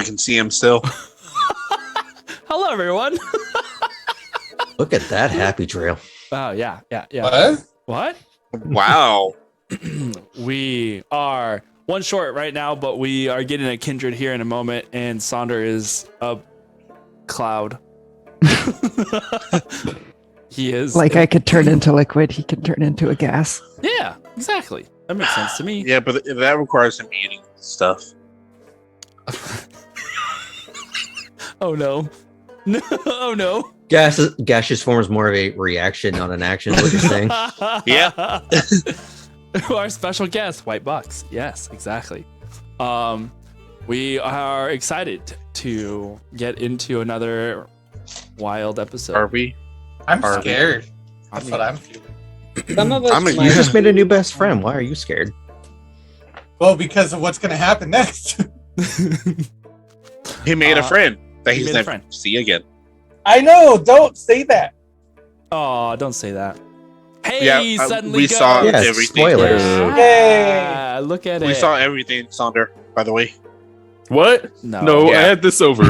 we can see him still. Hello, everyone. Look at that happy trail. Oh, yeah. What? Wow. We are one short right now, but we are getting a kindred here in a moment, and Sonder is a cloud. He is. Like I could turn into liquid, he can turn into a gas. Yeah, exactly. That makes sense to me. Yeah, but that requires him eating stuff. Oh, no. No, oh, no. Gaseous form is more of a reaction, not an action, is what you're saying. Yeah. Our special guest, White Box. Yes, exactly. We are excited to get into another wild episode. Are we? I'm Are we? scared. That's what I'm feeling. Some of us I'm a- might You just made a new best friend. Why are you scared? Well, because of what's going to happen next. He made a friend that he he's made a never friend. see again. I know. Don't say that. Oh, don't say that. Hey, Yeah, suddenly we go. saw Yes, everything. spoilers. Yeah, look at We it. saw everything, Sonder, by the way. What? No. I Yeah. had this over.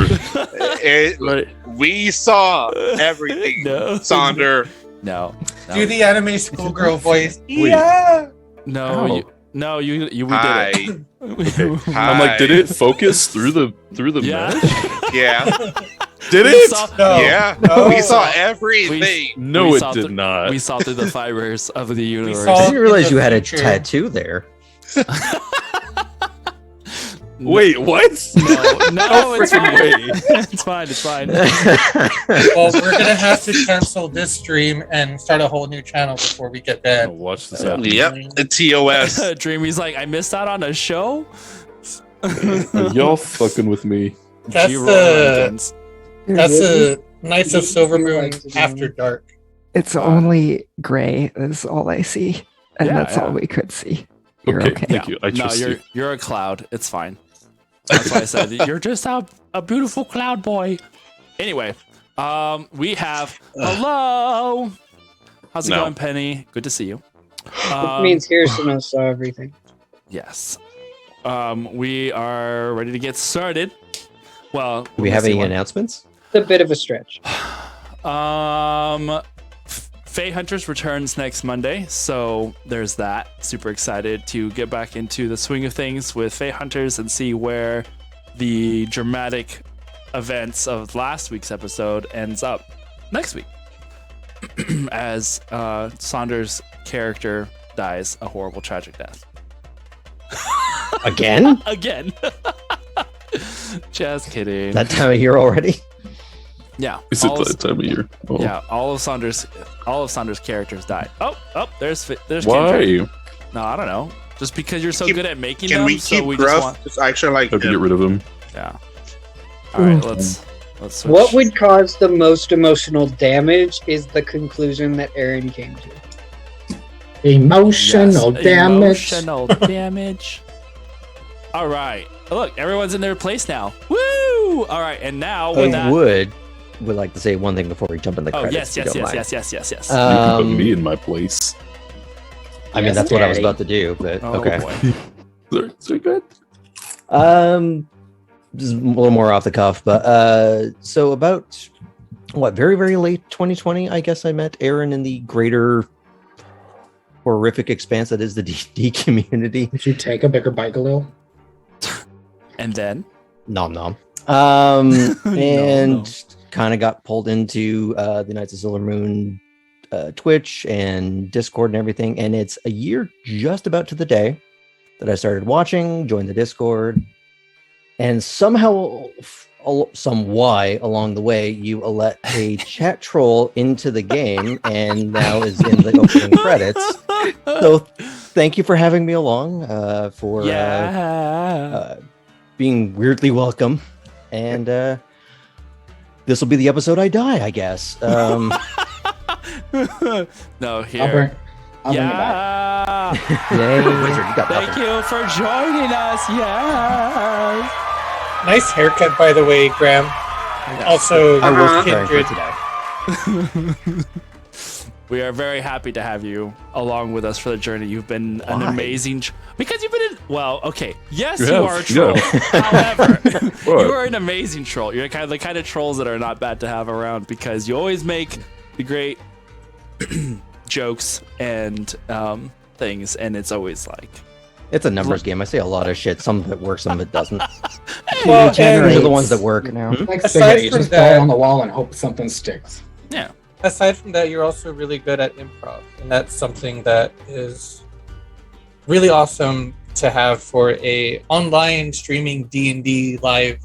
Right. We saw everything, No. Sonder. No. Do the anime schoolgirl voice. Wait. Yeah. No. Ow. We did Hi. it. I'm like, did it focus through the Yeah. mesh? Yeah. Did We it? saw- No. Yeah. No. We saw everything. No, We it saw did not. We saw through the fibers of the universe. saw- I didn't realize in you the had a future- tattoo there. Wait, what? No, it's freaking fine. way. It's fine. It's fine. Well, we're going to have to cancel this stream and start a whole new channel before we get I'll banned. watch this happen. Yep. TOS. Dreamy's like, I missed out on a show. Are y'all fucking with me? That's G-roll the rankings. that's the Knights of Silver Moon After Dark. It's only gray is all I see. And Yeah, that's yeah. all we could see. You're Okay, okay. thank you. I No, trust you. you're a cloud. It's fine. That's why I said you're just a beautiful cloud boy. Anyway, we have hello. How's it No. going, Penny? Good to see you. Which means Harrison saw everything. Yes. We are ready to get started. Well, Do we have any announcements? It's a bit of a stretch. Fae Hunters returns next Monday, so there's that. Super excited to get back into the swing of things with Fae Hunters and see where the dramatic events of last week's episode ends up next week. As Saunders' character dies a horrible, tragic death. Again? Again. Just kidding. That time of year already? Yeah. Is it all of- that time of year? Oh. Yeah, all of Saunders' characters died. Oh, there's Kindred. Why? No, I don't know. Just because you're so Keep- good at making Can them, we so keep we Gruff? just want. It's actually like Have to get rid of him. Yeah. All right, let's switch. What would cause the most emotional damage is the conclusion that Aaron came to. Emotional Yes, damage. Emotional damage. All right. Look, everyone's in their place now. Woo! All right, and now with I that. would like to say one thing before we jump in the Oh credits. yes, if you don't mind. yes. You can put me in my place. I mean, Yes, that's what I was Daddy. about to do, but Oh, okay. boy. Is that good? This is a little more off the cuff, but so about what, very, very late 2020, I guess I met Aaron in the greater horrific expanse that is the D&D community. Did you take a bigger bite, Galil? And then. Nom nom. And No. kind of got pulled into the Knights of Silver Moon Twitch and Discord and everything. And it's a year just about to the day that I started watching, joined the Discord, and somehow, some why along the way, you let a chat troll into the game and now is in the opening credits. So thank you for having me along, for being weirdly welcome. And this will be the episode I die, I guess. No, I'll here. bring it back. Yeah. Yay, Wizard, you got Thank nothing. you for joining us. Yes. Nice haircut, by the way, Graham. Also, I was Kindred. preparing for today. We are very happy to have you along with us for the journey. You've been an amazing because you've been okay. Yes, you are a troll. However, you are an amazing troll. You're the kind of trolls that are not bad to have around because you always make the great jokes and things, and it's always like it's a numbers game. I say a lot of shit. Some of it works, some of it doesn't. Well, These are the ones that work. You know, Like Aside spaghetti, from just that- fall on the wall and hope something sticks. yeah. Aside from that, you're also really good at improv, and that's something that is really awesome to have for a online streaming D&D live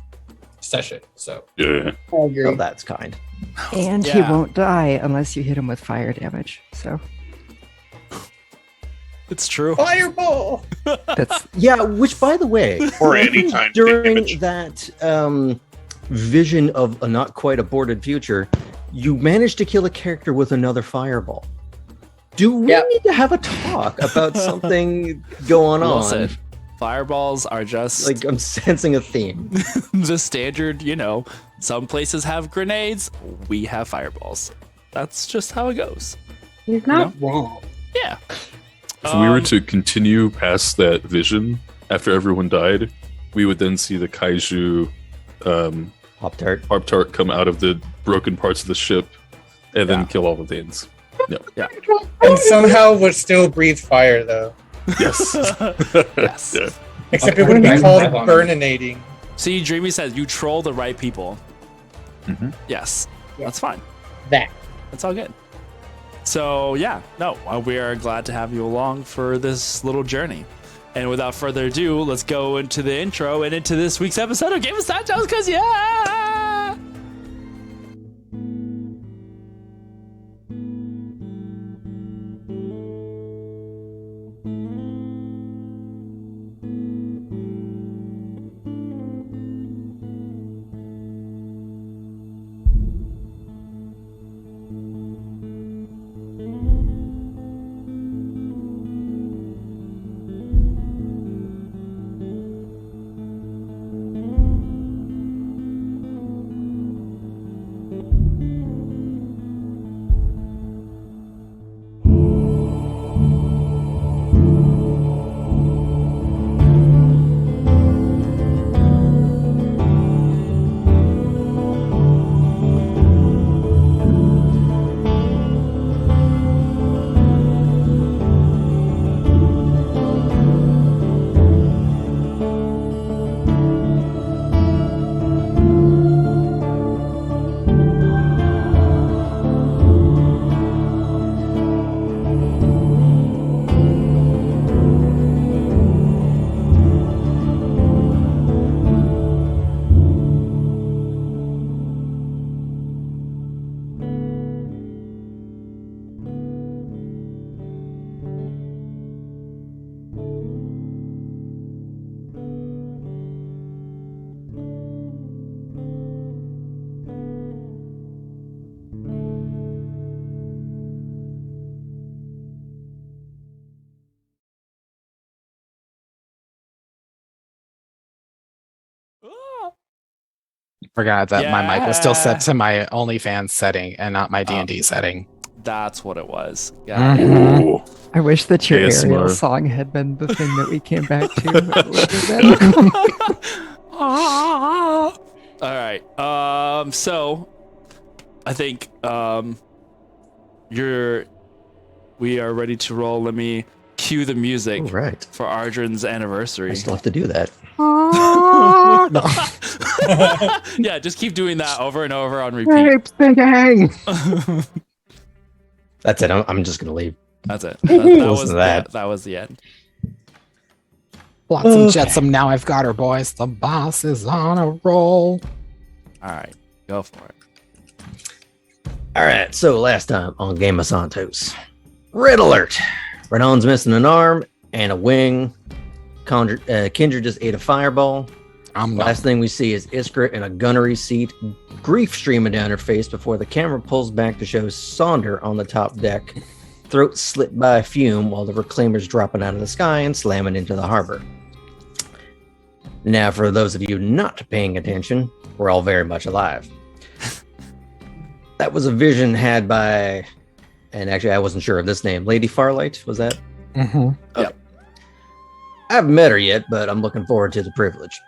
session. So Yeah. I agree. Oh, that's kind. and he won't die unless you hit him with fire damage. So It's true. fireball. that's Yeah, which by the way, Or any kind of during damage. that vision of a not quite aborted future, you managed to kill a character with another fireball. Do we Yep. need to have a talk about something going on? Listen, fireballs are just Like I'm sensing a theme. the standard. Some places have grenades. We have fireballs. That's just how it goes. He's not wrong. Yeah. If we were to continue past that vision after everyone died, we would then see the kaiju Pop-Tart. Pop-Tart come out of the broken parts of the ship and then kill all the things. And somehow would still breathe fire, though. Yes. Yes. Yeah. Except it would be Okay. called burninating. See, Dreamy says you troll the right people. Mhm. Yes, Yeah. that's fine. That. That's all good. So we are glad to have you along for this little journey. And without further ado, let's go into the intro and into this week's episode of Game of Santos, because yeah! Forgot that my mic was still set Yeah. to my OnlyFans setting and not my D&D setting. That's what it was. Yeah. Mhm. Ooh. I wish that your ASMR. Ariel song had been the thing that we came back to. It would have been- All right. So I think we are ready to roll. Let me cue the music All right. for Ardrin's anniversary. I still have to do that. Yeah, just keep doing that over and over on repeat. Keep singing. That's it. I'm just gonna leave. That's it. Listen Was to that. that was the end. Flotsam Jetsam, now I've got her, boys. The boss is on a roll. All right, go for it. All right. So last time on Game of Santos, red alert. Renon's missing an arm and a wing. Kindred just ate a fireball. I'm not. Last thing we see is Iskra in a gunnery seat, grief streaming down her face before the camera pulls back to show Sonder on the top deck, throat slit by a fume while the reclaimer's dropping out of the sky and slamming into the harbor. Now, for those of you not paying attention, we're all very much alive. That was a vision had by and actually I wasn't sure of this name. Lady Farlight, was that? Mm-hmm. Yep. I haven't met her yet, but I'm looking forward to the privilege.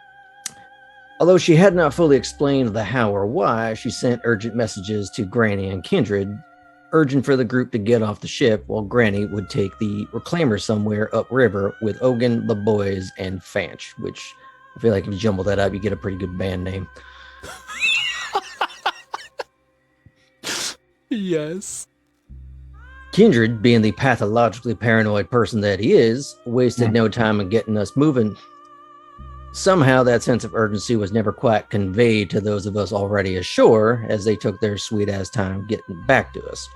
Although she had not fully explained the how or why, she sent urgent messages to Granny and Kindred, urging for the group to get off the ship while Granny would take the Reclaimer somewhere upriver with Ogun, the boys, and Fanch, which I feel like if you jumble that up, you get a pretty good band name. Yes. Kindred, being the pathologically paranoid person that he is, wasted no time in getting us moving. Somehow that sense of urgency was never quite conveyed to those of us already ashore, as they took their sweet-ass time getting back to us.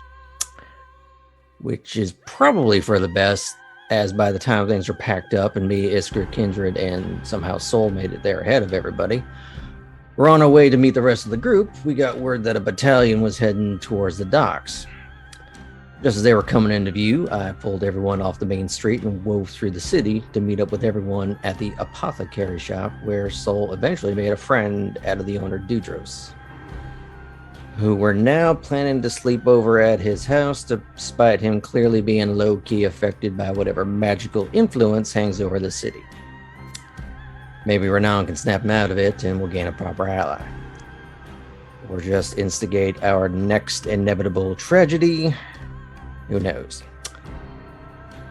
Which is probably for the best, as by the time things were packed up and me, Isker, Kindred, and somehow Soul made it there ahead of everybody, we're on our way to meet the rest of the group. We got word that a battalion was heading towards the docks. Just as they were coming into view, I pulled everyone off the main street and wove through the city to meet up with everyone at the apothecary shop, where Soul eventually made a friend out of the owner Dudros, who were now planning to sleep over at his house, despite him clearly being low-key affected by whatever magical influence hangs over the city. Maybe Renan can snap him out of it and we'll gain a proper ally. Or just instigate our next inevitable tragedy. Who knows?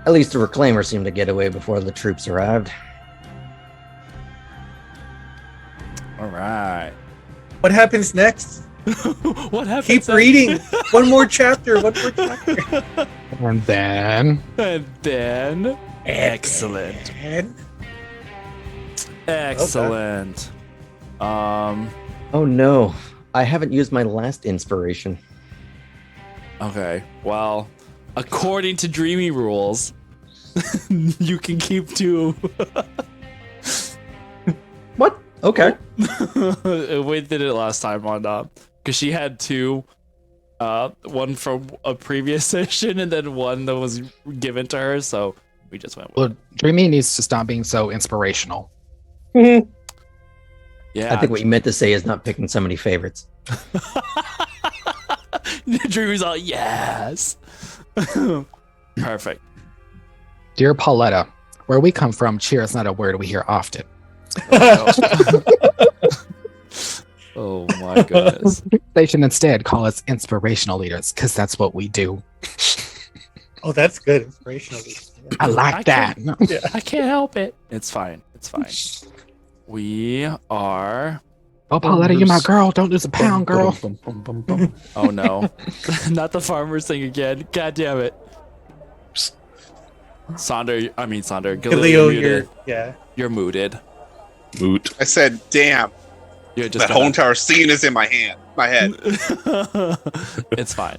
At least the Reclaimer seemed to get away before the troops arrived. All right. What happens next? What happens? Keep reading. One more chapter. One more chapter. And then And then. Excellent. And Excellent. Oh no, I haven't used my last inspiration. Okay. Well, according to Dreamy rules, you can keep 2. What? Okay. We did it last time on because she had 2. One from a previous session and then one that was given to her, so we just went with well, Dreamy needs to stop being so inspirational. Yeah. I think what you meant to say is not picking so many favorites. Dreamy's all yes. Perfect. Dear Pauletta, where we come from, cheer is not a word we hear often. Oh my goodness. They should instead call us inspirational leaders, because that's what we do. oh, that's good. Inspirational. I like that. I can't help it. It's fine. It's fine. We are. Oh, Pauletta, you're my girl. Don't lose a pound, girl. Oh no. Not the farmers thing again. God damn it. Sonder, Leo, you're yeah. You're mooted. Moot. I said, damn. You're just That whole entire scene is in my head. It's fine.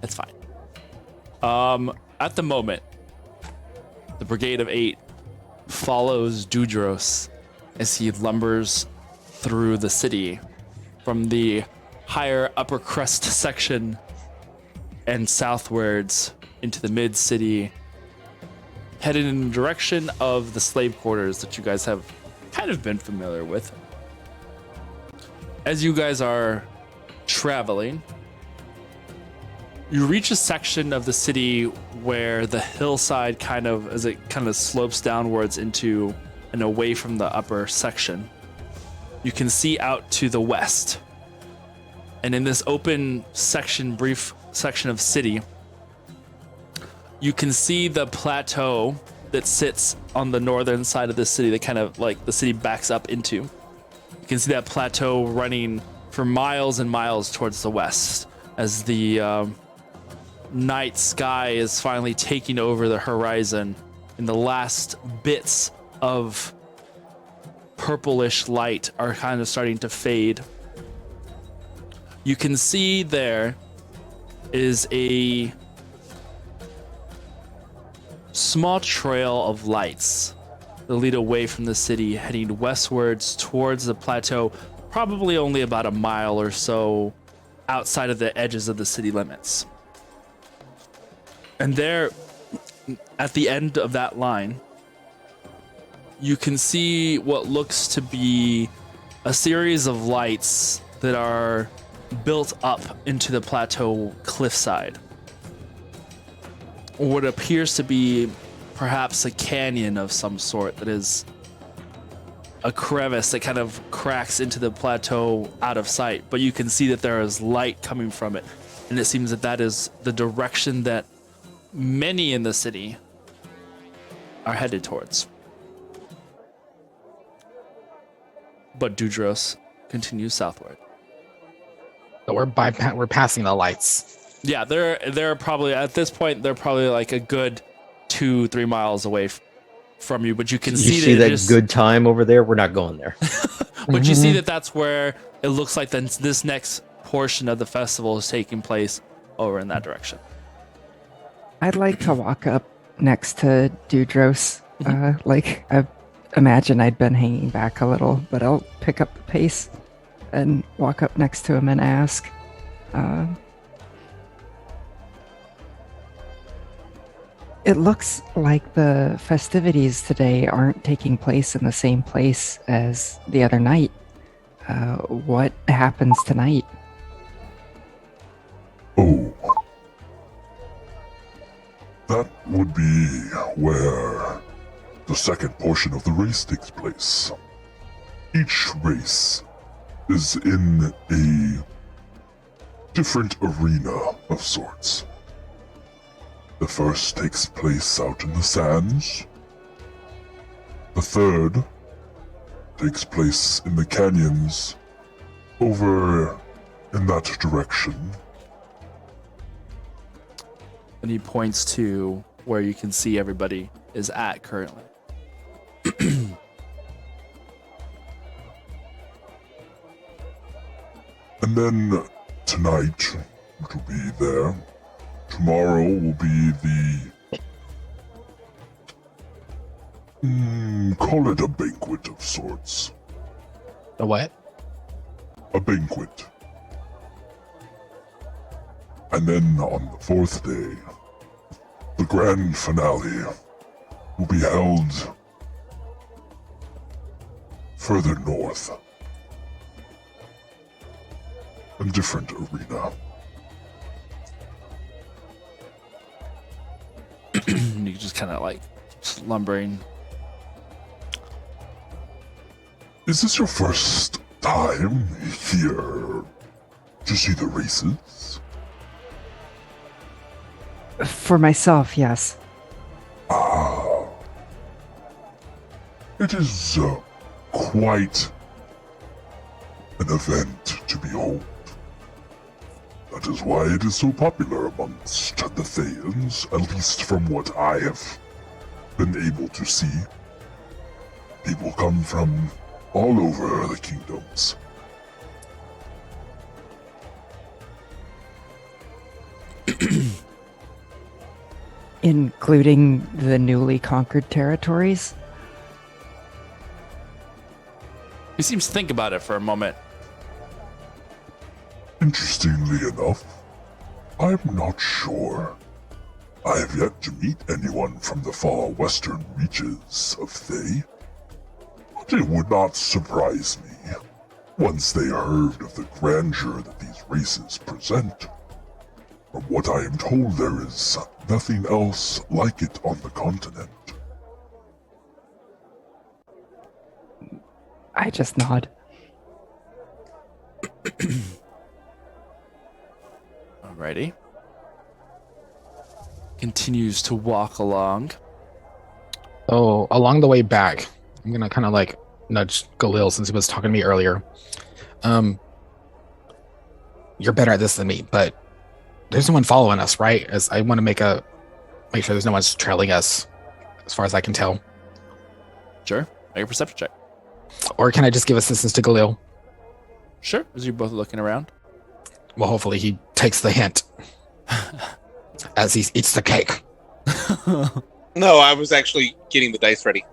It's fine. At the moment, the Brigade of 8 follows Dudros as he lumbers through the city from the higher upper crust section and southwards into the mid city, headed in the direction of the slave quarters that you guys have kind of been familiar with. As you guys are traveling, you reach a section of the city where the hillside kind of slopes downwards into and away from the upper section. You can see out to the west. And in this open section, brief section of city, you can see the plateau that sits on the northern side of the city that kind of like the city backs up into. You can see that plateau running for miles and miles towards the west as the night sky is finally taking over the horizon and the last bits of purplish light are kind of starting to fade. You can see there is a small trail of lights that lead away from the city, heading westwards towards the plateau, probably only about a mile or so outside of the edges of the city limits. And there, at the end of that line, you can see what looks to be a series of lights that are built up into the plateau cliffside. what appears to be perhaps a canyon of some sort that is a crevice that kind of cracks into the plateau out of sight, but you can see that there is light coming from it, and it seems that that is the direction that many in the city are headed towards. But Dudros continues southward. So we're passing the lights. Yeah, they're probably at this point they're probably like a good 2-3 miles away from you, but you can You see see that that good time over there? We're not going there. but you see that that's where it looks like this next portion of the festival is taking place over in that direction. I'd like to walk up next to Dudros. I imagine I'd been hanging back a little, but I'll pick up the pace and walk up next to him and ask, it looks like the festivities today aren't taking place in the same place as the other night. What happens tonight? Oh. That would be where the second portion of the race takes place. Each race is in a different arena of sorts. The first takes place out in the sands. The third takes place in the canyons over in that direction. And he points to where you can see everybody is at currently. And then tonight, which will be there. Tomorrow will be the... call it a banquet of sorts. A what? A banquet. And then on the fourth day, the grand finale will be held further north. A different arena. You just kind of like slumbering. Is this your first time here to see the races? For myself, yes. Ah. It is quite an event to behold. That is why it is so popular amongst the Thayans, at least from what I have been able to see. People come from all over the kingdoms. Including the newly conquered territories? He seems to think about it for a moment. Interestingly enough, I'm not sure. I have yet to meet anyone from the far western reaches of Thay. But it would not surprise me once they heard of the grandeur that these races present. From what I am told, there is nothing else like it on the continent. I just nod. Alrighty. Continues to walk along. So along the way back, I'm gonna kind of like nudge Galil since he was talking to me earlier. You're better at this than me, but there's no one following us, right? As I want to make sure there's no one's trailing us, as far as I can tell. Sure. Make a perception check. Or can I just give assistance to Galil? Sure. As you're both looking around. Well, hopefully he takes the hint as he eats the cake. No, I was actually getting the dice ready.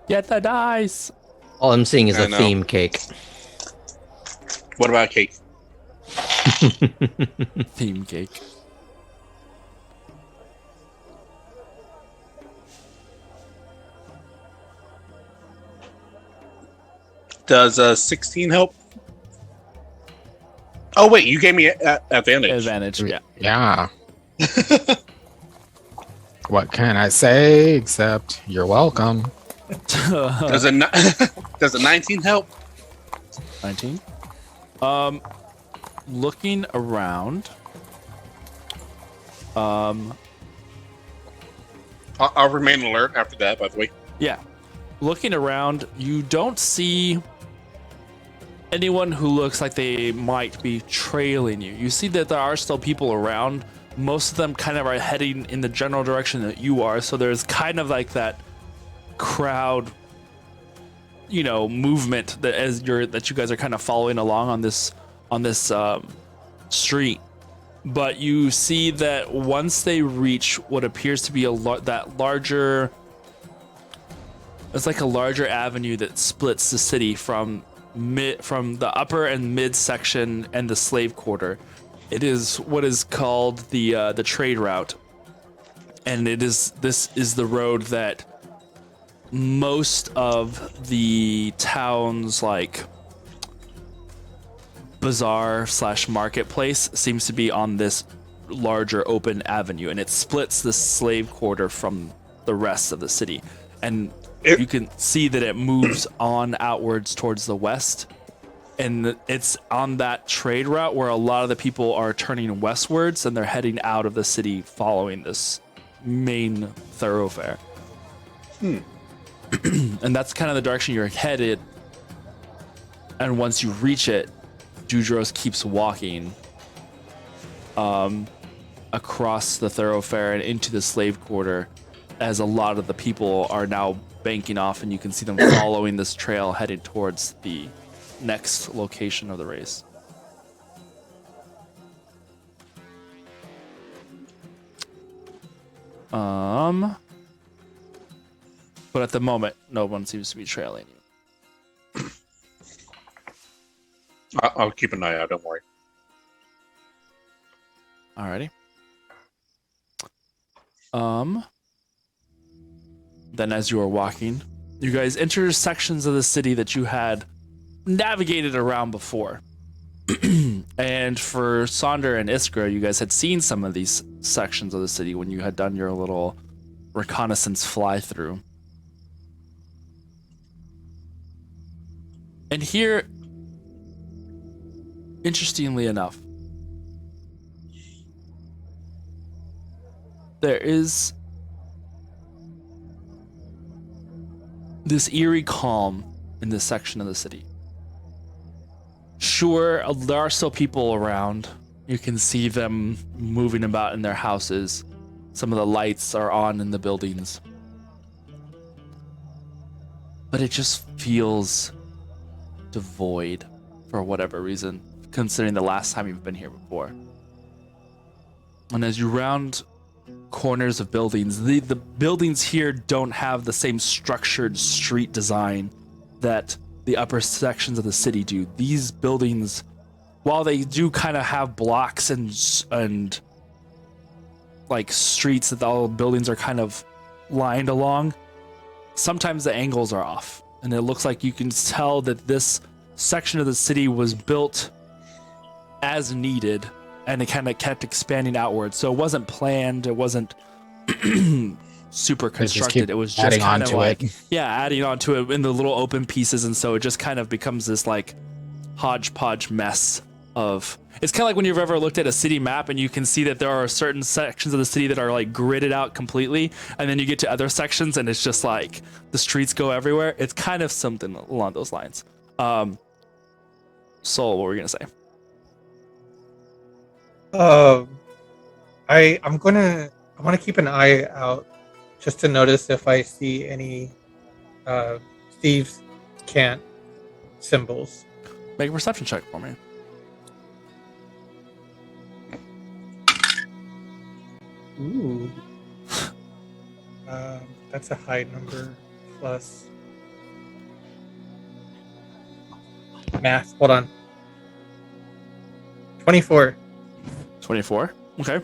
Get the dice. All I'm seeing is I a know. theme cake. What about cake? Theme cake. Does 16 help? Oh wait, you gave me advantage. Advantage. Yeah. Yeah. What can I say except you're welcome? Does a 19 help? 19. Looking around. I'll remain alert after that, by the way. Yeah. Looking around, you don't see anyone who looks like they might be trailing you. You see that there are still people around. Most of them kind of are heading in the general direction that you are. So there's kind of like that crowd, movement that you guys are kind of following along on this street. But you see that once they reach what appears to be that larger, it's like a larger avenue that splits the city from the upper and mid section and the slave quarter. It is what is called the trade route, and this is the road that most of the town's like bazaar / marketplace seems to be on this larger open avenue, and it splits the slave quarter from the rest of the city. And you can see that it moves on outwards towards the west, and it's on that trade route where a lot of the people are turning westwards and they're heading out of the city following this main thoroughfare. And that's kind of the direction you're headed. And once you reach it, Dudros keeps walking across the thoroughfare and into the slave quarter, as a lot of the people are now banking off, and you can see them following this trail headed towards the next location of the race. But at the moment, no one seems to be trailing you. I'll keep an eye out, don't worry. Alrighty. Then as you are walking, you guys enter sections of the city that you had navigated around before. And for Sonder and Iskra, you guys had seen some of these sections of the city when you had done your little reconnaissance fly through. And here, interestingly enough, there is this eerie calm in this section of the city. Sure, there are still people around. You can see them moving about in their houses. Some of the lights are on in the buildings. But it just feels devoid for whatever reason, considering the last time you've been here before. And as you round corners of buildings, the buildings here don't have the same structured street design that the upper sections of the city do. These buildings, while they do kind of have blocks and like streets that all buildings are kind of lined along, sometimes the angles are off, and it looks like you can tell that this section of the city was built as needed, and it kind of kept expanding outwards. So it wasn't planned, it wasn't super constructed. It was just kind of like adding onto it in the little open pieces, and so it just kind of becomes this like hodgepodge mess of. It's kind of like when you've ever looked at a city map and you can see that there are certain sections of the city that are like gridded out completely, and then you get to other sections and it's just like the streets go everywhere. It's kind of something along those lines. Soul, what were you gonna say? I want to keep an eye out just to notice if I see any thieves' cant symbols. Make a perception check for me. Ooh. That's a high number plus math. Hold on. 24. 24. Okay.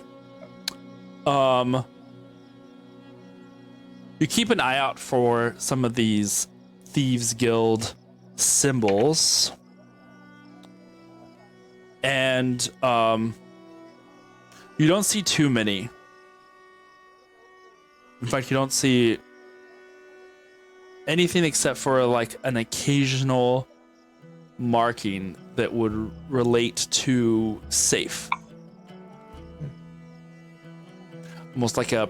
You keep an eye out for some of these Thieves Guild symbols, and you don't see too many. In fact, you don't see anything except for like an occasional marking that would relate to safe. Almost like a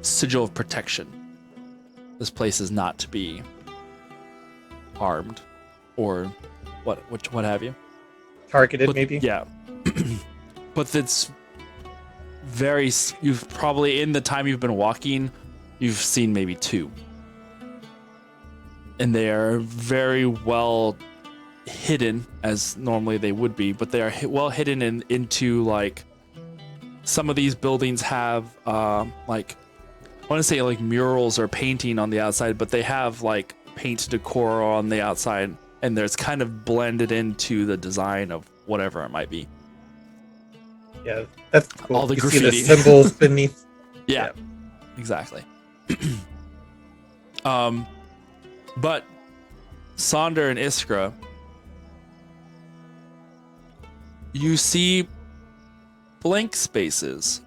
sigil of protection. This place is not to be harmed or what have you. Targeted, But, maybe. Yeah. But it's very, you've probably, in the time you've been walking, you've seen maybe 2. And they are very well hidden, as normally they would be, but they are well hidden into like, some of these buildings have like, I want to say like murals or painting on the outside, but they have like paint decor on the outside, and there's kind of blended into the design of whatever it might be. Yeah, that's cool. All the you graffiti. see the symbols beneath. Yeah, exactly. But Sonder and Iskra, you see blank spaces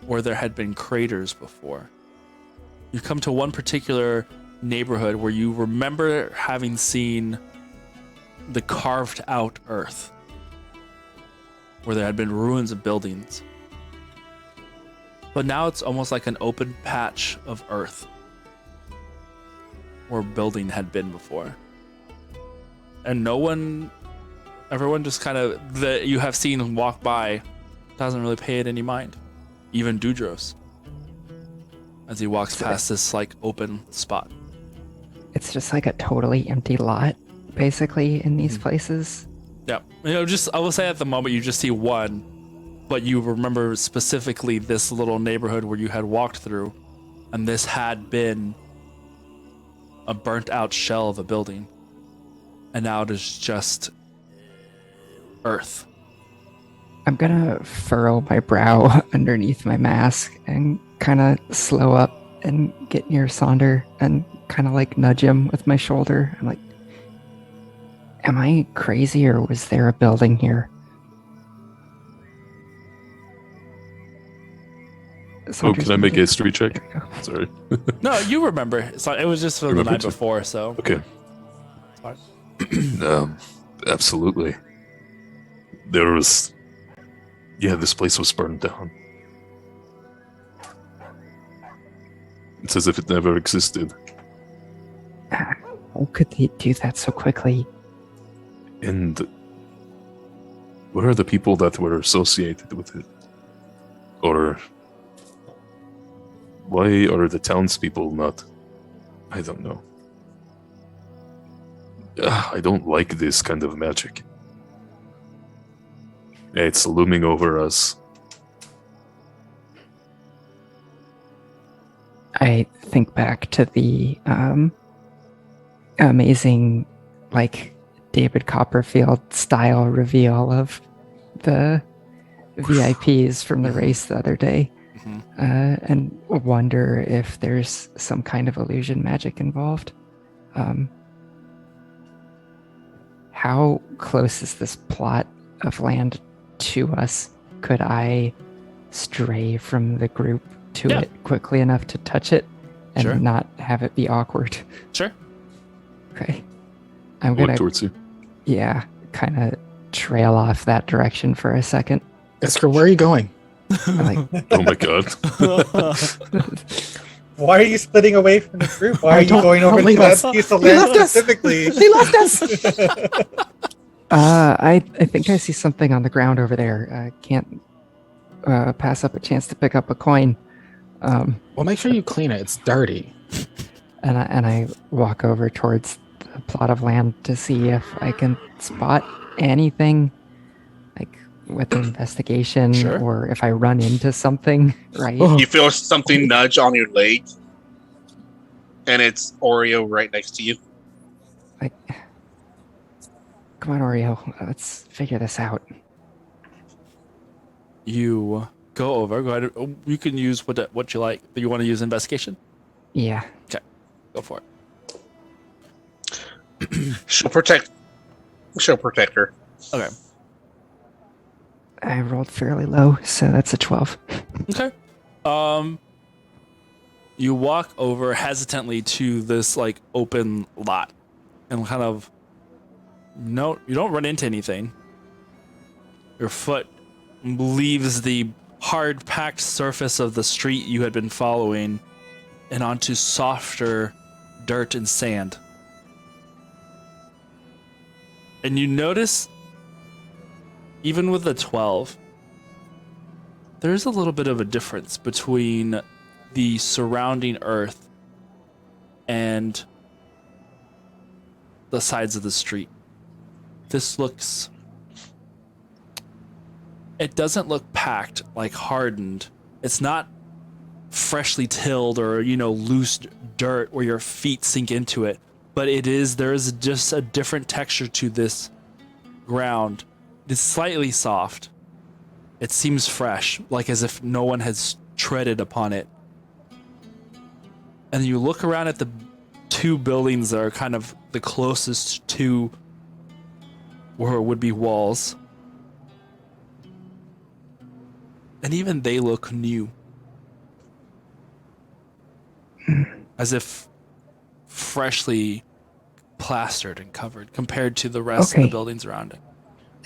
where there had been craters before. You come to one particular neighborhood where you remember having seen the carved out earth, where there had been ruins of buildings. But now it's almost like an open patch of earth where building had been before. And everyone just kind of, that you have seen walk by, doesn't really pay it any mind. Even Dudros, as he walks past this like open spot. It's just like a totally empty lot, basically, in these places. Yeah, I will say at the moment you just see one, but you remember specifically this little neighborhood where you had walked through, and this had been a burnt out shell of a building, and now it is just earth. I'm gonna furrow my brow underneath my mask and kind of slow up and get near Sonder and kind of like nudge him with my shoulder. I'm like, am I crazy or was there a building here? Can I make a history check? Sorry. No, you remember. So it was just from the night before, so. Okay. Absolutely. There was... Yeah, this place was burned down. It's as if it never existed. How could they do that so quickly? And what are the people that were associated with it? Or why are the townspeople not? I don't know. I don't like this kind of magic. It's looming over us. I think back to the amazing, like, David Copperfield style reveal of the VIPs from the race the other day, and wonder if there's some kind of illusion magic involved. How close is this plot of land to us? Could I stray from the group to it quickly enough to touch it and not have it be awkward? Sure. Okay. I'm gonna look towards you. Yeah, kind of trail off that direction for a second. Iskra, where are you going? Like, Oh my god. Why are you splitting away from the group? Why are you going over to that piece of land specifically? They left us! I think I see something on the ground over there. Can't pass up a chance to pick up a coin. Well, make sure you clean it. It's dirty. And I walk over towards the plot of land to see if I can spot anything, like with an investigation, or if I run into something. Right? You feel something nudge on your leg, and it's Oreo right next to you. Like, come on, Oreo. Let's figure this out. You go over. Go ahead. You can use what you like. Do you want to use investigation? Yeah. Okay. Go for it. She'll protect her. Okay. I rolled fairly low, so that's a 12. Okay. You walk over hesitantly to this like open lot and kind of no, you don't run into anything. Your foot leaves the hard packed surface of the street you had been following and onto softer dirt and sand. And you notice, even with the 12, there's a little bit of a difference between the surrounding earth and the sides of the street. This looks... It doesn't look packed, like hardened. It's not freshly tilled or, loose dirt where your feet sink into it. But there is just a different texture to this ground. It's slightly soft. It seems fresh, like as if no one has treaded upon it. And you look around at the two buildings that are kind of the closest to where it would be walls. And even they look new. As if freshly plastered and covered compared to the rest of the buildings around it.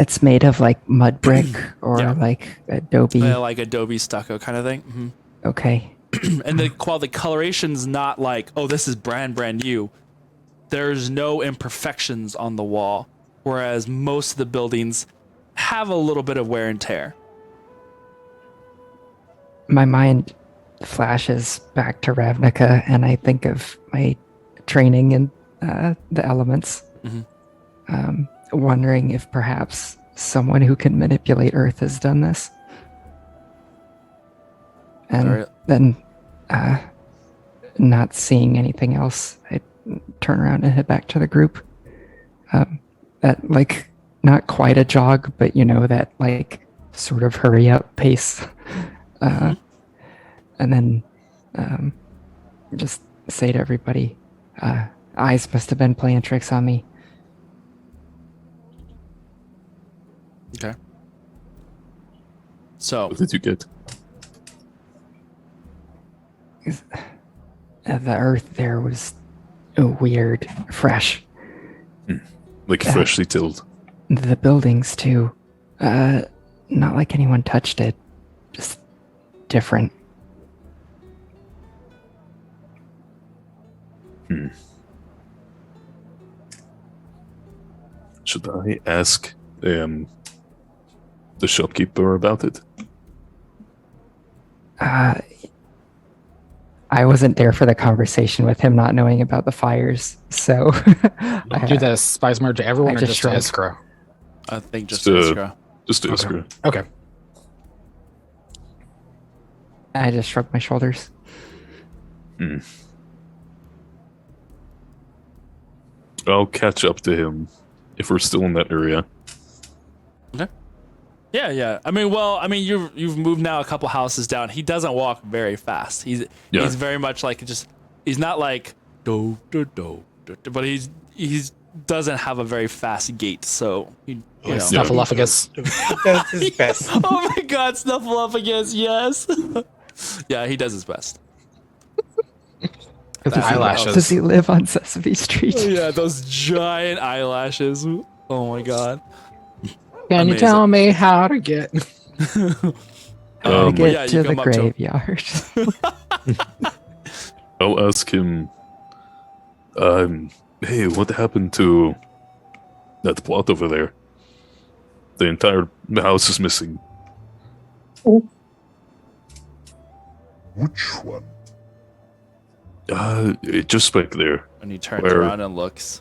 It's made of like mud brick or like adobe. Like adobe stucco kind of thing. Mm-hmm. Okay. And while the coloration's not like, oh, this is brand new, there's no imperfections on the wall. Whereas most of the buildings have a little bit of wear and tear. My mind flashes back to Ravnica, and I think of my training in the elements. Mm-hmm. Wondering if perhaps someone who can manipulate Earth has done this. And then, not seeing anything else, I turn around and head back to the group. At like, not quite a jog, but that like sort of hurry up pace. And then just say to everybody, eyes must have been playing tricks on me. Okay. So, What did you get? The earth there was weird, fresh. Like freshly tilled. The buildings too. Not like anyone touched it. Just different. Should I ask the shopkeeper about it? I wasn't there for the conversation with him not knowing about the fires, so... Do the spies merge to everyone or just to shrugged. escrow? I think just Just, escrow. Just to escrow. Okay. I just shrugged my shoulders. I'll catch up to him if we're still in that area. Okay. Yeah. I mean, you've moved now a couple houses down. He doesn't walk very fast. He's very much like he's not like do, but he's doesn't have a very fast gait. So Snuffleupagus. That's his best. Oh my God, Snuffleupagus, yes. Yeah, he does his best. The eyelashes. Does he live on Sesame Street? Yeah, those giant eyelashes. Oh my God. Can you tell me how to get? How to get yeah, to you the come up to him. graveyard. I'll ask him, hey, what happened to that plot over there? The entire house is missing. Which one? Just back there. And he turns Where? around and looks.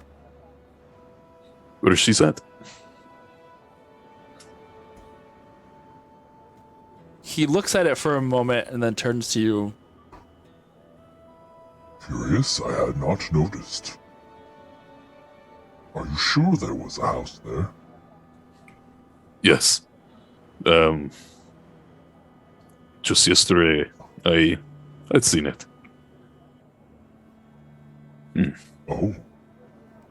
Where she's at? He looks at it for a moment and then turns to you. Curious, I had not noticed. Are you sure there was a house there? Yes. Just yesterday, I'd seen it. Oh.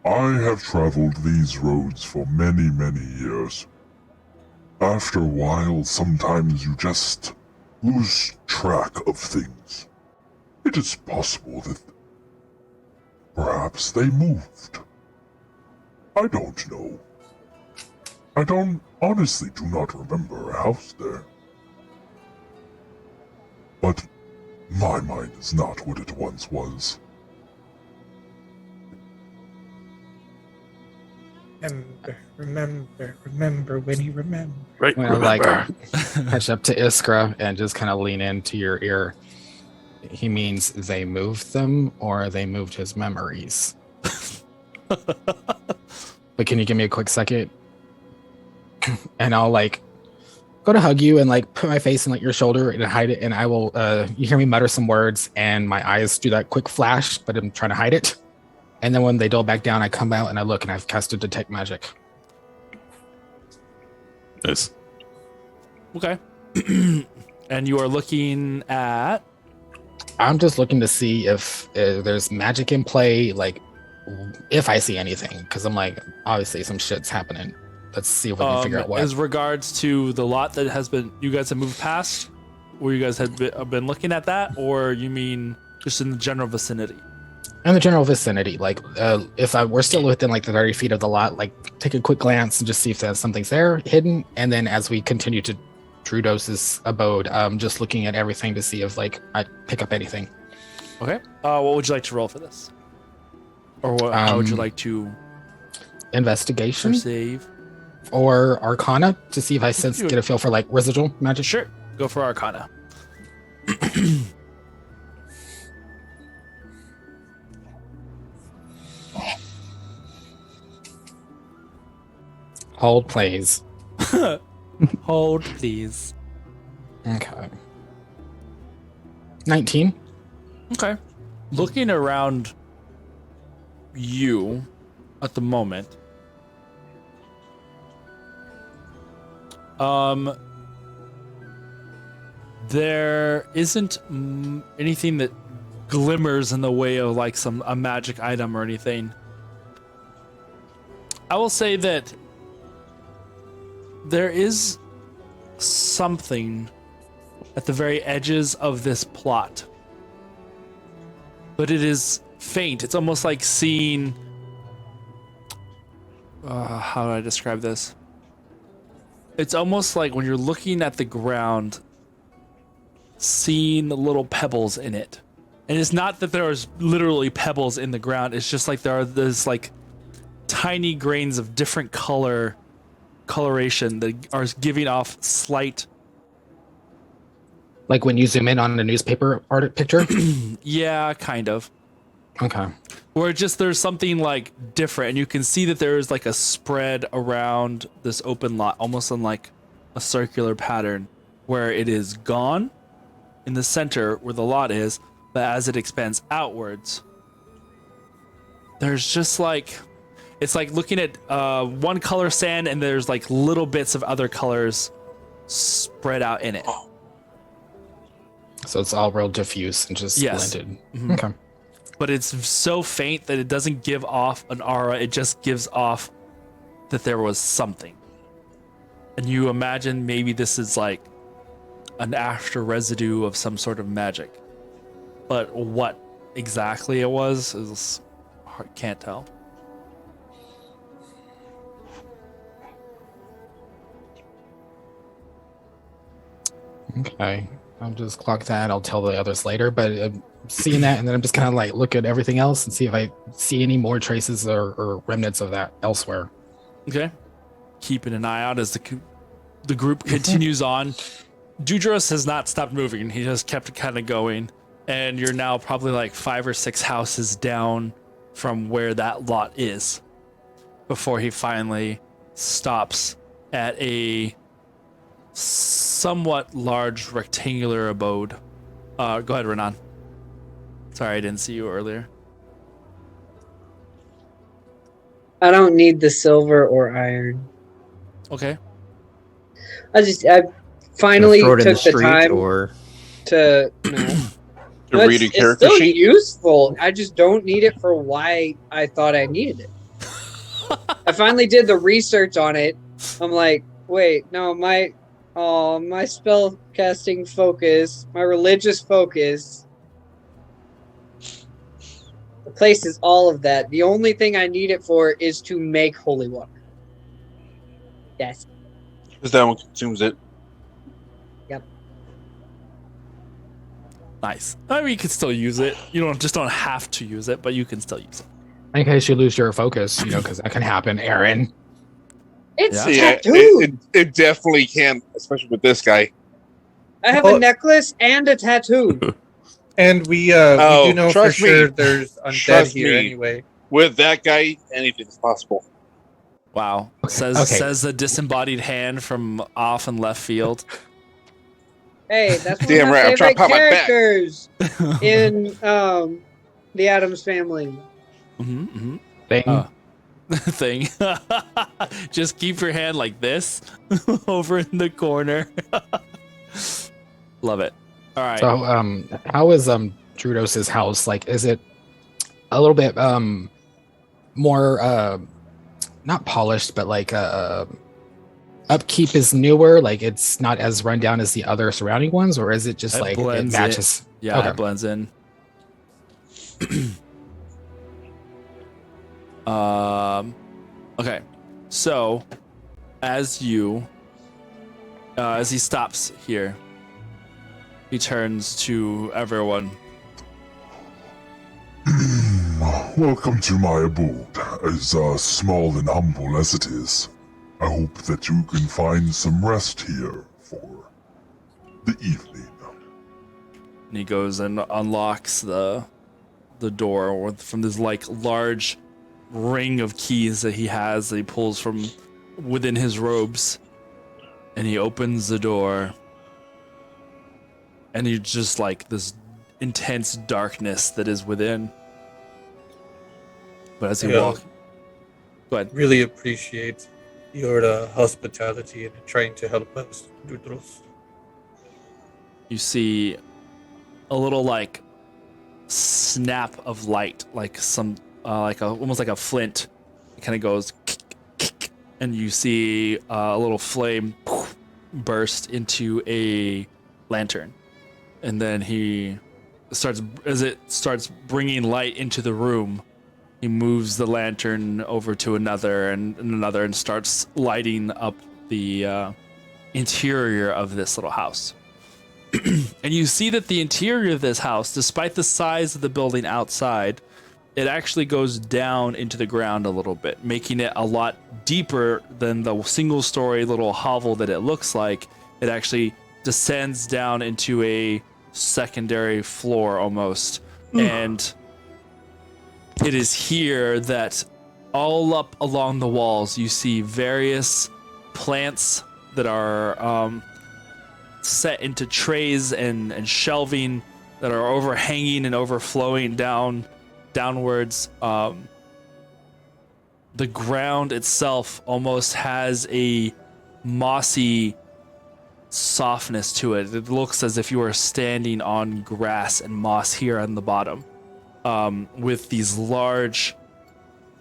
I have traveled these roads for many, many years. After a while, sometimes you just lose track of things. It is possible that perhaps they moved. I don't know. I honestly do not remember a house there. But my mind is not what it once was. Remember when you remember. Right. When I like catch up to Iskra and just kind of lean into your ear. He means they moved them or they moved his memories. But can you give me a quick second? And I'll like go to hug you and like put my face in like your shoulder and hide it. And I will, you hear me mutter some words and my eyes do that quick flash, but I'm trying to hide it. And then when they dull back down, I come out and I look and I've casted Detect Magic. Nice. Okay. And you are looking at. I'm just looking to see if there's magic in play, like if I see anything, because I'm like, obviously some shit's happening. Let's see if we can figure out what. As regards to the lot that has been, you guys have moved past, where you guys have been looking at that, or you mean just in the general vicinity? In the general vicinity, like if we're still within like the 30 feet of the lot, like take a quick glance and just see if there's something's there hidden, and then as we continue to Trudos's abode, just looking at everything to see if like I pick up anything. Okay. What would you like to roll for this? Or what, how would you like to investigation save or Arcana to see if I get a feel for like residual magic? Sure. Go for Arcana. Hold, please. Hold, please. Okay. 19. Okay. Looking around you at the moment, there isn't anything that glimmers in the way of like a magic item or anything. I will say that there is something at the very edges of this plot, but it is faint. It's almost like seeing how do I describe this? It's almost like when you're looking at the ground, seeing little pebbles in it. And it's not that there's literally pebbles in the ground, it's just like there's like tiny grains of different coloration that are giving off slight. Like when you zoom in on a newspaper art picture? Yeah, kind of. Okay. Where just there's something like different, and you can see that there is like a spread around this open lot, almost in like a circular pattern, where it is gone in the center where the lot is, but as it expands outwards, there's just like, it's like looking at one color sand and there's like little bits of other colors spread out in it. So it's all real diffuse and just blended. Mm-hmm. Okay. But it's so faint that it doesn't give off an aura. It just gives off that there was something. And you imagine maybe this is like an after residue of some sort of magic. But what exactly it was is hard, can't tell. Okay. I'll just clock that. I'll tell the others later. But seeing that, and then I'm just kind of like look at everything else and see if I see any more traces or remnants of that elsewhere. Okay. Keeping an eye out as the group continues on. Dudros has not stopped moving. He just kept kind of going. And you're now probably like 5 or 6 houses down from where that lot is before he finally stops at a somewhat large rectangular abode. Go ahead, Renan. Sorry, I didn't see you earlier. I don't need the silver or iron. Okay. I finally throw it in took the street the time or to no. To read a character it's still sheet? useful. I just don't need it for why I thought I needed it. I finally did the research on it. I'm like, wait, no, my spell casting focus, my religious focus The place is all of that. The only thing I need it for is to make holy water. Yes. Because that one consumes it. Nice. I mean, you can still use it. You don't have to use it, but you can still use it. In case you lose your focus, because that can happen, Aaron. It's Yeah, tattooed. it definitely can, especially with this guy. I have a necklace and a tattoo. And we do know for trust me. sure there's undead Trust here me. anyway. With that guy, anything's possible. Wow. Says the disembodied hand from off in left field. Hey, that's one Damn of my right, I'm trying favorite to pat my back. characters in the Addams Family. Thing. Just keep your hand like this over in the corner. Love it. All right. So, how is Drudos's house? Like, is it a little bit more not polished, but like upkeep is newer? Like, it's not as run down as the other surrounding ones, or is it just like it matches? Yeah, Okay. it blends in. Okay. So, as he stops here, he turns to everyone. Welcome to my abode, as small and humble as it is. I hope that you can find some rest here for the evening. And he goes and unlocks the door from this like large ring of keys that he has that he pulls from within his robes, and he opens the door, and you just like this intense darkness that is within. But as he walks, go ahead. Really appreciate your hospitality and trying to help us, Dudros. You see a little like snap of light, like some almost like a flint. It kind of goes, and you see a little flame burst into a lantern, and then he starts bringing light into the room. He moves the lantern over to another and another and starts lighting up the interior of this little house. And you see that the interior of this house, despite the size of the building outside, it actually goes down into the ground a little bit, making it a lot deeper than the single-story little hovel that it looks like. It actually descends down into a secondary floor almost. And it is here that all up along the walls you see various plants that are set into trays and shelving that are overhanging and overflowing downwards. The ground itself almost has a mossy softness to it. It looks as if you are standing on grass and moss here on the bottom, with these large,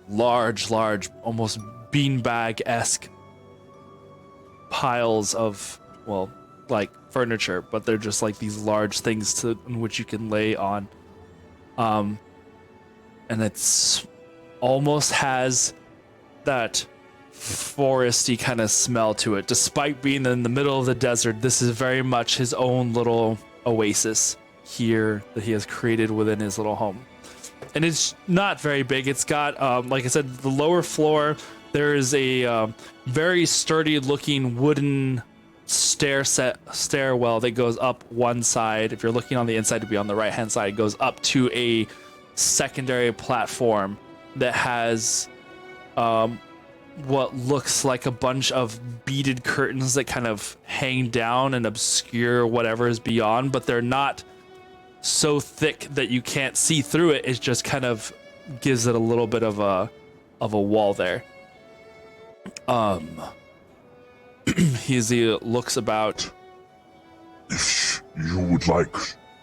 almost beanbag-esque piles of, well, like furniture, but they're just like these large things in which you can lay on. And it's almost has that foresty kind of smell to it. Despite being in the middle of the desert, this is very much his own little oasis here that he has created within his little home. And it's not very big. It's got, like I said, the lower floor, there is a very sturdy looking wooden stairwell that goes up one side. If you're looking on the inside, to be on the right hand side, it goes up to a secondary platform that has what looks like a bunch of beaded curtains that kind of hang down and obscure whatever is beyond, but they're not so thick that you can't see through it. It just kind of gives it a little bit of a wall there. He looks about. If you would like,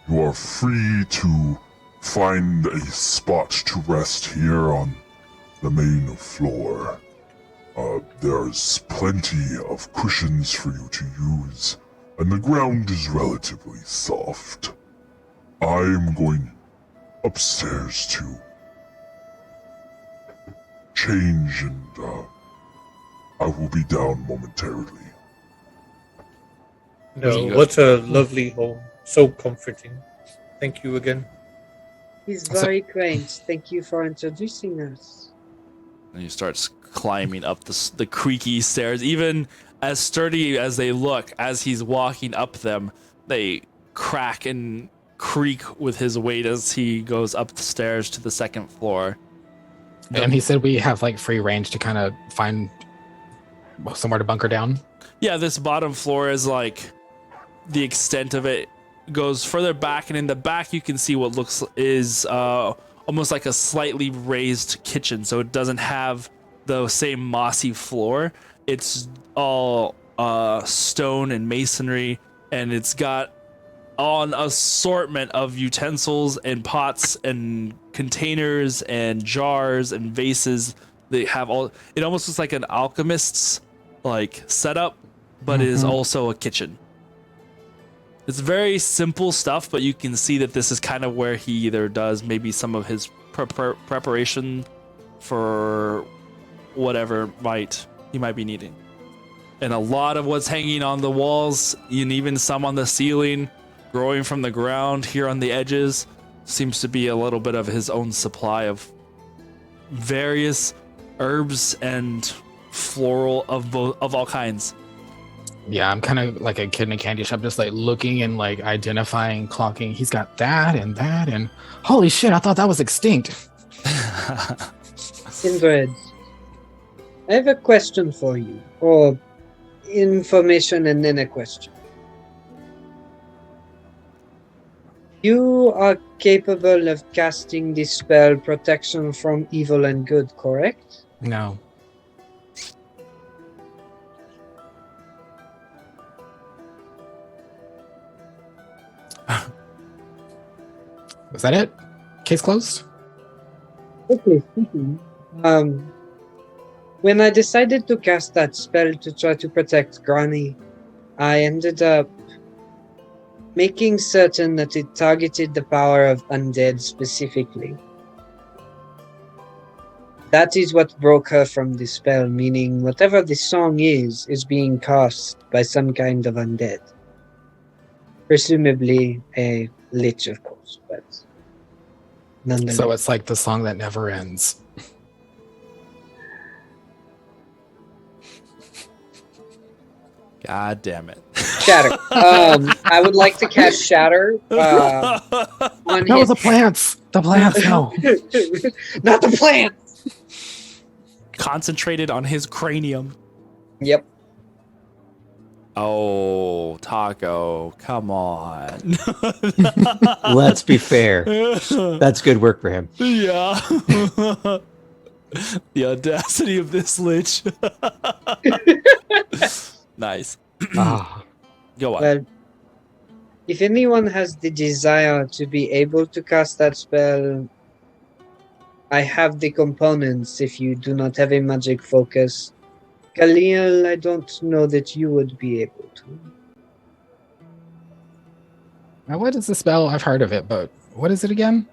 you are free to find a spot to rest here on the main floor. There's plenty of cushions for you to use, and the ground is relatively soft. I'm going upstairs to change, and I will be down momentarily. No, what a lovely home. So comforting. Thank you again. He's very kind. Thank you for introducing us. And he starts climbing up the creaky stairs. Even as sturdy as they look, as he's walking up them, they crack and creak with his weight as he goes up the stairs to the second floor. And he said we have like free range to kind of find somewhere to bunker down. Yeah, this bottom floor is like the extent of it goes further back, and in the back you can see what looks is almost like a slightly raised kitchen, so it doesn't have the same mossy floor. It's all stone and masonry, and it's got an assortment of utensils and pots and containers and jars and vases. They have all, it almost looks like an alchemist's like setup, but it is also a kitchen. It's very simple stuff, but you can see that this is kind of where he either does maybe some of his preparation for whatever he might be needing. And a lot of what's hanging on the walls, and even some on the ceiling, growing from the ground here on the edges, seems to be a little bit of his own supply of various herbs and floral of all kinds. Yeah, I'm kind of like a kid in a candy shop, just like looking and like identifying, clocking. He's got that, and holy shit, I thought that was extinct. Kindred, I have a question for you, or information and then a question. You are capable of casting the spell Protection from Evil and Good, correct? No. Was that it? Case closed? Okay, speaking. When I decided to cast that spell to try to protect Granny, I ended up making certain that it targeted the power of undead specifically. That is what broke her from the spell, meaning whatever the song is being cast by some kind of undead. Presumably a lich, of course, but nonetheless. So it's like the song that never ends. God damn it. Shatter. I would like to cast Shatter. On That was the plants. The plants, no. Not the plant! Concentrated on his cranium. Yep. Oh, Taco, come on. Let's be fair. That's good work for him. Yeah. The audacity of this lich. Nice. Go on. Well, if anyone has the desire to be able to cast that spell, I have the components if you do not have a magic focus. Khalil, I don't know that you would be able to. Now, what is the spell? I've heard of it, but what is it again?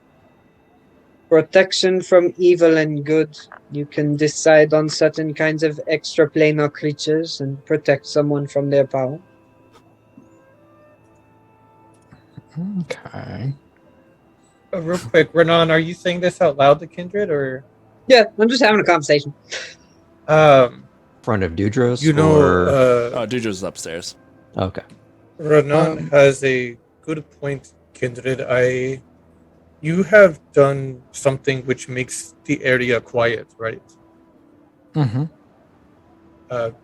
Protection from evil and good. You can decide on certain kinds of extraplanar creatures and protect someone from their power. Okay. Real quick, Renan, are you saying this out loud to Kindred, or? Yeah, I'm just having a conversation. Front of Dudros? You know, Oh, Dudros is upstairs. Okay. Renan has a good point, Kindred. You have done something which makes the area quiet, right? Mm-hmm.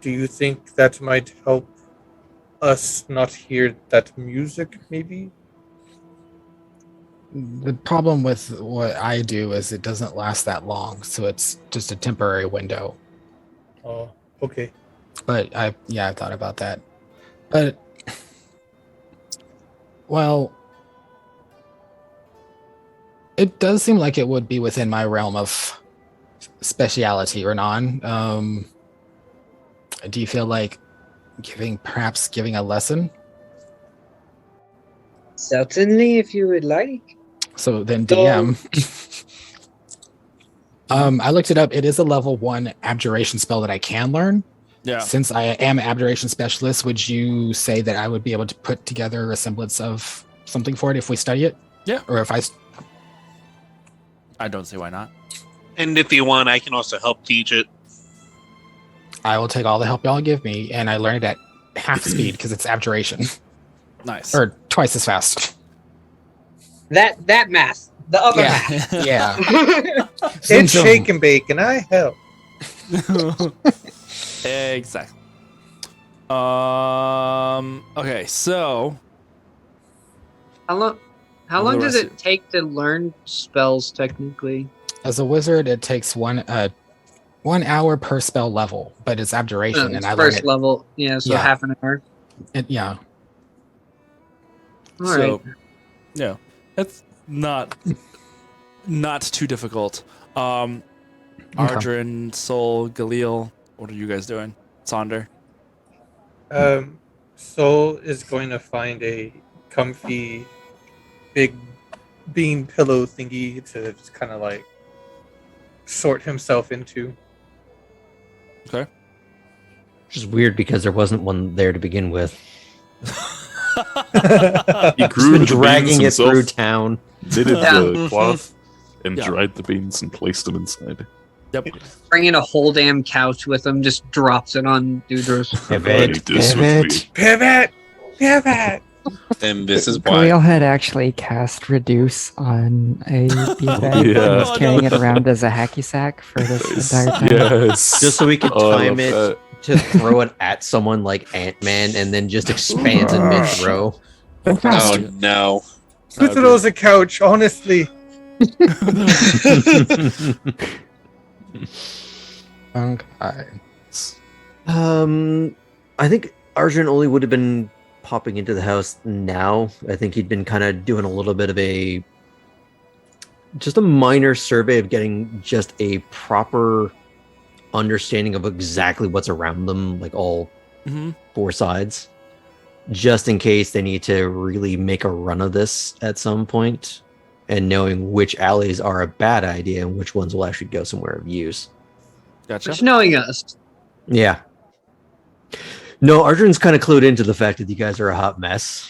Do you think that might help us not hear that music, maybe? The problem with what I do is it doesn't last that long, so it's just a temporary window. Oh, okay. But I thought about that. But, well, it does seem like it would be within my realm of speciality, Renan. Do you feel like perhaps giving a lesson? Certainly, if you would like. So then DM. I looked it up. It is a level 1 abjuration spell that I can learn. Yeah. Since I am an abjuration specialist, would you say that I would be able to put together a semblance of something for it if we study it? Yeah. Or if I don't see why not. And if you want, I can also help teach it. I will take all the help y'all give me, and I learn it at half speed because it's abjuration. Nice. Or twice as fast. That math. The other math. Yeah. It's shake and bake, and I help. Exactly. Okay, so How long the does rest it take to learn spells technically? As a wizard, it takes 1 hour per spell level, but it's abjuration, and It's I learn first it. level. Yeah, so Yeah. half an hour. Yeah. All right. yeah, that's not too difficult. Ardrin, Sol, Galil, what are you guys doing? Sonder. Soul is going to find a comfy, big bean pillow thingy to just kind of like sort himself into. Okay. Which is weird because there wasn't one there to begin with. He Just grew been the dragging beans it himself, through town. knitted Yeah. the cloth, and Yeah. dried the beans and placed them inside. Yep. Bringing a whole damn couch with him, just drops it on Dudros. I need this with me. Pivot! Pivot! And this is why. Khalil had actually cast Reduce on a beanbag Yeah. and was carrying it around as a hacky sack for this entire time. Yes. Just so we could Oh, I time love it that. to throw it at someone like Ant-Man and then just expands in mid-throw. Oh no. Kuturo's a couch, honestly. Okay. I think Arjun only would have been popping into the house now. I think he'd been kind of doing a little bit of just a minor survey of getting just a proper understanding of exactly what's around them, like all Mm-hmm. 4 sides, just in case they need to really make a run of this at some point, and knowing which alleys are a bad idea and which ones will actually go somewhere of use. Gotcha. Just knowing us. Yeah. No, Arjun's kind of clued into the fact that you guys are a hot mess.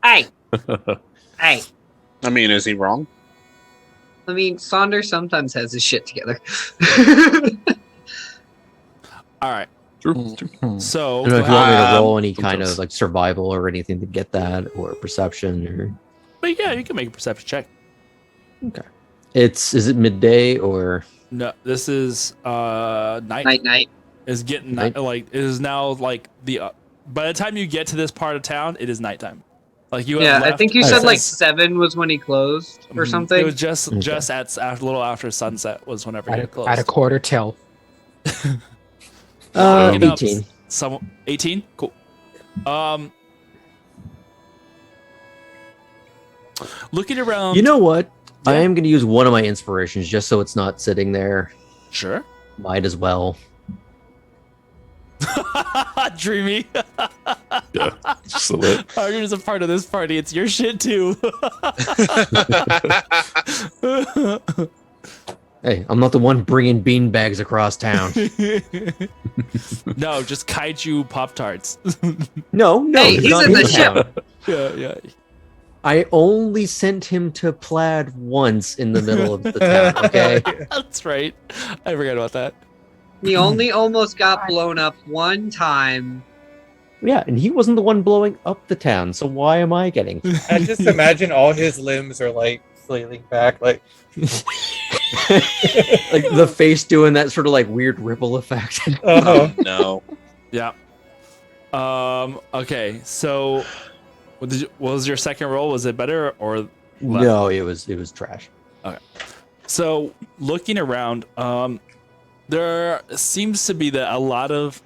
Hey, hey. I mean, is he wrong? I mean, Saunders sometimes has his shit together. All right. True. So I don't know if you want me to roll any sometimes. kind of like survival or anything to get that, or perception, or but yeah, you can make a perception check. is it midday or No, this is night. Night. Is getting Night? like it is now like the by the time you get to this part of town, it is nighttime. Like you Yeah, have I left, think you Oh, said so like it's- 7 was when he closed or Mhm. something. It was just Okay. at a little after sunset was whenever At you a, closed. at a quarter till. Looking up 18? Some 18. Cool. Looking around. You know what? I Yeah. am going to use one of my inspirations just so it's not sitting there. Sure. Might as well. Dreamy. Yeah, just a lit. Arjun is a part of this party. It's your shit too. Hey, I'm not the one bringing beanbags across town. No, just kaiju Pop Tarts. No, Hey, he's he's not in the in ship. town. yeah. I only sent him to Plaid once in the middle of the town, okay? That's right. I forgot about that. He only almost got blown up one time. Yeah, and he wasn't the one blowing up the town, so why am I getting? I just imagine all his limbs are like flailing back, like Like the face doing that sort of like weird ripple effect. oh. No. Yeah. Okay. So, what was your second roll? Was it better or less? No, it was trash. So, looking around, there seems to be that a lot of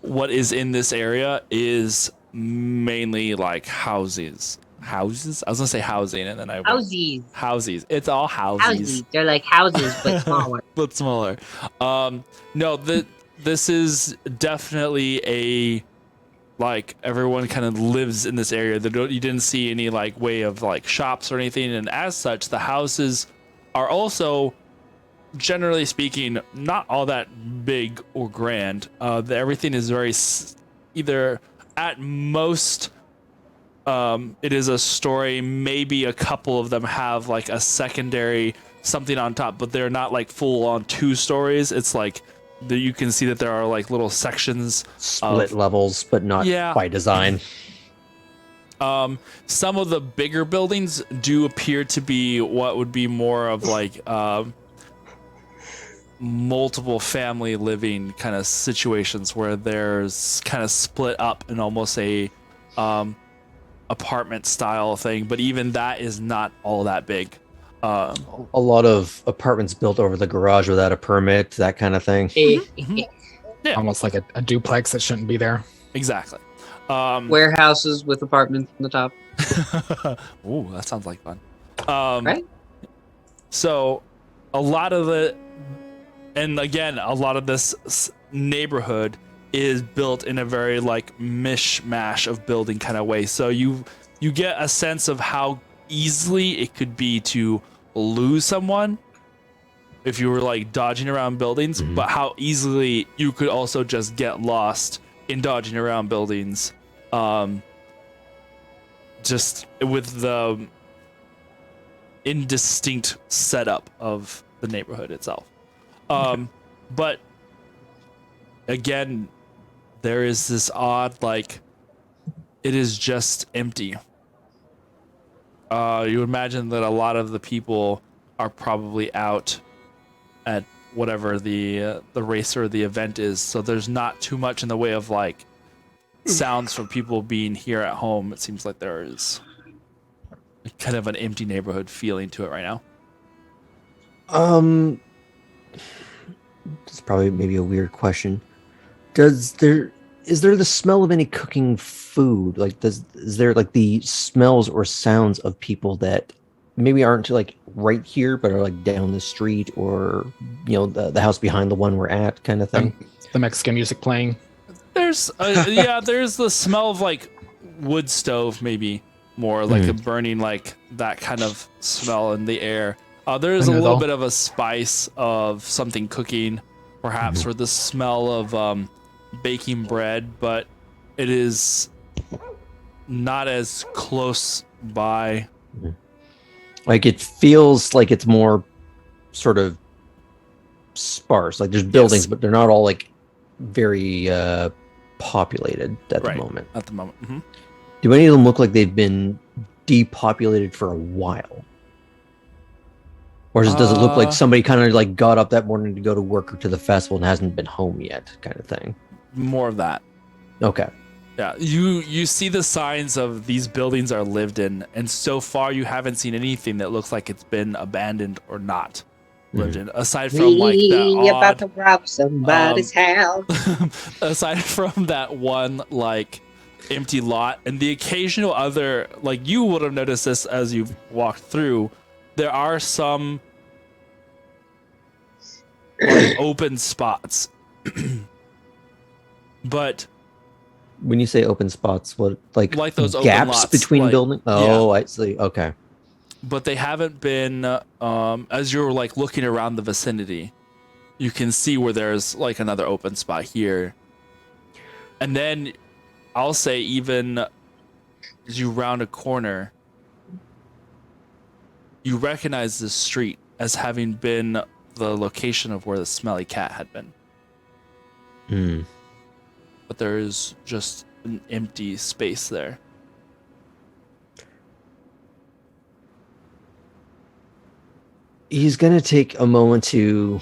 what is in this area is mainly like houses. Houses? I was gonna say housing, and then I went, Housies. houses. It's all houses. Housies. They're like houses, but smaller. but smaller. No, this is definitely a like everyone kind of lives in this area. You didn't see any like way of like shops or anything, and as such, the houses are also generally speaking, not all that big or grand. Everything is very either at most. It is a story. Maybe a couple of them have like a secondary something on top, but they're not like full on 2 stories. It's like you can see that there are like little sections, Split levels, but not by design. Some of the bigger buildings do appear to be what would be more of like multiple family living kind of situations where there's kind of split up in almost a apartment style thing, but even that is not all that big. A lot of apartments built over the garage without a permit, that kind of thing. Yeah. Almost like a duplex that shouldn't be there. Exactly. Warehouses with apartments on the top. Ooh, that sounds like fun. Right? So a lot of this neighborhood is built in a very like mishmash of building kind of way. So you get a sense of how easily it could be to lose someone if you were like dodging around buildings, but how easily you could also just get lost in dodging around buildings. Just with the indistinct setup of the neighborhood itself. But again, there is this odd, like, it is just empty. You imagine that a lot of the people are probably out at whatever the race or the event is, so there's not too much in the way of like sounds from people being here at home. It seems like there is kind of an empty neighborhood feeling to it right now. It's probably maybe a weird question. Is there the smell of any cooking food? Like, is there like the smells or sounds of people that maybe aren't like right here, but are like down the street, or the house behind the one we're at, kind of thing? The Mexican music playing. There's there's the smell of like wood stove, maybe more like a burning, like that kind of smell in the air. There's a little bit of a spice of something cooking, perhaps, or the smell of baking bread, but it is not as close by. Like, it feels like it's more sort of sparse. Like, there's buildings, but they're not all like very populated at the moment. At the moment. Mm-hmm. Do any of them look like they've been depopulated for a while? Or does it look like somebody kind of like got up that morning to go to work or to the festival and hasn't been home yet, kind of thing? More of that. Okay. Yeah, you see the signs of these buildings are lived in, and so far you haven't seen anything that looks like it's been abandoned or not lived in, aside from like that about to rob somebody's house. aside from that one like empty lot and the occasional other, like, you would have noticed this as you've walked through, there are some like open spots. But when you say open spots, what, like those open gaps lots, between like, buildings? Oh, yeah. I see. Okay. But they haven't been, as you're like looking around the vicinity, you can see where there's like another open spot here. And then I'll say, even as you round a corner, you recognize this street as having been the location of where the smelly cat had been. But there is just an empty space there. He's going to take a moment to,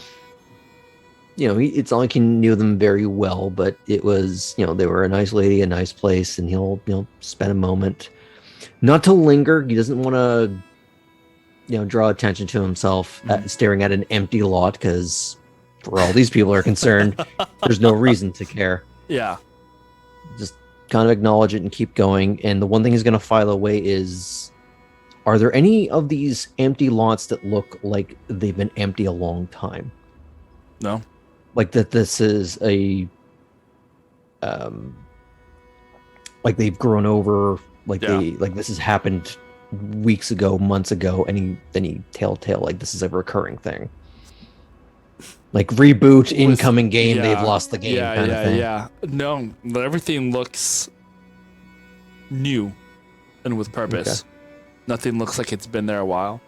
it's not like he knew them very well, but it was, they were a nice lady, a nice place, and he'll, spend a moment not to linger. He doesn't want to, draw attention to himself staring at an empty lot, because for all these people are concerned, there's no reason to care. Yeah. Just kind of acknowledge it and keep going. And the one thing he's going to file away is, are there any of these empty lots that look like they've been empty a long time? No. Like that this is a, like they've grown over, like this has happened weeks ago, months ago, any telltale, like this is a recurring thing? Like reboot With- incoming game, yeah, they've lost the game kind of thing. Yeah. No, everything looks new and with purpose. Nothing looks like it's been there a while.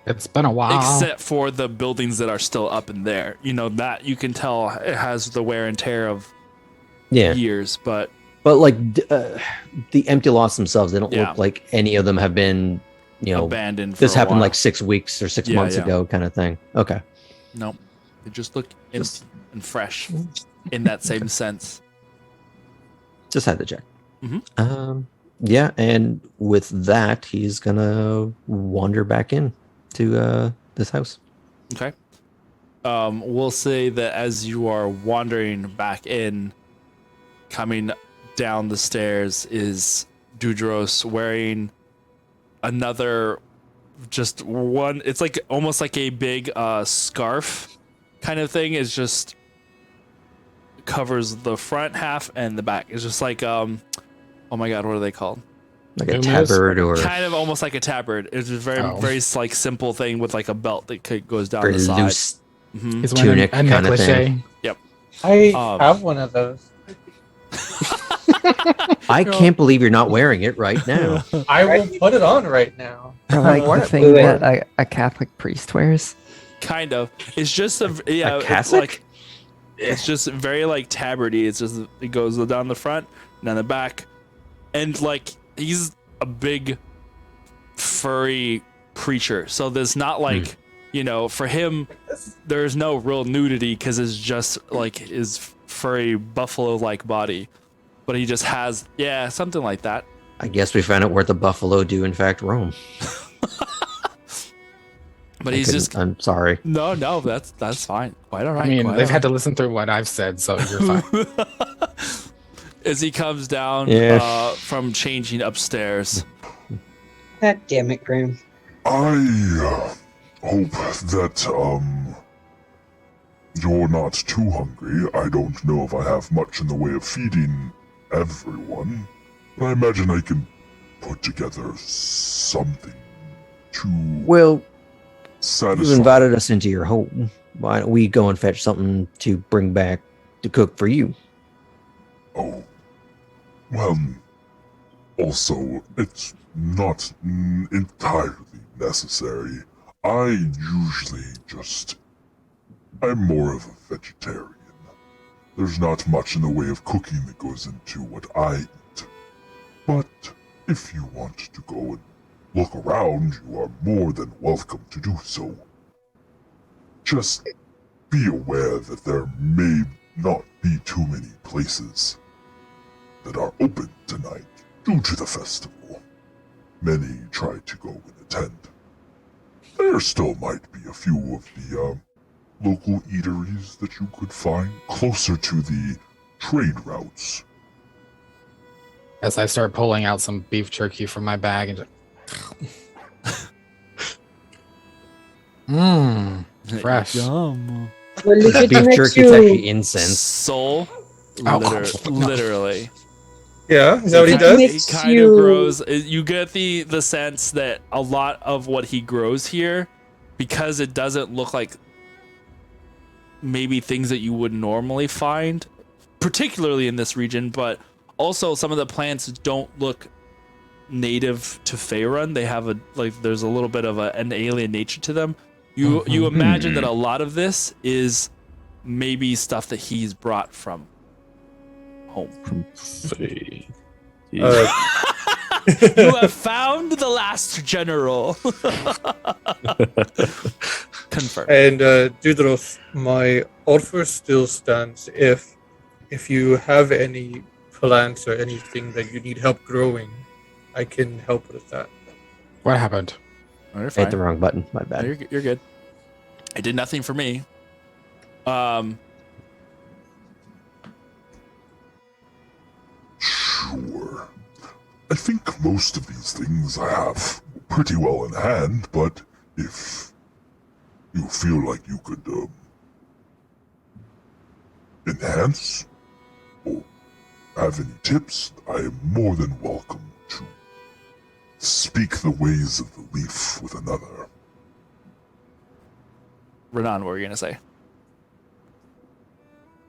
It's been a while. Except for the buildings that are still up in there. You know, that you can tell it has the wear and tear of years, but like the empty lots themselves, they don't Yeah. look like any of them have been, abandoned for this a happened while. like 6 weeks or 6 Yeah, months yeah. ago kind of thing. Okay. No, they just look empty and fresh in that same sense. Just had to check. Mhm. Yeah, and with that, he's gonna wander back in to this house. Okay. We'll say that as you are wandering back in, coming down the stairs is Dudros wearing another, just one. It's like almost like a big scarf kind of thing. It's just covers the front half and the back. It's just like oh my god, what are they called? Like a Gomez? tabard or Kind of almost like a tabard. It's a very like simple thing with like a belt that goes down very the side. loose Mhm. He's wearing tunic a kinda necklace. thing. I Um, have one of those. I can't believe you're not wearing it right now. I will put it on right now. I like What? the thing Wait. that a Catholic priest wears. Kind of. It's just it's cassock? like it's just very like tabardy. It's just it goes down the front and down the back, and like he's a big furry creature. So there's not like for him, there's no real nudity because it's just like his furry buffalo-like body, but he just has something like that. I guess we found out where the buffalo do in fact roam. But he's just I'm sorry. no, that's fine. Quite all right. I mean, quite they've all had to listen through what I've said, so you're fine. as he comes down Yeah. from changing upstairs. God damn it, Graham. I hope that you're not too hungry. I don't know if I have much in the way of feeding everyone, but I imagine I can put together something to Well, satisfy. you invited us into your home. Why don't we go and fetch something to bring back to cook for you? Oh, well, also, it's not entirely necessary. I'm more of a vegetarian. There's not much in the way of cooking that goes into what I eat. But if you want to go and look around, you are more than welcome to do so. Just be aware that there may not be too many places that are open tonight due to the festival. Many try to go and attend. There still might be a few of the local eateries that you could find closer to the trade routes. As I start pulling out some beef jerky from my bag and fresh. Yum. Well, if it Beef makes jerky you... is actually incense. Soul, Oh, literally. Yeah, is that what he It does? makes He kind you- of grows. You get the sense that a lot of what he grows here, because it doesn't look like maybe things that you would normally find, particularly in this region, but also some of the plants don't look native to Faerun. They have there's a little bit of an alien nature to them. You imagine that a lot of this is maybe stuff that he's brought from home. Faye. You have found the last general. Confirm. And Dudros, my offer still stands. If you have any plants or anything that you need help growing, I can help with that. What happened? Oh, you're I fine. hit the wrong button. My No, bad. you're good. It did nothing for me. Sure. I think most of these things I have pretty well in hand, but if you feel like you could enhance or have any tips, I am more than welcome to speak the ways of the leaf with another. Renan, what were you gonna say?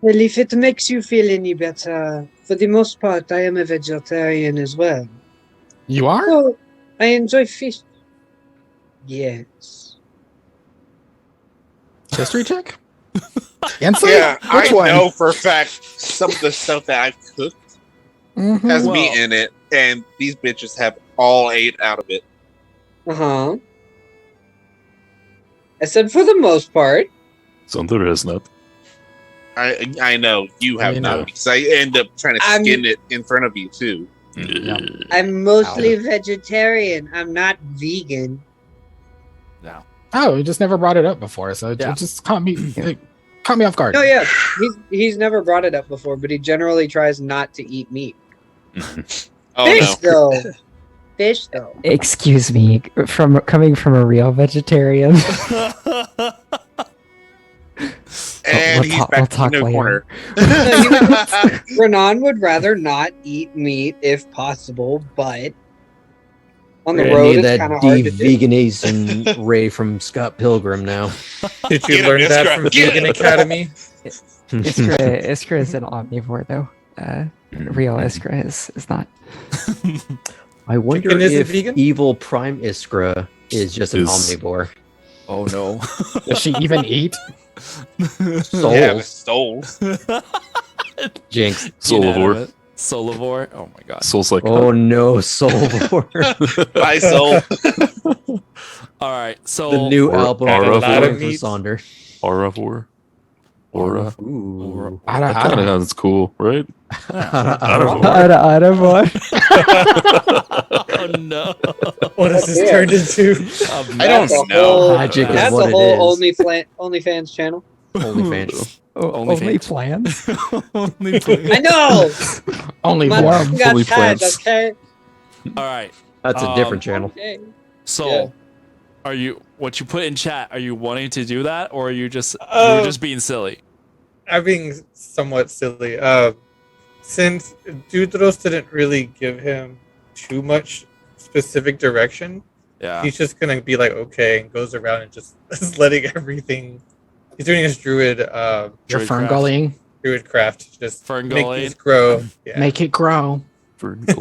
Well, if it makes you feel any better, for the most part, I am a vegetarian as well. You are? So, I enjoy fish. Yes. History check? Answer? Yeah, Which I one? know for a fact some of the stuff that I've cooked Mhm. has Well- meat in it, and these bitches have all ate out of it. Uh-huh. I said for the most part. Sander has not. I know you have mean, not, no. because I end up trying to I'm- skin it in front of you too. Yeah. I'm mostly vegetarian. I'm not vegan. No. Oh, you just never brought it up before, so it Yeah. just caught me off guard. No, yeah. He's never brought it up before, but he generally tries not to eat meat. Oh Fish no! though. Fish though. Excuse me, from coming from a real vegetarian. And we'll he's talk- back we'll talk in the later. corner. Renan would rather not eat meat if possible, but on the We're gonna road need it's that kind of hard to do. de-veganizing Ray from Scott Pilgrim now. Did you Get him, learn that Iskra, from get Vegan him. Academy? Iskra is an omnivore, though. Real Iskra is not. I wonder Chicken isn't if vegan? evil Prime Iskra is just an Is- omnivore. Oh no. Does she even eat? Souls. Yeah, with souls. Jinx. Soulivore. Solivore. Oh my god. Soul's like, Oh no, Soulvore. My soul. All right. So The new Or album Aura for Vor. meat. Sonder. Auravore. Aura. Ooh. I That kind of sounds cool, right? Aura. oh no. What has this Yeah. turned into? I don't That's a know. whole- Magic is That's what a it whole is. OnlyFans channel. OnlyFans. Only Only fans. plans. Only plans. I know. Only My one. tongue got Fully tied, plants. okay? All right. That's a Um, different channel. Okay. So, Yeah. are you what you put in chat? Are you wanting to do that, or are you just Oh. just being silly? I'm being somewhat silly. Since Dudros didn't really give him too much specific direction, Yeah. he's just gonna be like, okay, and goes around and just is letting everything. He's doing his druid, Your Druid fern craft. gullying. druid craft, just Fern make gullying. these grow. Yeah. Make it grow. For gold.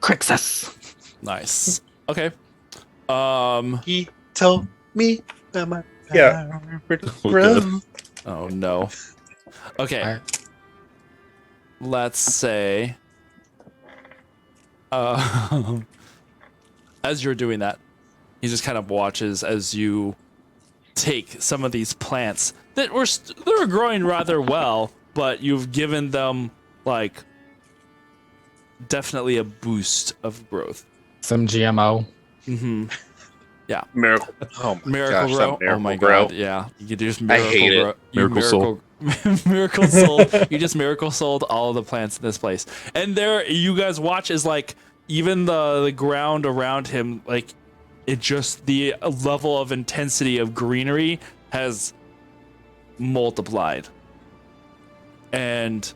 Crixus. Nice. Okay. He told me that my Yeah. power would grow. Oh no. Okay. Alright. Let's say. As you're doing that, he just kind of watches as you take some of these plants that were growing rather well, but you've given them like definitely a boost of growth. Some GMO. Mm-hmm. Miracle. Oh my Miracle gosh, grow. that Miracle Oh my grow. god, yeah. You could just I miracle hate it. grow. You Miracle soul. miracle sold. You just miracle sold all of the plants in this place. And there you guys watch as like even the ground around him, like it just the level of intensity of greenery has multiplied. And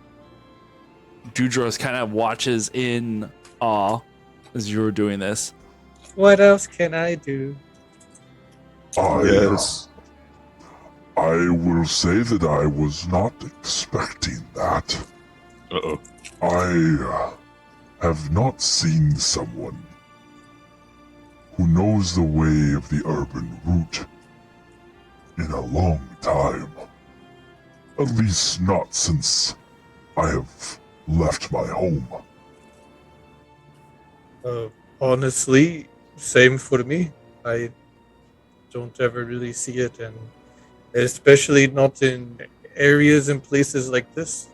Dudros kind of watches in awe as you're doing this. What else can I do? I will say that I was not expecting that. Uh-oh. I have not seen someone who knows the way of the urban route in a long time. At least not since I have left my home. Honestly, same for me. I don't ever really see it, and especially not in areas and places like this.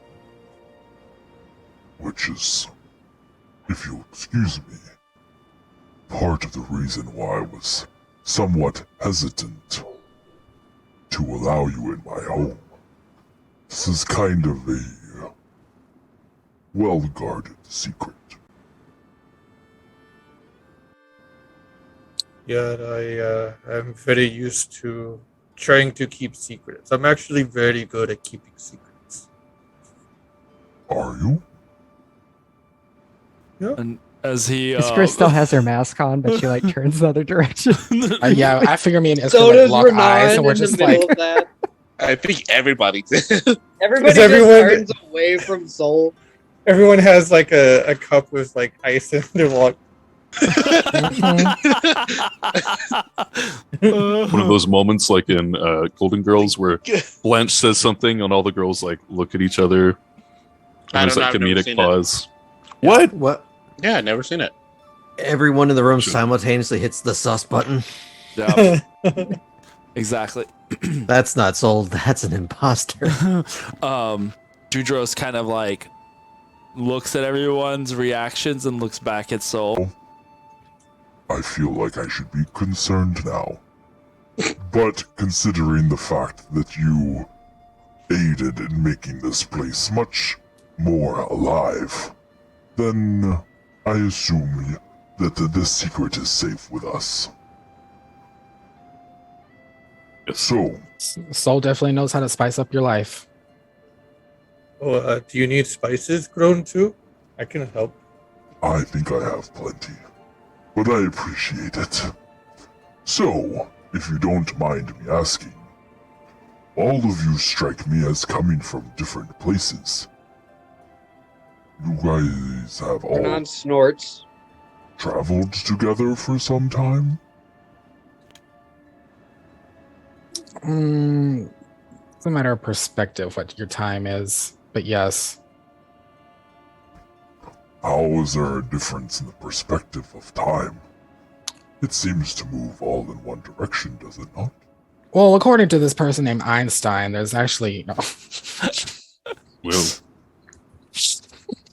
Which is, if you'll excuse me, part of the reason why I was somewhat hesitant to allow you in my home. This is kind of a well-guarded secret. Yeah, I am very used to trying to keep secrets. I'm actually very good at keeping secrets. Are you? As he Iskra still has her mask on, but she like turns the other direction. Yeah, I figure me and Iskra So like, does lock eyes, Renan and we're in the just middle like, of that. I think everybody did. Everybody just everyone- turns away from Soul. Everyone has like a cup with like ice in their walk. One of those moments like in Golden Girls where Blanche says something and all the girls like look at each other. And I there's don't know, that I've never comedic seen it. pause. What? What? Yeah, I've never seen it. Everyone in the room Sure. simultaneously hits the sus button. Yeah, exactly. That's not sold. That's an imposter. Dudros kind of like looks at everyone's reactions and looks back at Soul. I feel like I should be concerned now. But considering the fact that you aided in making this place much more alive, then I assume that this secret is safe with us. So, Soul definitely knows how to spice up your life. Oh, do you need spices grown too? I can help. I think I have plenty, but I appreciate it. So, if you don't mind me asking, all of you strike me as coming from different places. You guys have all Renan snorts. traveled together for some time? It's a matter of perspective what your time is, but yes. How is there a difference in the perspective of time? It seems to move all in one direction, does it not? Well, according to this person named Einstein, there's actually Well,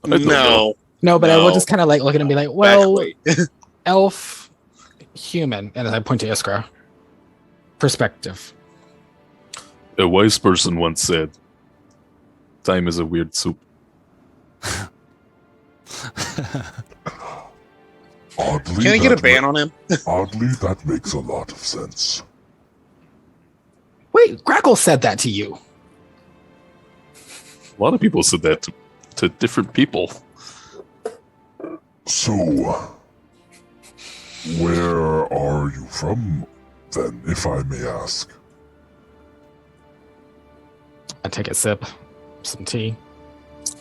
I don't know. No. no, but I will No. just kind of like look at him and be like, well, Back way. elf, human, and I point to Iskra. Perspective. A wise person once said, "Time is a weird soup." Oddly, Can I get a that ban on him? Oddly, that makes a lot of sense. Wait, Grackle said that to you. A lot of people said that to different people. So, where are you from, then, if I may ask? I take a sip, some tea.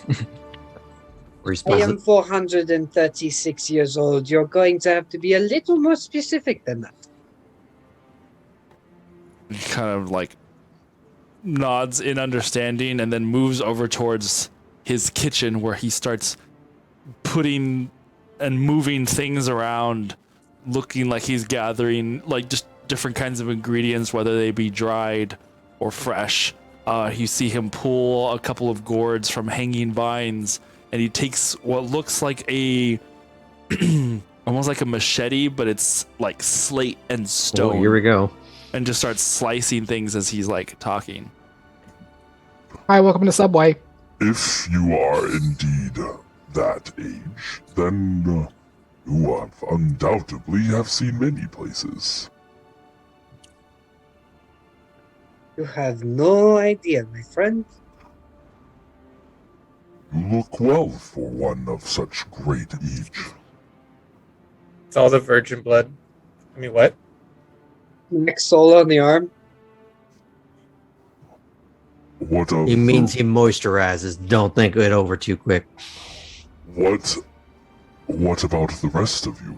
I am 436 years old. You're going to have to be a little more specific than that. He kind of like nods in understanding and then moves over towards his kitchen where he starts putting and moving things around, looking like he's gathering like just different kinds of ingredients, whether they be dried or fresh. You see him pull a couple of gourds from hanging vines, and he takes what looks like a almost like a machete, but it's like slate and stone. Oh, here we go. And just starts slicing things as he's like talking. Hi, welcome to Subway. If you are indeed that age, then you undoubtedly have seen many places. You have no idea, my friend. You look well for one of such great age. It's all the virgin blood. I mean, what? Next Soul on the arm. What of He means he moisturizes. Don't think it over too quick. What about the rest of you?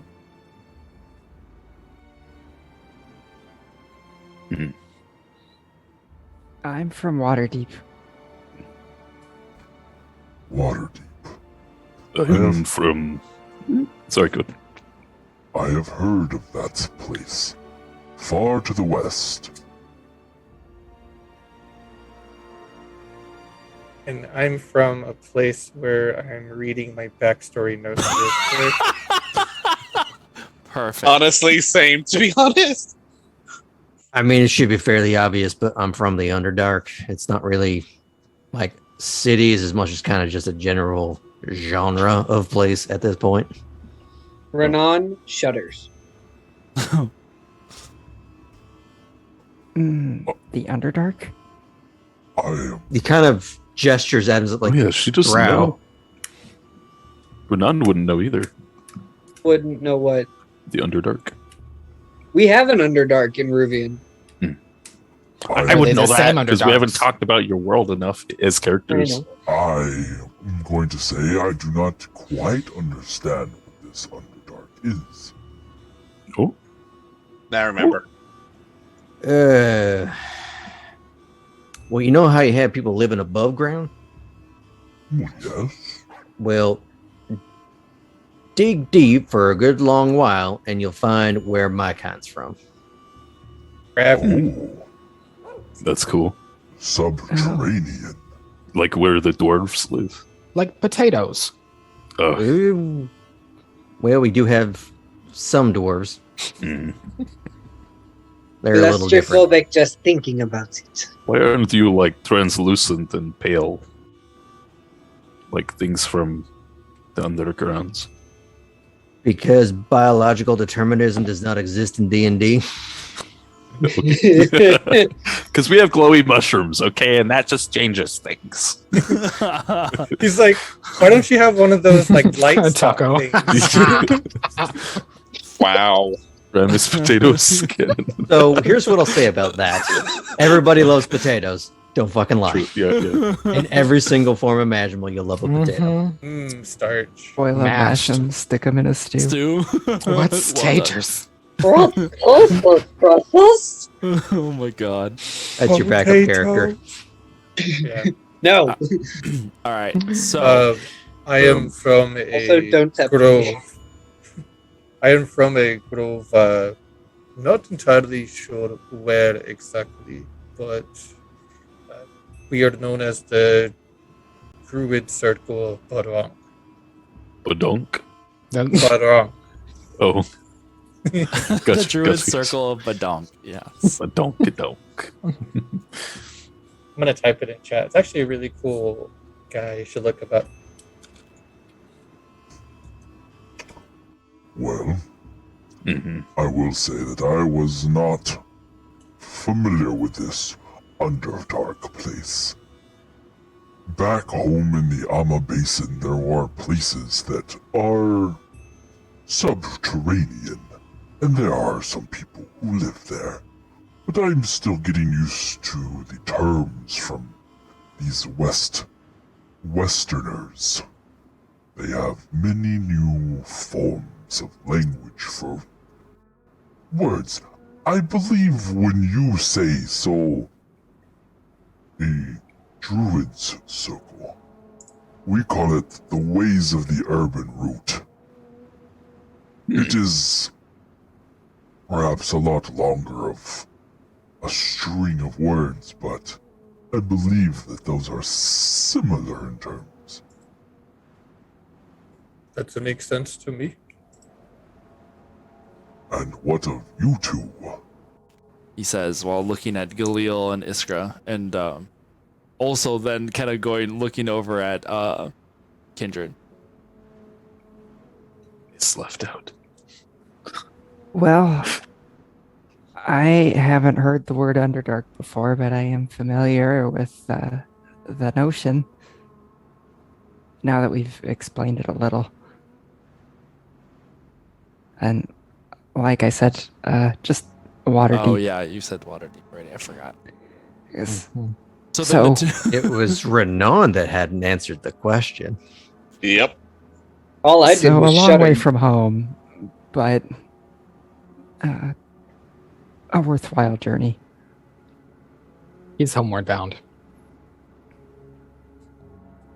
I'm from Waterdeep. Waterdeep. I'm from. Sorry, good. I have heard of that place. Far to the west. And I'm from a place where I'm reading my backstory notes real quick. Perfect. Honestly, same, to be honest. I mean, it should be fairly obvious, but I'm from the Underdark. It's not really like cities as much as kind of just a general genre of place at this point. Renan shudders. The Underdark? He kind of gestures at him like, Oh yeah, she doesn't growl. know. Renan wouldn't know either. Wouldn't know what. The Underdark. We have an Underdark in Ruvian. I Are would they know the same that because we haven't Underdarks? talked about your world enough as characters. know. I am going to say I do not quite understand what this Underdark is. Oh, Now remember. Well, you know how you have people living above ground? Yes. Well, dig deep for a good long while, and you'll find where my kind's from. Oh, that's cool. subterranean. Like where the dwarves live. Like potatoes. Oh, Ooh. Well, we do have some dwarves. They're a little different. Claustrophobic just thinking about it. why aren't you like translucent and pale? Like things from the undergrounds. Because biological determinism does not exist in D&D. Because we have glowy mushrooms, okay, and that just changes things. He's like, why don't you have one of those like light stock Taco. things? Wow. Ramus potato skin. So here's what I'll say about that. Everybody loves potatoes. Don't fucking lie. True. Yeah. In every single form imaginable, you'll love a potato. Mhm. Starch. Boil them, mash Mashed. them, stick them in a stew. Stu. What's Well done. taters? Oh my god. That's your backup character. Yeah. No. All right. So I am from Also, a don't tap grove. me. I am from a grove. Not entirely sure where exactly, but we are known as the Druid Circle of Barong. Badonk. Barong. Oh. the Druid Circle of Badonk. Yes. Badonk. I'm gonna type it in chat. It's actually a really cool guy. You should look him up. Well, Mm-hmm. I will say that I was not familiar with this Underdark place. Back home in the Ama Basin, there are places that are subterranean, and there are some people who live there. But I'm still getting used to the terms from these Westerners. They have many new forms of language for words. I believe when you say so, a Druid's Circle, we call it the Ways of the Urban Route. It is perhaps a lot longer of a string of words, but I believe that those are similar in terms. That makes sense to me. And what of you two? He says while looking at Galil and Iskra, and also then kind of looking over at Kindred. It's left out. Well, I haven't heard the word Underdark before, but I am familiar with the notion. Now that we've explained it a little. And like I said, just water Oh deep. yeah, you said water deep already. I forgot. Yes. So, So- then the It was Renan that hadn't answered the question. Yep. All I did So a was long shut way him. from home, but a worthwhile journey. He's homeward bound.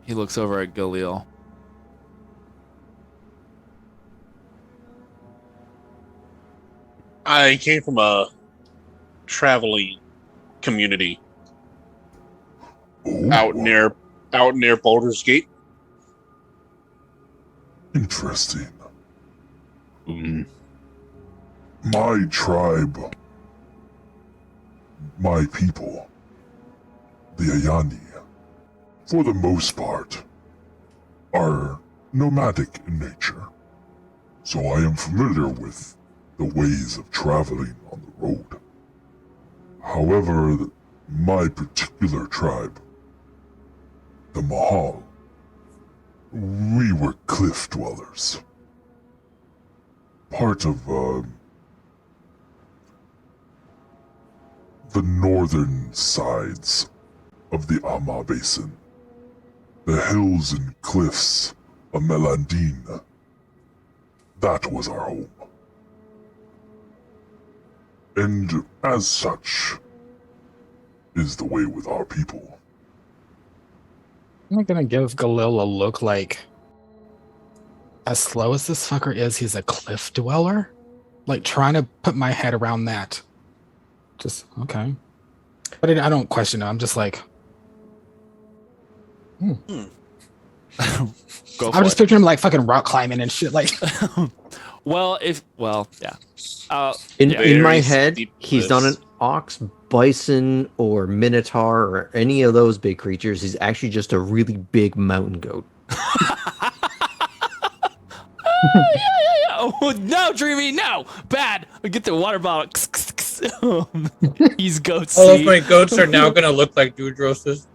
he looks over at Galil. I came from a traveling community Oh, out near Baldur's Gate. interesting. Mm. My tribe, my people, the Ayani, for the most part, are nomadic in nature. So I am familiar with the ways of traveling on the road. However, my particular tribe, the Mahal, we were cliff dwellers. part of the northern sides of the Ama Basin. The hills and cliffs of Melandine. That was our home. And as such, is the way with our people. I'm not gonna give Galil a look like, as slow as this fucker is, he's a cliff dweller? Like, trying to put my head around that. Just, okay. But I don't question it. I'm just like, Go for I'm just it. picturing him like fucking rock climbing and shit. Like, yeah. In my Very head, steep he's not an cliffs. ox, bison, or minotaur, or any of those big creatures. He's actually just a really big mountain goat. Oh, no, Dreamy, no. Bad. Get the water bottle. He's goatsy. All of my goats are now gonna look like Dudros's.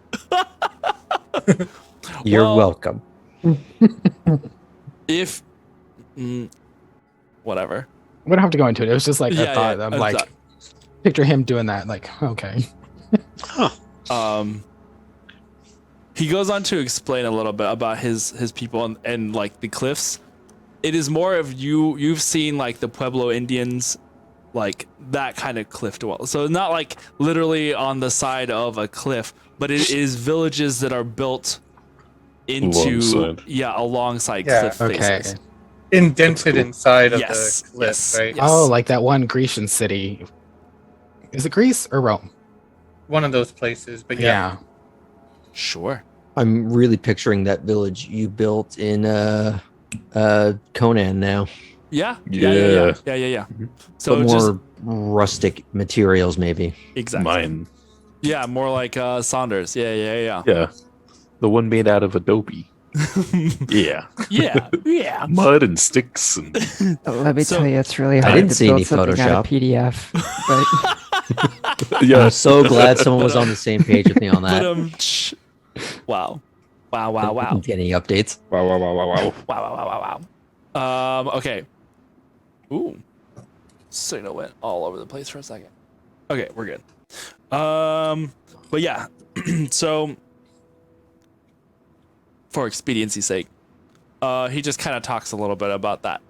You're Well, welcome. If whatever. we don't have to go into it. It was just like Yeah, a thought. yeah, I'm a like, thought. picture him doing that. Like, okay. He goes on to explain a little bit about his people and like the cliffs. It is more of you've seen like the Pueblo Indians, like that kind of cliff dwell. So not like literally on the side of a cliff, but it is villages that are built into alongside Yeah. cliff Okay. faces. Indented inside of Yes, the cliff, yes, right? yes. Oh, like that one Grecian city. Is it Greece or Rome? One of those places, but yeah. Sure. I'm really picturing that village you built in Conan now. Yeah. Yeah. So But just more rustic materials, maybe. exactly. Mine. Yeah, more like Saunders. Yeah. Yeah. The one made out of Adobe. Yeah. Yeah. Mud and sticks and Let me So- tell you, it's really I hard didn't to see build any something out of Photoshop. PDF. But yeah. I'm so glad someone was on the same page with me on But that. wow. Any updates? Wow. Okay. Ooh. Signal went all over the place for a second. Okay, we're good. But yeah. So for expediency's sake, he just kind of talks a little bit about that.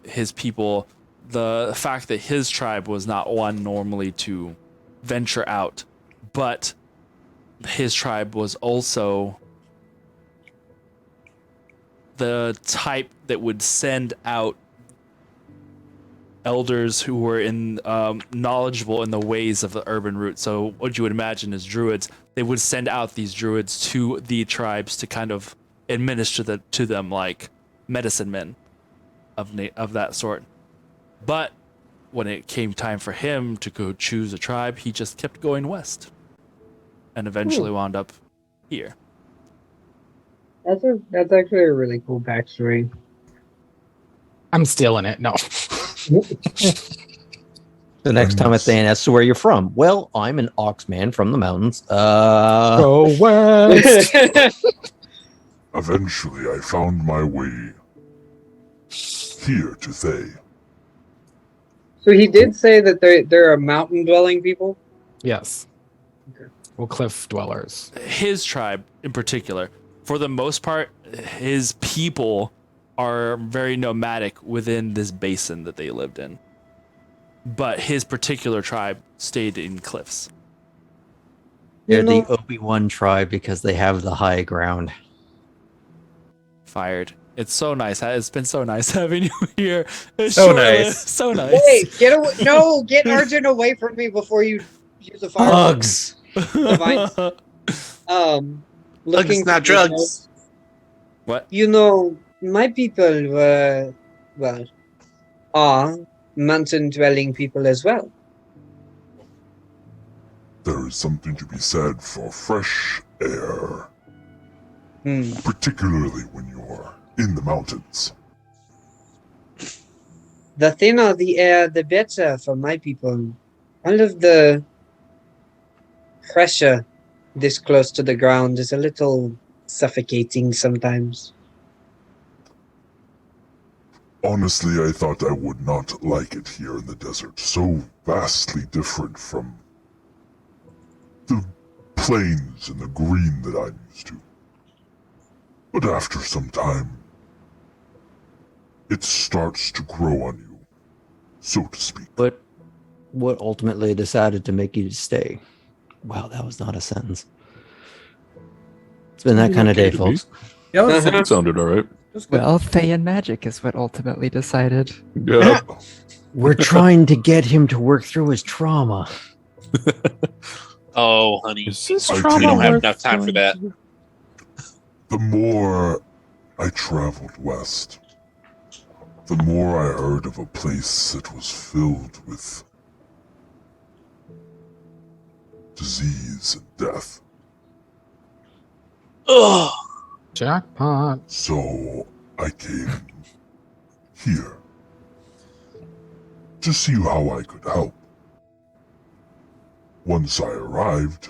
His people, the fact that his tribe was not one normally to venture out, but his tribe was also the type that would send out elders who were knowledgeable in the ways of the urban root. So what you would imagine is druids. They would send out these druids to the tribes to kind of administer to them like medicine men of that sort. But when it came time for him to go choose a tribe, he just kept going west and eventually wound up here. That's actually a really cool backstory. I'm stealing it. No. The next time I say, as to where you're from, well, I'm an Oxman from the mountains. Go west. Eventually, I found my way here to Thay. So he did say that there are mountain dwelling people. Yes. Well, cliff dwellers. His tribe in particular, for the most part, his people are very nomadic within this basin that they lived in. But his particular tribe stayed in cliffs. They're You know- the Obi-Wan tribe because they have the high ground. Fired. It's so nice. It's been so nice having you here. It's So short-lived. nice. So nice. Wait, get away! No, get Arjun away from me before you use the fire. Bugs! Looking Drugs, not for drugs. What? You know, my people were, well, are mountain dwelling people as well. There is something to be said for fresh air, Hmm. particularly when you're in the mountains. The thinner the air, the better for my people. All of the pressure this close to the ground is a little suffocating sometimes. Honestly, I thought I would not like it here in the desert, so vastly different from the plains and the green that I'm used to. But after some time, it starts to grow on you, so to speak. But what ultimately decided to make you stay? Wow, that was not a sentence. It's been that kind of day, Okay to me. folks. Yeah, it was- Uh-huh. It sounded alright. it was good. Well, Fey and magic is what ultimately decided. Yeah. We're trying to get him to work through his trauma. Oh, honey, Is this I trauma we don't have worth enough time for going that. through? The more I traveled west, the more I heard of a place that was filled with disease and death. Ugh. Jackpot. So I came here to see how I could help. Once I arrived,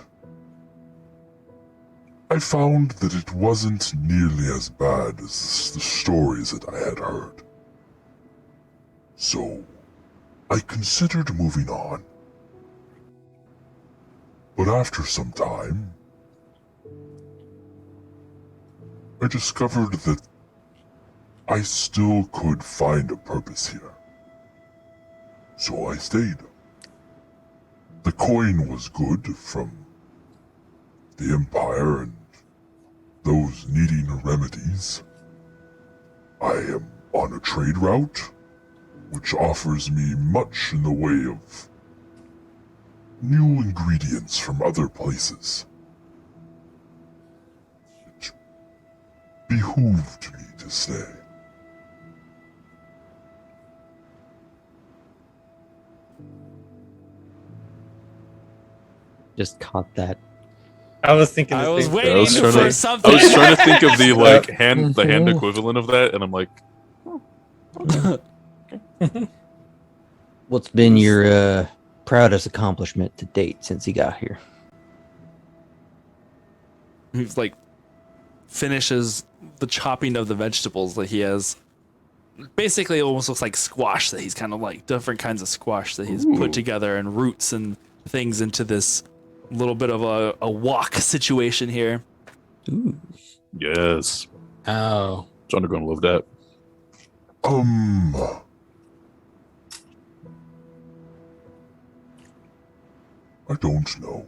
I found that it wasn't nearly as bad as the stories that I had heard. So I considered moving on. But after some time, I discovered that I still could find a purpose here. So I stayed. The coin was good from the Empire and those needing remedies. I am on a trade route, which offers me much in the way of new ingredients from other places. It behooved me to stay. Just caught that. I was thinking. I the was same waiting I was trying for to- something. I was trying to think of the like Mhm. the hand equivalent of that, and I'm like, What's been your proudest accomplishment to date since he got here? He's like finishes the chopping of the vegetables that he has. Basically, it almost looks like squash that he's kind of like different kinds of squash that he's Ooh. put together and roots and things into this little bit of a wok situation here. Ooh. yes, Oh. John are gonna love that. I don't know.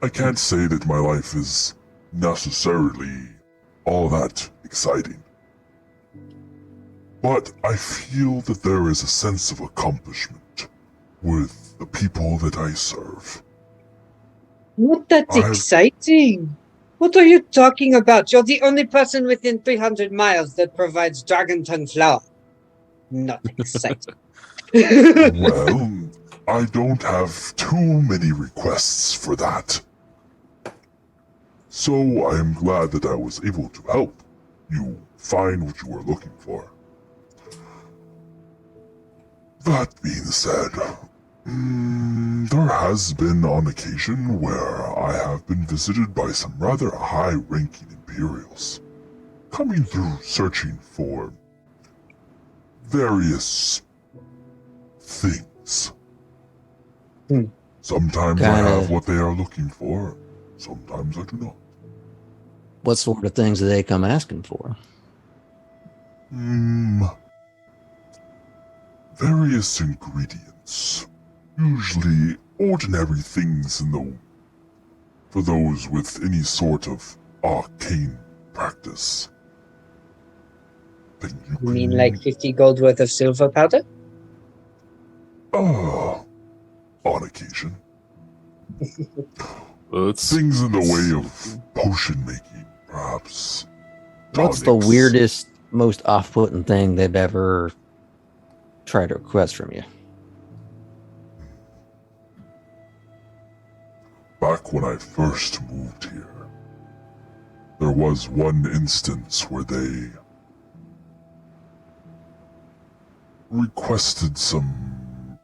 I can't say that my life is necessarily all that exciting. But I feel that there is a sense of accomplishment with the people that I serve. Not that I've- exciting. What are you talking about? You're the only person within 300 miles that provides dragon tongue flour. Not exciting. Well, I don't have too many requests for that. So I am glad that I was able to help you find what you were looking for. That being said, there has been on occasion where I have been visited by some rather high-ranking Imperials, coming through searching for various things. Sometimes I Kinda- have what they are looking for, sometimes I do not. What sort of things do they come asking for? Various ingredients. Usually ordinary things for those with any sort of arcane practice. Then You mean like 50 gold worth of silver powder? On occasion. It's Things in the way of potion making, perhaps. What's the Tonics. weirdest, most off-putting thing they've ever tried to request from you? Back when I first moved here, there was one instance where they requested some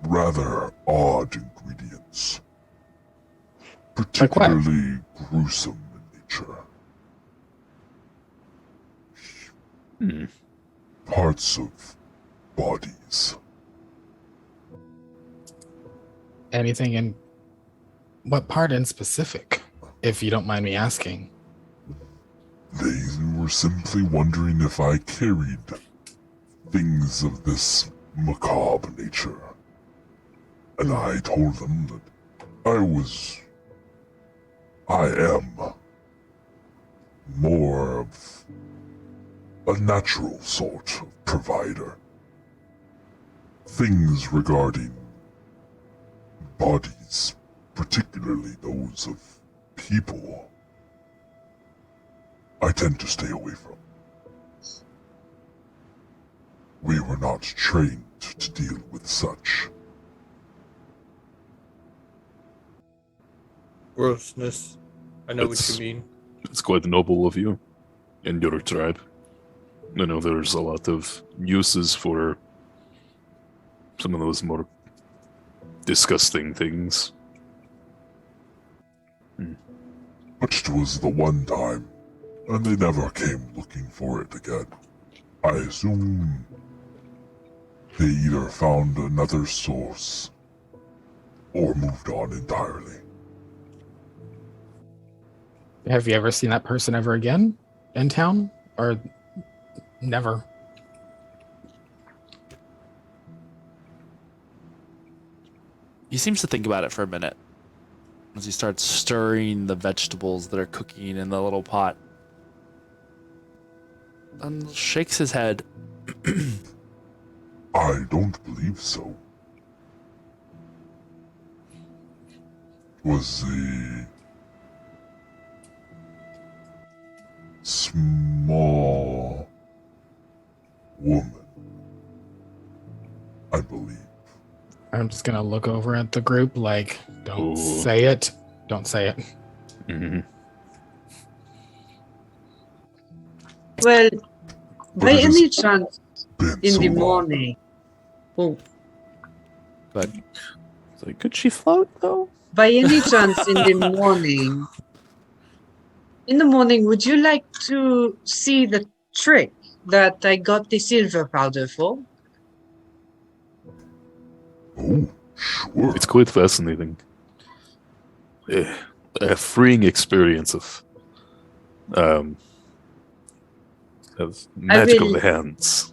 rather odd ingredients. Like what? Particularly gruesome in nature. Parts of bodies. Anything in what part in specific, if you don't mind me asking? They were simply wondering if I carried things of this macabre nature. And I told them that I am more of a natural sort of provider. Things regarding bodies, particularly those of people, I tend to stay away from. We were not trained to deal with such. Grossness. I know what you mean. It's quite noble of you and your tribe. I know there's a lot of uses for some of those more disgusting things. But it was the one time, and they never came looking for it again. I assume they either found another source or moved on entirely. Have you ever seen that person ever again in town? Or never? He seems to think about it for a minute as he starts stirring the vegetables that are cooking in the little pot. And shakes his head. I don't believe so. It was a small woman, I believe. I'm just gonna look over at the group like, don't Ooh. say it. Don't say it. Mm-hmm. Well, by it has any chance, been in so the long. morning. Oh, But It's like, could she float though? by any chance, in the morning, would you like to see the trick that I got the silver powder for? Oh, sure. It's quite fascinating. A freeing experience of magic of will- the hands.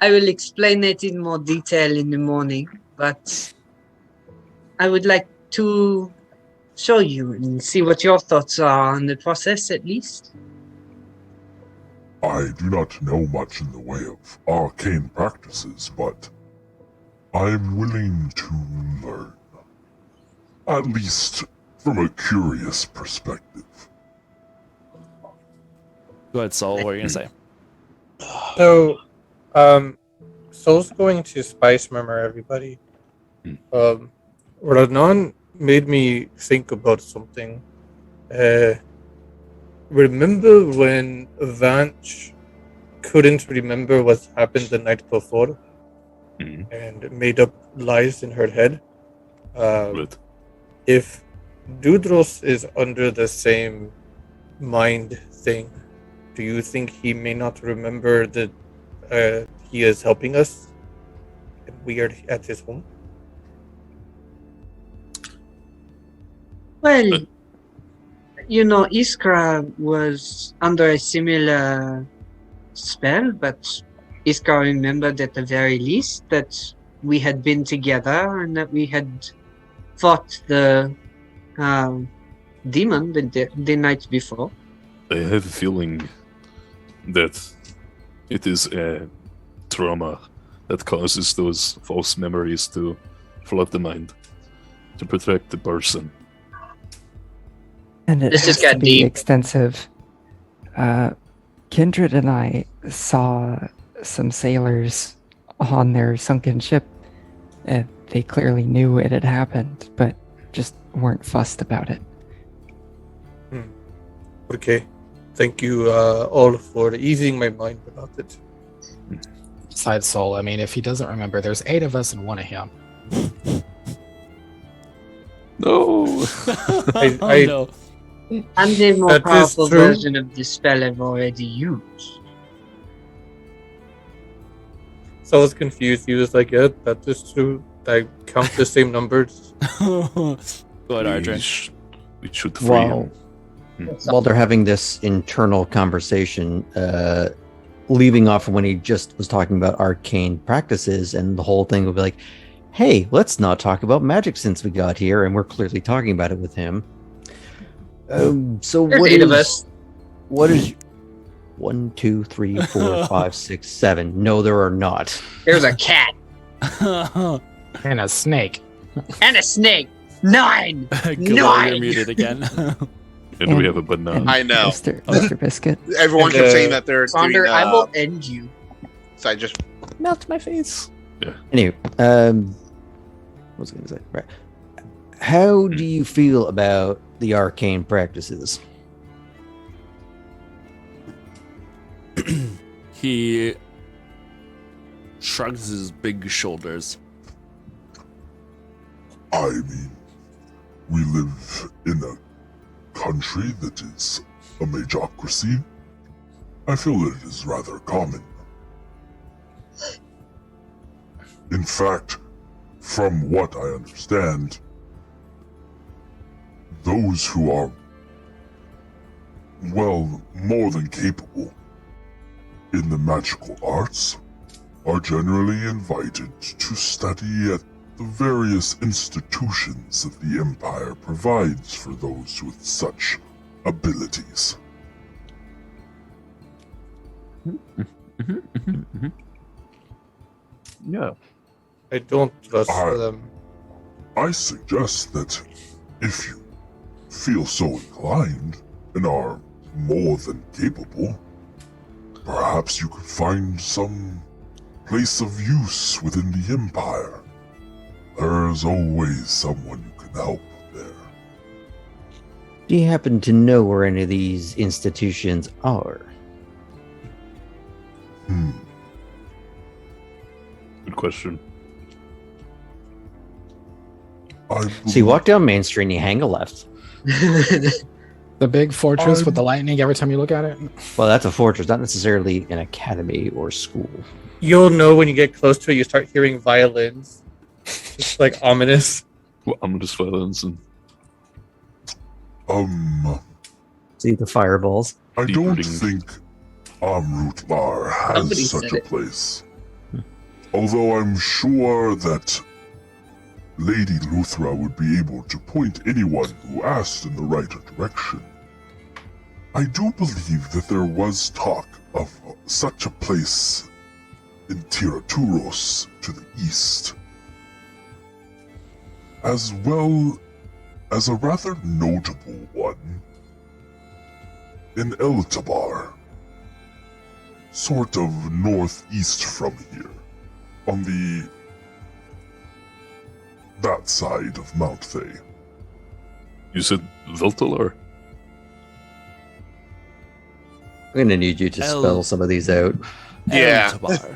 I will explain it in more detail in the morning, but I would like to show you and see what your thoughts are on the process, at least. I do not know much in the way of arcane practices, but I'm willing to learn. At least from a curious perspective. go ahead, Saul. What are you gonna say? So, Soul's going to spice murmur everybody. Radnan made me think about something. Remember when Vanch couldn't remember what happened the night before and made up lies in her head? But If Dudros is under the same mind thing, do you think he may not remember that he is helping us and we are at his home? Well, you know, Iskra was under a similar spell, but Iskra remembered at the very least that we had been together and that we had fought the demon the night before. I have a feeling that it is a trauma that causes those false memories to flood the mind, to protect the person. And it This has just got to be deep. extensive. Kindred and I saw some sailors on their sunken ship. They clearly knew it had happened, but just weren't fussed about it. Okay. Thank you all for easing my mind about it. Besides Soul, I mean, if he doesn't remember, there's 8 of us and 1 of him. No! I- No. And the more That is powerful true. version of the spell I've already used. So I was confused. He was like, "Yeah, that is true. I count the same numbers." Go ahead, Archer. We should free him. While they're having this internal conversation, leaving off when he just was talking about arcane practices, and the whole thing will be like, hey, let's not talk about magic since we got here, and we're clearly talking about it with him. So There's what 8 of is- us. What is 1, 2, 3, 4, 5, 6, 7? No, there are not. There's a cat And a snake. and a snake. 9. Glow, Nine! you're muted again. And we have a banana. I know. Mr. Biscuit. Everyone And, kept saying that they're Sonder, doing, I will end you. so I just Melt my face. Anyway, what was I going to say? Right. How do you feel about the arcane practices? He shrugs his big shoulders. I mean, we live in a country that is a majocracy. I feel it is rather common. In fact, from what I understand, those who are, well, more than capable in the magical arts are generally invited to study at the various institutions that the Empire provides for those with such abilities. Yeah. I don't trust Alright. them. I suggest that if you feel so inclined and are more than capable, perhaps you could find some place of use within the Empire. There's always someone you can help there. Do you happen to know where any of these institutions are? Good question. So you walk down Main Street and you hang a left. The big fortress with the lightning every time you look at it. Well, that's a fortress, not necessarily an academy or school. You'll know when you get close to it. You start hearing violins. It's like ominous. Well, I'm just violence and See the fireballs. I don't Deep-rooting. think Amrutlar has Somebody such said a it. place. Although I'm sure that Lady Luthra would be able to point anyone who asked in the right direction. I do believe that there was talk of such a place in Tiraturos to the east, as well as a rather notable one in Eltabar, sort of northeast from here, on that side of Mount Thay. you said Veltalar? I'm going to need you to spell some of these out. Yeah. Eltabar.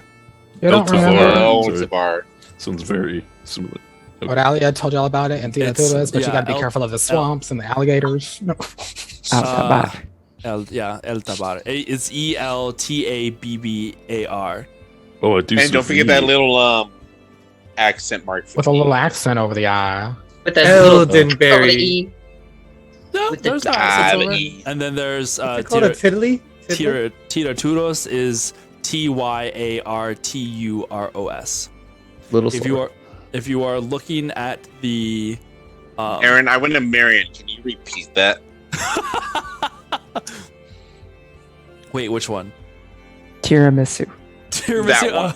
You don't Eltabar. remember Oh, Sorry. it's a bar. Sounds very similar. what Alia told y'all about it and It's- Theodotus, but you yeah, gotta be careful of the swamps and the alligators. No. Altabar. Eltabar. It's Eltabbar. Oh, I do. And don't forget that little accent mark. With a little accent over the eye. With that little over the Eldenberry. E. No, With the there's no accents over E. it. And then there's Is it called a tiddly? Tiraturos is Tyarturos. Little If you are looking at the Aaron, I went to Marion. Can you repeat that? wait, which one? Tiramisu. Tiramisu. one.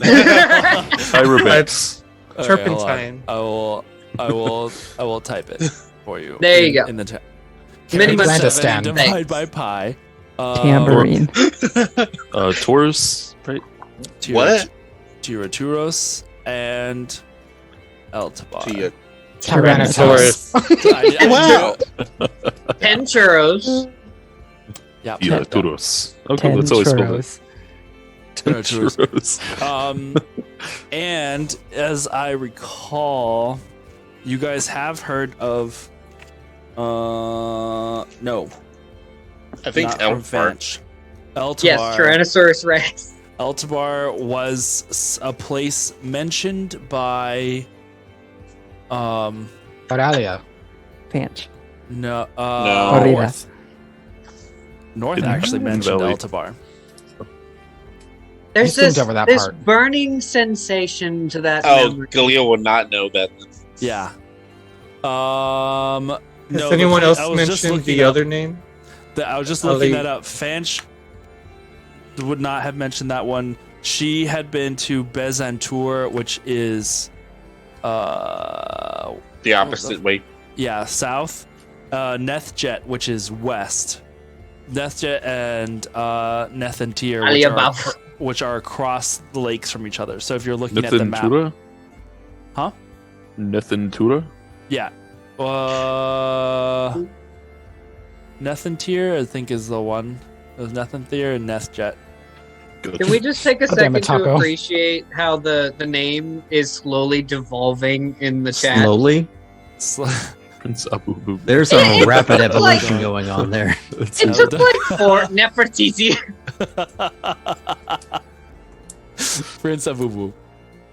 Pyrobex. Okay, Turpentine. hold on. I will type it for you. There you go. In the chat. Minimum Atlantistan. Divide by pi. Tambourine. Taurus, right? What? Tiraturos and Eltabar. Tia- Tyrannosaurus. Wow. 10 churros. Yeah. Yeah, Taurus. Okay, 10 let's always spell that. churros. Tiraturos. Taurus. And as I recall, you guys have heard of no. I think not Elf Park. Revenge. Eltabar. Yes, Tyrannosaurus Rex. Eltabar was a place mentioned by Aurelia. Fanch. no, No. North. North In actually mentioned Valley. Eltabar. There's skimmed this, over that this part. burning sensation to that Oh, memory. Galil would not know that. Yeah. Has No, anyone else I was just mentioned looking the up- other name? I was just Ali. looking that up. Fanch would not have mentioned that one. She had been to Bezantour, which is The opposite way. south. Nethjet, which is west. Nethjet and Nethantir, which are across the lakes from each other. So if you're looking at the map, Nethentura? Huh? Nethentura? yeah, Nethantir I think is the one. There's Nethantir and Nethjet. Can we just take a Oh, damn second it, to Taco. appreciate how the name is slowly devolving in the chat? Slowly. Prince Abu Bub. There's some It's rapid like- evolution going on there. It took like 4 Nefertiti. Prince Abubu.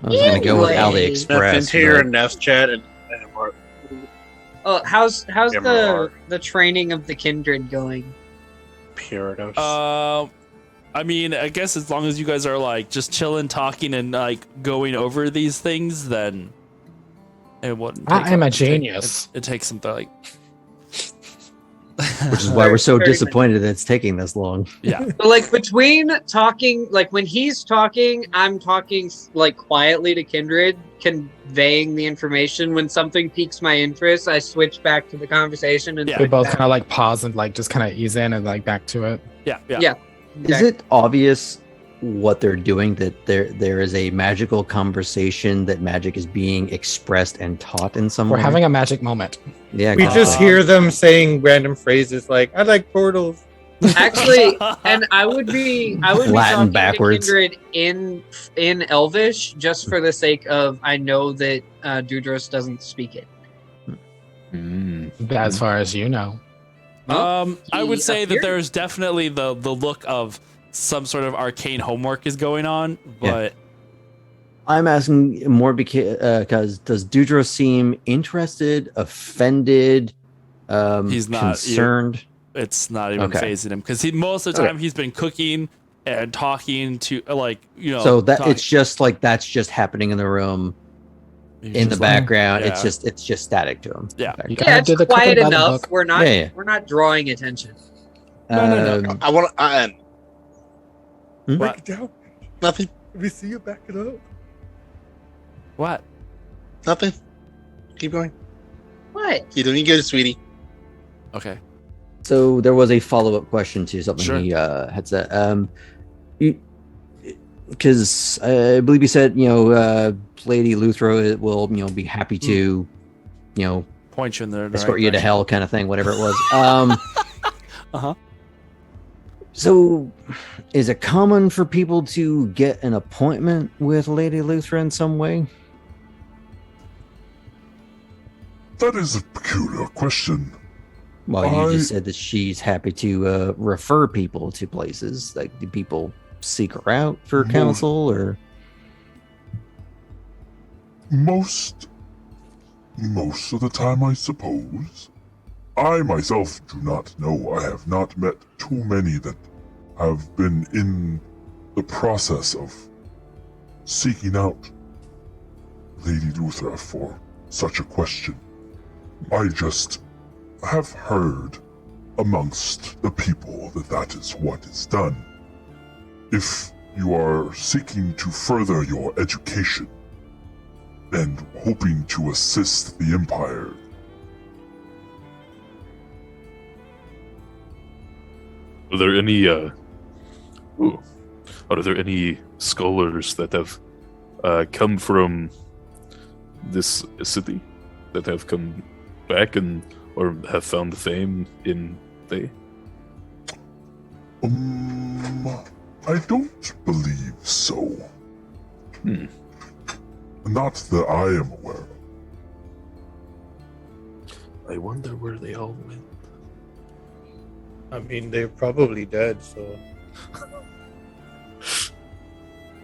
I was going to go with Anyway. AliExpress. Here but- and Nest Chat and Oh, how's MRR. the training of the kindred going? Pyrados. I mean, I guess as long as you guys are like just chilling, talking, and like going over these things, then it wouldn't. I am a it take- genius. It takes some like. Which is why we're so Very disappointed that it's taking this long. Yeah. But like between talking, like when he's talking, I'm talking like quietly to kindred, conveying the information. When something piques my interest, I switch back to the conversation and Yeah. We both kind of like pause and like just kind of ease in and like back to it. Yeah. Is it obvious what they're doing, that there is a magical conversation, that magic is being expressed and taught in some We're way? having a magic moment. Yeah, We exactly. just hear them saying random phrases like "I like portals." actually, and I would be Latin talking backwards. to kindred in Elvish just for the sake of I know that Dudros doesn't speak it. As far as you know. I would say that appeared. there's definitely the look of some sort of arcane homework is going on, but I'm asking more because does Dudro seem interested, offended, He's not concerned? it's not even Okay. phasing him because most of the time he's been cooking and talking to So that talking- it's just like that's just happening in the room, he's in the just like- background. yeah. It's just static to him. Yeah. Okay. You Yeah, gotta it's do the quiet cooking by the enough. book. We're not Yeah. we're not drawing attention. No. I want to. What? it down. Nothing. We see you back it up. What? Nothing. Keep going. What? You're doing good, sweetie. Okay. So there was a follow-up question to something Sure. he had said. Because I believe you said, Lady Luthro will, be happy to, Point you in the escort right you to direction. hell, kind of thing, whatever it was. Uh-huh. So, is it common for people to get an appointment with Lady Luthra in some way? That is a peculiar question. Well, you I- just said that she's happy to refer people to places. Like, do people seek her out for Most- counsel, or? Most of the time, I suppose. I myself do not know. I have not met too many that have been in the process of seeking out Lady Luthra for such a question. I just have heard amongst the people that that is what is done. If you are seeking to further your education and hoping to assist the Empire, Are there any are there any scholars that have come from this city that have come back and or have found fame in Thay? I don't believe so. Not that I am aware of. I wonder where they all went. I mean, they're probably dead, so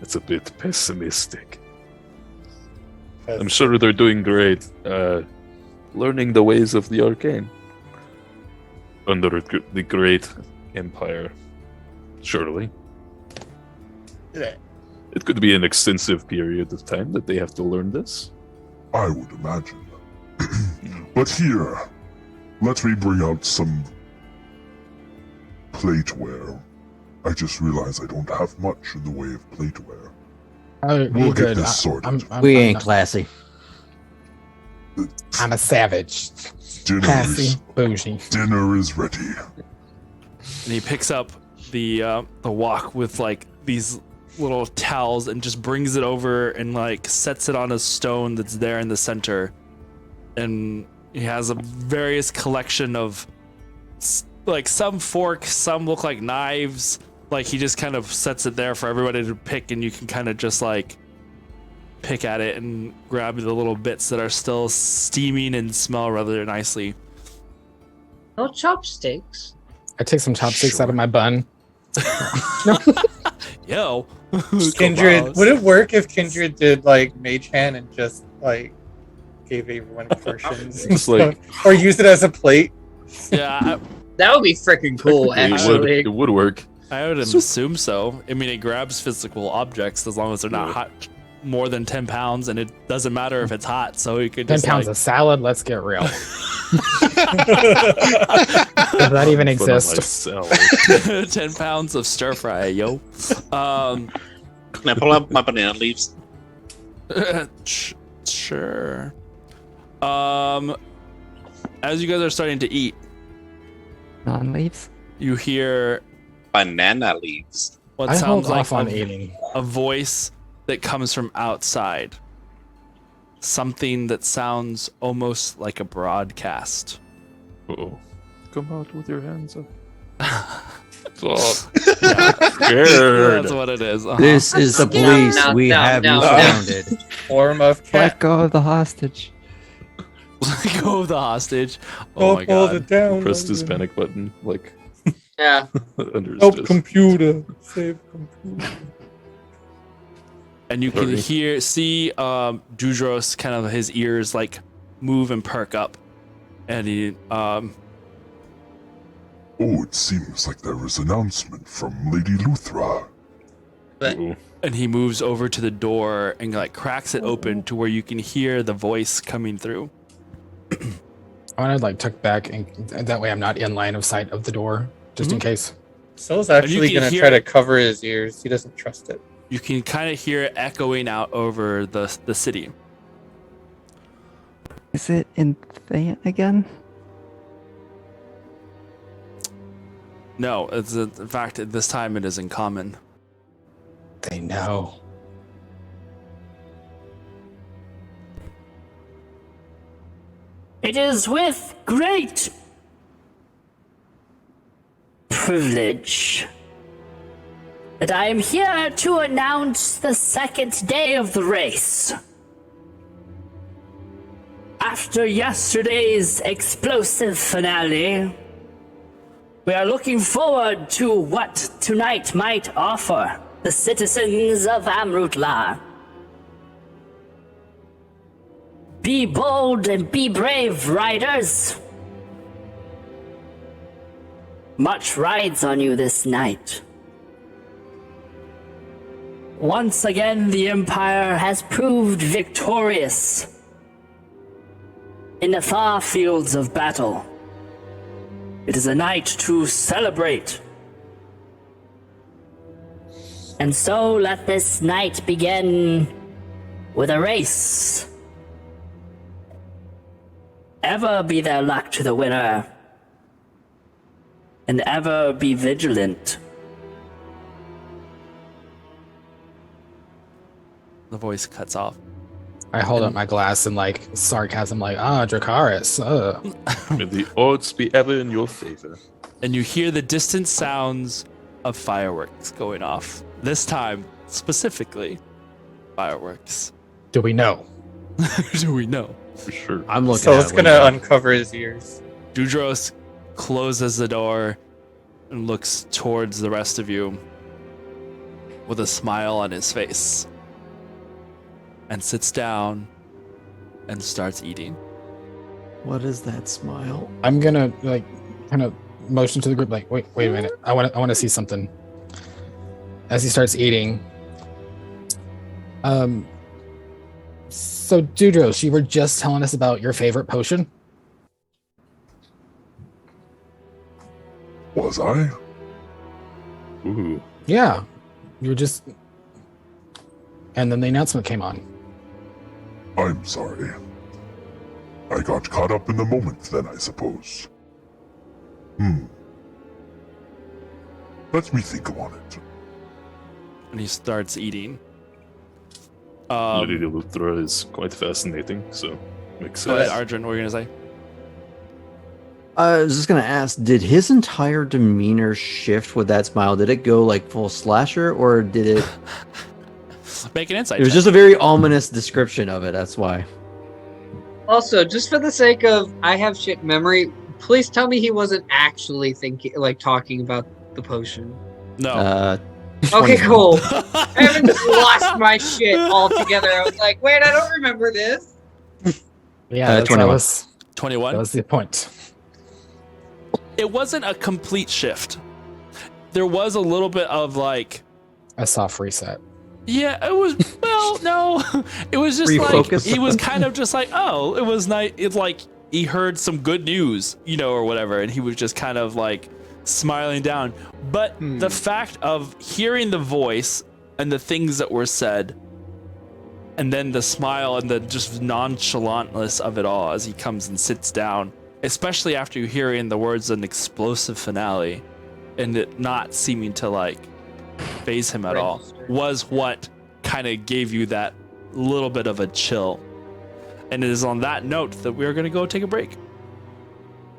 That's a bit pessimistic. I'm sure they're doing great, learning the ways of the arcane under the great empire. Surely, it could be an extensive period of time that they have to learn this. I would imagine. But here, let me bring out some plateware. I just realized I don't have much in the way of plateware. We'll get this sorted. We ain't classy. I'm a savage. Dinner Bougie. is ready. And he picks up the wok with like these little towels and just brings it over and like sets it on a stone that's there in the center. And he has a various collection of like some forks, some look like knives. Like he just kind of sets it there for everybody to pick, and you can kind of just like pick at it and grab the little bits that are still steaming and smell rather nicely. No chopsticks. I take some chopsticks out of my bun. Yo, Kindred, would it work if Kindred did like Mage Hand and just like gave everyone portions, Just like- or used it as a plate? Yeah, That would be freaking cool, actually. It would work. I would assume so. I mean, it grabs physical objects as long as they're not hot more than 10 pounds, and it doesn't matter if it's hot. So you could 10 just pounds like, of salad. Let's get real. Does that even exist? 10 pounds of stir fry, yo. Can I pull up my banana leaves? Sure. As you guys are starting to eat, Non-leaves. you hear Banana leaves. what I hold sounds like off on eating. a voice that comes from outside. Something that sounds almost like a broadcast. Uh-oh. Come out with your hands up. That's what it is. Uh-huh. This is the police. We have you surrounded. Form of cat. Let go of the hostage. Let go of the hostage. Oh my hold god. it down. Pressed his panic button, like Yeah. under his Help chest. computer. Save computer. And you can Sorry. see Dudros kind of his ears like move and perk up. And he Oh, it seems like there is an announcement from Lady Luthra. Uh-oh. and he moves over to the door and like cracks it open to where you can hear the voice coming through. I want to like tuck back, and that way I'm not in line of sight of the door, just in case. Soul's actually can gonna hear try to it. cover his ears. He doesn't trust it. You can kind of hear it echoing out over the city. Is it in Than again? No, it's in fact at this time it is in common. They know. It is with great privilege that I am here to announce the second day of the race. After yesterday's explosive finale, we are looking forward to what tonight might offer the citizens of Amrutla. Be bold and be brave, riders. Much rides on you this night. Once again, the Empire has proved victorious in the far fields of battle. It is a night to celebrate. And so let this night begin with a race. Ever be their luck to the winner, and ever be vigilant. The voice cuts off. I hold up my glass and like sarcasm, like, Dracaris. May the odds be ever in your favor. And you hear the distant sounds of fireworks going off. This time, specifically, fireworks. Do we know? Do we know? For sure. I'm looking So at it's it gonna window. uncover his ears. Dudros closes the door and looks towards the rest of you. with a smile on his face and sits down and starts eating. What is that smile? I'm gonna like kind of motion to the group, like, wait a minute. I want to see something. As he starts eating. So Dudros, you were just telling us about your favorite potion. Was I? Ooh. Yeah, you were just. And then the announcement came on. I'm sorry. I got caught up in the moment then, I suppose. Let me think on it. And he starts eating. Lady Luthra is quite fascinating, so makes Go ahead, sense. Arjun, what were you going to say? I was just gonna ask, did his entire demeanor shift with that smile? Did it go like full slasher, or did it? Make an insight It was check. just a very ominous description of it. That's why. Also, just for the sake of I have shit memory, please tell me he wasn't actually talking about the potion. No. Okay, 21. cool. I haven't just lost my shit altogether. I was like, wait, I don't remember this. Yeah, that 21. was 21? that was the point. It wasn't a complete shift. There was a little bit of like, A soft reset. yeah, it was, well, no. It was just Refocus. like, he was kind of just like, oh, it was nice. It's like he heard some good news, or whatever. And he was just kind of like smiling down. But the fact of hearing the voice and the things that were said, and then the smile and the just nonchalantness of it all as he comes and sits down, especially after hearing the words an explosive finale and it not seeming to like phase him at all, was what kind of gave you that little bit of a chill. And it is on that note that we are going to go take a break.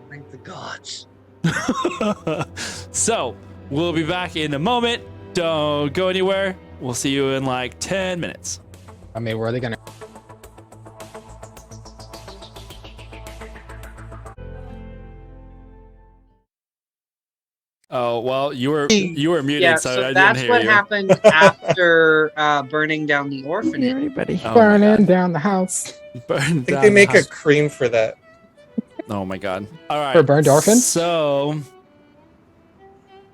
Thank the gods. So we'll be back in a moment. Don't go anywhere. We'll see you in like 10 minutes. I mean, where are they gonna? Oh, well, you were muted, Yeah, so so I didn't that's hear what you. happened after burning down the orphanage. Everybody. Oh my Burning God. down the house. Burn I think down they the make a house. cream for that. Oh my God. All right. For burned orphans? So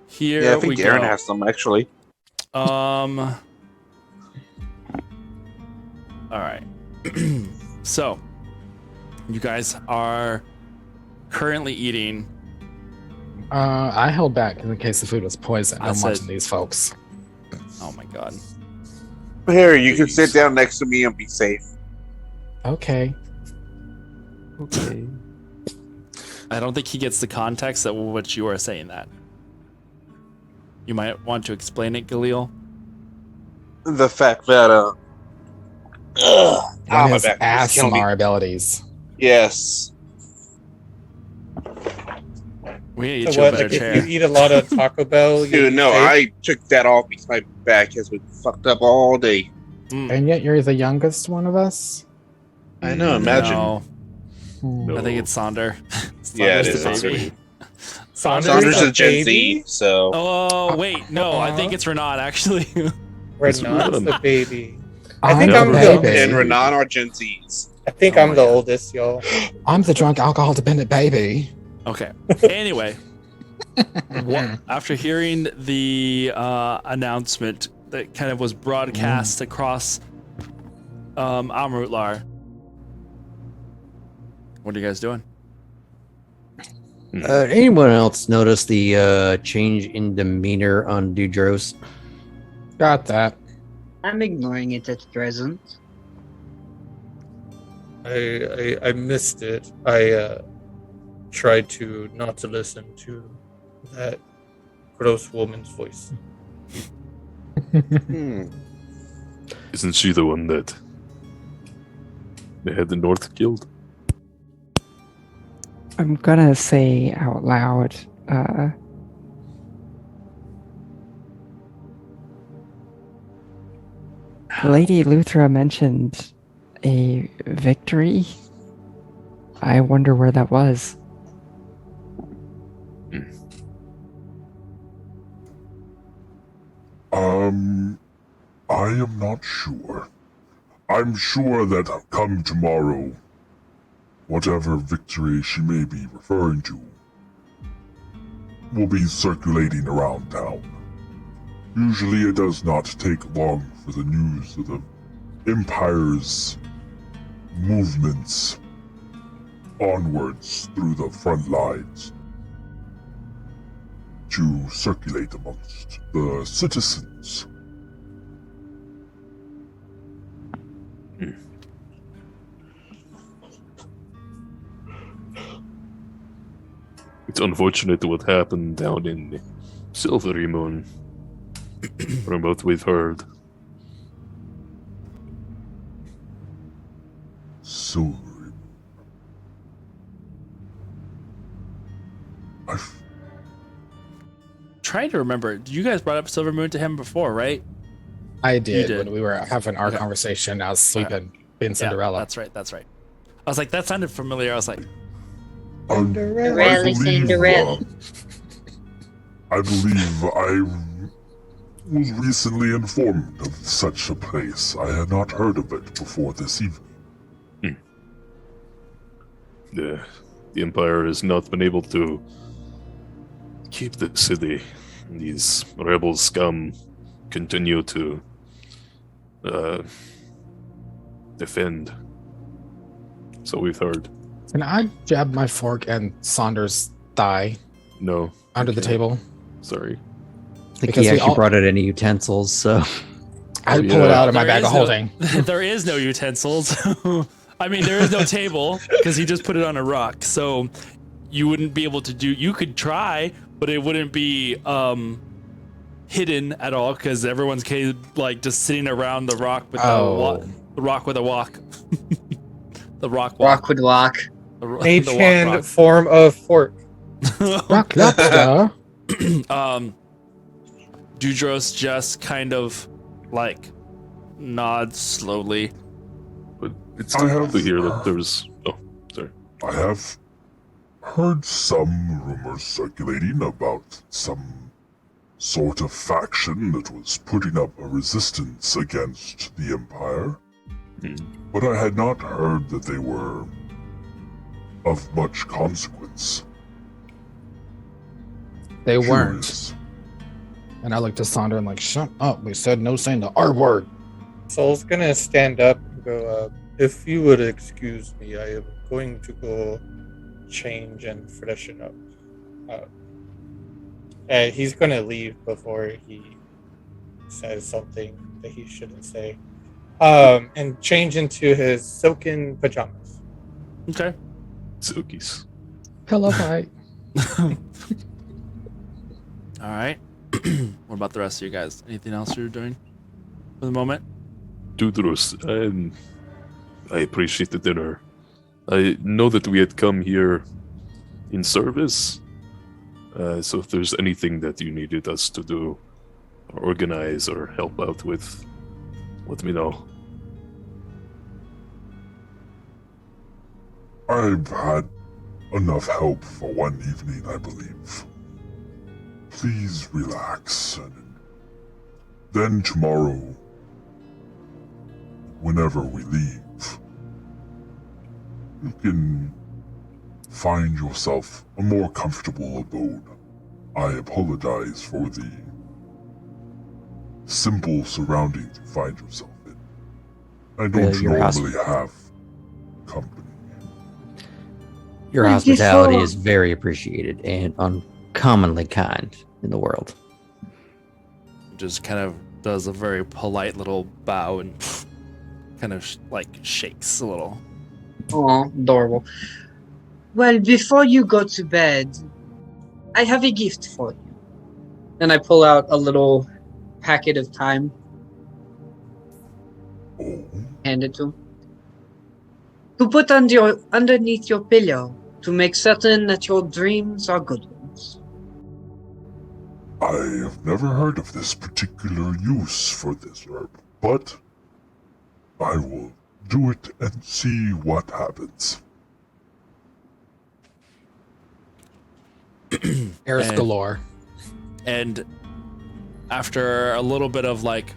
here Yeah, I we think go. Aaron has some actually. All right. So you guys are currently eating. I held back in case the food was poison. I I'm said- watching these folks. Oh my God. Here, you can sit down next to me and be safe. Okay. Okay. I don't think he gets the context of what you are saying that. You might want to explain it, Galil. The fact that One my has back is killing me. ASMR abilities. Yes. We need to So get you a what? better Like if chair. you eat a lot of Taco Bell, you Dude, no, safe? I took that off because my back has been fucked up all day. And yet you're the youngest one of us? I know, imagine. No, Hmm. I think it's Sonder. Yeah, it Sonder's is the Sonder. baby. Saunders a is Gen baby? Z, so Oh, wait. No, I think it's Renan, actually. Renat's the baby. I I'm think the I'm Renan baby. and Renan are Gen Zs. I think Oh I'm my the God. oldest, y'all. I'm the drunk alcohol dependent baby. Okay. Anyway, after hearing the announcement that kind of was broadcast across Amrutlar, what are you guys doing? Anyone else notice the change in demeanor on Dudros? Got that. I'm ignoring it at present. I missed it. I tried to not to listen to that gross woman's voice. Isn't she the one that they had the North killed? I'm gonna say out loud, Lady Luthra mentioned a victory. I wonder where that was. I am not sure. I'm sure that come tomorrow, whatever victory she may be referring to will be circulating around town. Usually it does not take long for the news of the Empire's movements onwards through the front lines to circulate amongst the citizens. It's unfortunate what happened down in Silvery Moon, from what we've heard. Silvery. Trying to remember. You guys brought up Silver Moon to him before, right? I did, did. when we were having our Okay. conversation. I was sleeping, being Cinderella. Yeah, that's right. I was like, that sounded familiar. I was like, Cinderella, Cinderella. I believe I was recently informed of such a place. I had not heard of it before this evening. The Empire has not been able to keep the city. These rebel scum continue to defend. So we've heard. Can I jab my fork and Saunders' thigh No. under the Okay. table? Sorry. I think Because he we actually all- brought out any utensils, so I Oh, pull it yeah. out of my There bag is of no- holding. there is no utensils. I mean, there is no table because he just put it on a rock. So you wouldn't be able to do. You could try, but it wouldn't be hidden at all because everyone's like just sitting around the rock with the rock with a walk. The rock walk. Rock would walk. The Mage walk hand rock. form of fork. Rock lobster. Dudros just kind of like nods slowly. But it's I good have- to hear that there's... Oh, sorry. I have heard some rumors circulating about some sort of faction that was putting up a resistance against the Empire, but I had not heard that they were of much consequence. They weren't. Curious. And I looked at Sandra and like, shut up. We said no saying the R word. Soul's gonna stand up and go, if you would excuse me, I am going to go change and freshen up. And he's gonna leave before he says something that he shouldn't say. And change into his silken pajamas. Okay. Silkies. Pillow fight. All right. What about the rest of you guys? Anything else you're doing for the moment? Dudros, I appreciate the dinner. I know that we had come here in service, so if there's anything that you needed us to do, or organize, or help out with, let me know. I've had enough help for one evening, I believe. Please relax, and then tomorrow, whenever we leave, you can find yourself a more comfortable abode. I apologize for the simple surroundings you find yourself in. I don't your house- normally have company. your Well, hospitality before- is very appreciated and uncommonly kind in the world. Just kind of does a very polite little bow and kind of like shakes a little. Oh, adorable. Well, before you go to bed, I have a gift for you. And I pull out a little packet of time, Oh, hand it to him. To put underneath your pillow to make certain that your dreams are good ones. I have never heard of this particular use for this herb, but I will do it and see what happens. Airs And- galore. And after a little bit of like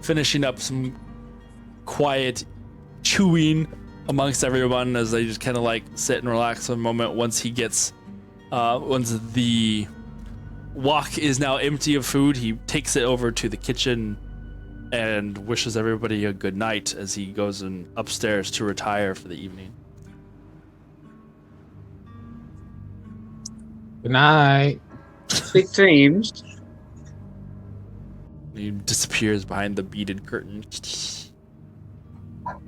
finishing up some quiet chewing amongst everyone as they just kind of like sit and relax a moment once he gets once the wok is now empty of food. He takes it over to the kitchen and wishes everybody a good night as he goes upstairs to retire for the evening. Good night. Sweet dreams. He disappears behind the beaded curtain.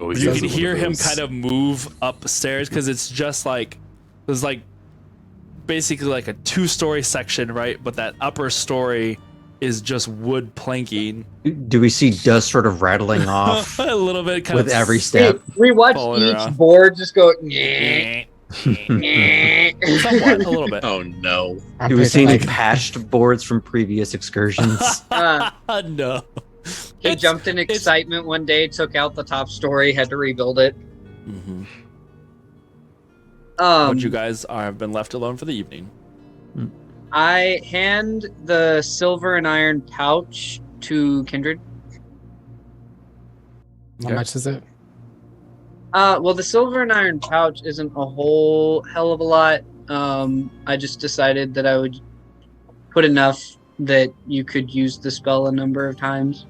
Oh, You can hear him kind of move upstairs because it's just like there's like basically like a 2-story section, right? But that upper story is just wood planking. Do we see dust sort of rattling off A little bit kind with of every step? We watch Falling each around. board just go. "Nyeh, somewhat, nyeh." a little bit. Oh no. I'm Do we see picking, any patched boards from previous excursions? No. He jumped in excitement one day, took out the top story, had to rebuild it. Mm-hmm. Um, But you guys have been left alone for the evening. I hand the silver and iron pouch to Kindred. How much is it? Well, the silver and iron pouch isn't a whole hell of a lot. I just decided that I would put enough that you could use the spell a number of times.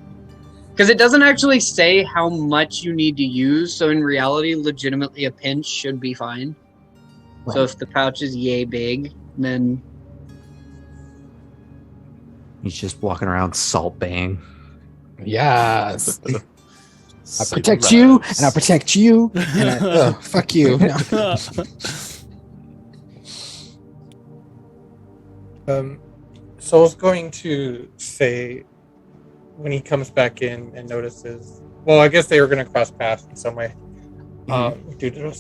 Because it doesn't actually say how much you need to use, so in reality, legitimately a pinch should be fine. So if the pouch is yay big, then... He's just walking around salt baying. Yes. I protect you, and I protect you, and fuck you. No. So I was going to say, when he comes back in and notices, well, I guess they were going to cross paths in some way. Due to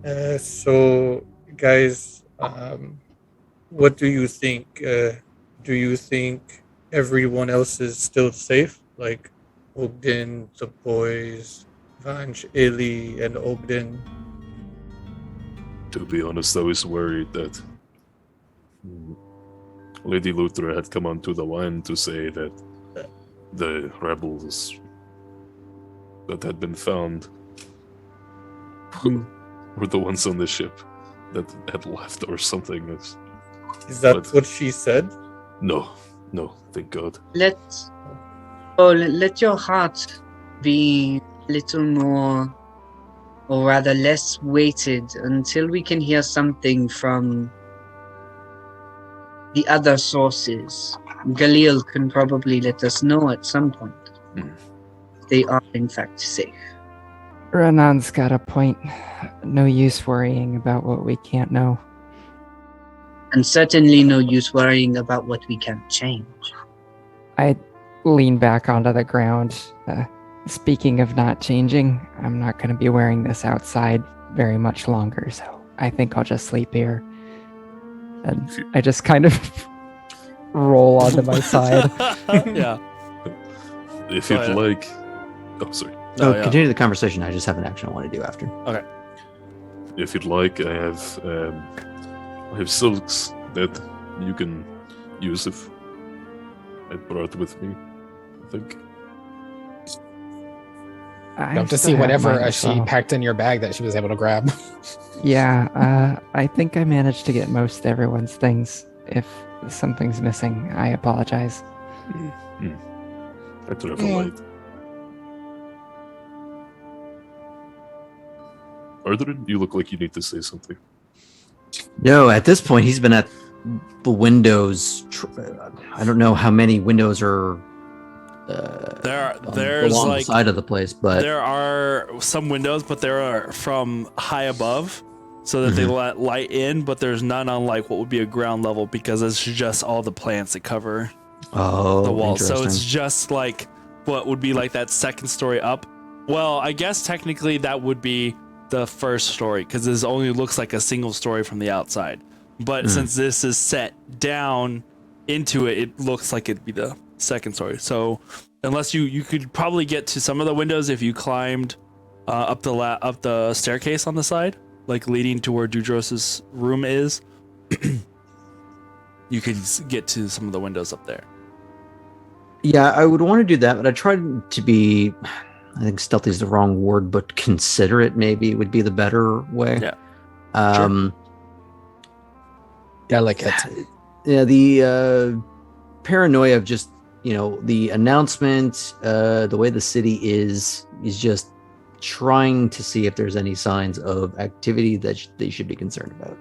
this. So, guys, what do you think? Do you think everyone else is still safe? Like Ogden, the boys, Vanj, Ili, and Ogden? To be honest, I was worried that Lady Luthra had come onto the line to say that the rebels that had been found were the ones on the ship that had left or something. Is that But- what she said? No, thank God. let your heart be a little more, or rather less weighted, until we can hear something from the other sources. Galil can probably let us know at some point. They are in fact safe. Renan's got a point. No use worrying about what we can't know. And certainly no use worrying about what we can't change. I lean back onto the ground. Speaking of not changing, I'm not going to be wearing this outside very much longer, so I think I'll just sleep here. And I just kind of roll onto my side. Yeah. If Go you'd ahead. like... Oh, sorry. So yeah. continue the conversation. I just have an action I want to do after. If you'd like, I have silks that you can use if I brought with me, I think. I Love to still see have whatever mine as she well. packed in your bag that she was able to grab. Yeah, I think I managed to get most everyone's things. If something's missing, I apologize. I travel light. Arthur, you look like you need to say something. No, at this point, he's been at the windows. I don't know how many windows are There's along like the side of the place, but there are some windows, but there are from high above, so that they let light in. But there's none on like what would be a ground level because it's just all the plants that cover the wall. So it's interesting. just like what would be like that second story up. Well, I guess technically that would be the first story because this only looks like a single story from the outside. But since this is set down into it, it looks like it'd be the second story. So unless you could probably get to some of the windows if you climbed up the staircase on the side, like leading to where Dudros's room is. You could get to some of the windows up there. Yeah, I would want to do that, but I tried to be. I think stealthy is the wrong word, but considerate maybe would be the better way. Yeah. Yeah, like it. Yeah, the paranoia of just the announcement, the way the city is just trying to see if there's any signs of activity that they should be concerned about.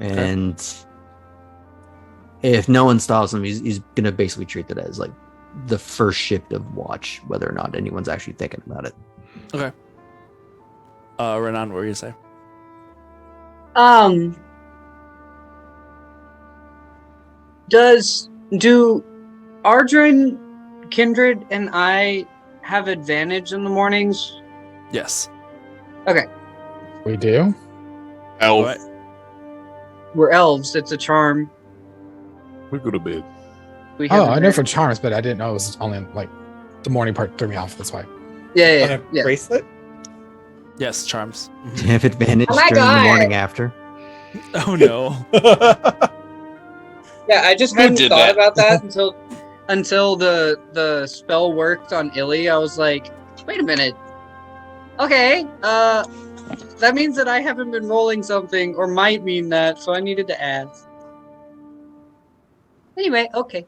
And if no one stops him, he's gonna basically treat it as like the first shift of watch, whether or not anyone's actually thinking about it. Okay. Renan, what were you say? Do Ardrin, Kindred, and I have advantage in the mornings? Yes. Okay. We do? Elf. What? We're elves. It's a charm. We go to bed. We have Oh, I know advantage. for charms, but I didn't know it was only like the morning part threw me off. That's why. Yeah. On a bracelet? Yes, charms. Do you have advantage Oh my during the God. morning after? Oh no. Yeah, I just Who hadn't did thought that? about that until the spell worked on Illy. I was like, wait a minute. Okay, that means that I haven't been rolling something, or might mean that, so I needed to ask. Anyway, okay.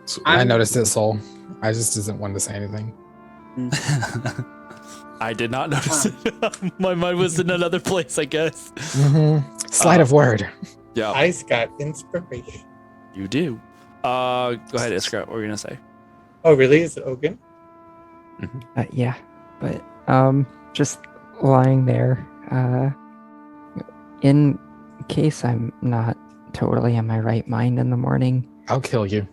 So, I I'm- noticed it, Soul. I just didn't want to say anything. I did not notice it. My mind was in another place, I guess. Sleight of word. Yeah, I's got inspiration. you do. Go ahead, Iskra. What were you gonna say? Oh, really? Is it Ogun? Yeah, but just lying there. In case I'm not totally in my right mind in the morning. I'll kill you.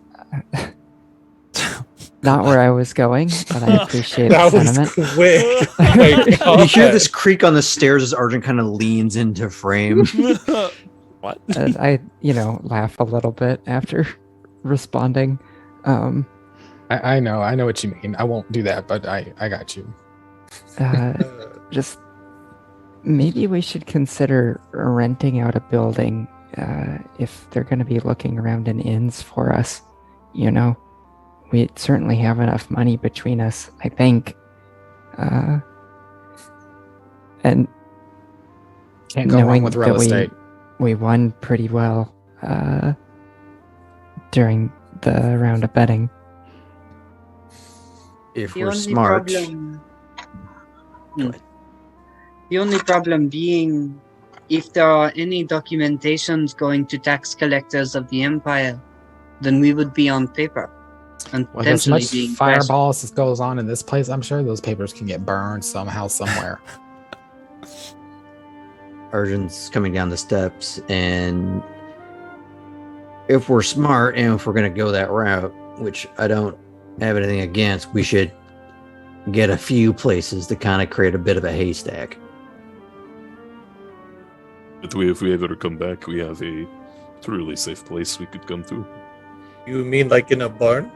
Not where I was going, but I appreciate That the was sentiment. quick. Oh my You hear God. this creak on the stairs as Arjun kind of leans into frame. What? And I, laugh a little bit after responding. I know what you mean. I won't do that, but I got you. Just maybe we should consider renting out a building if they're going to be looking around in inns for us. We certainly have enough money between us, I think. And Can't go wrong with real that estate. we won pretty well during the round of betting. If The we're only smart. problem. The only problem being, if there are any documentations going to tax collectors of the Empire, then we would be on paper. And With as potentially much being fireballs as goes on in this place, I'm sure those papers can get burned somehow, somewhere. Arjun's coming down the steps, and if we're smart and if we're going to go that route, which I don't have anything against, we should get a few places to kind of create a bit of a haystack. but if we ever come back, we have a truly safe place we could come to. You mean like in a barn?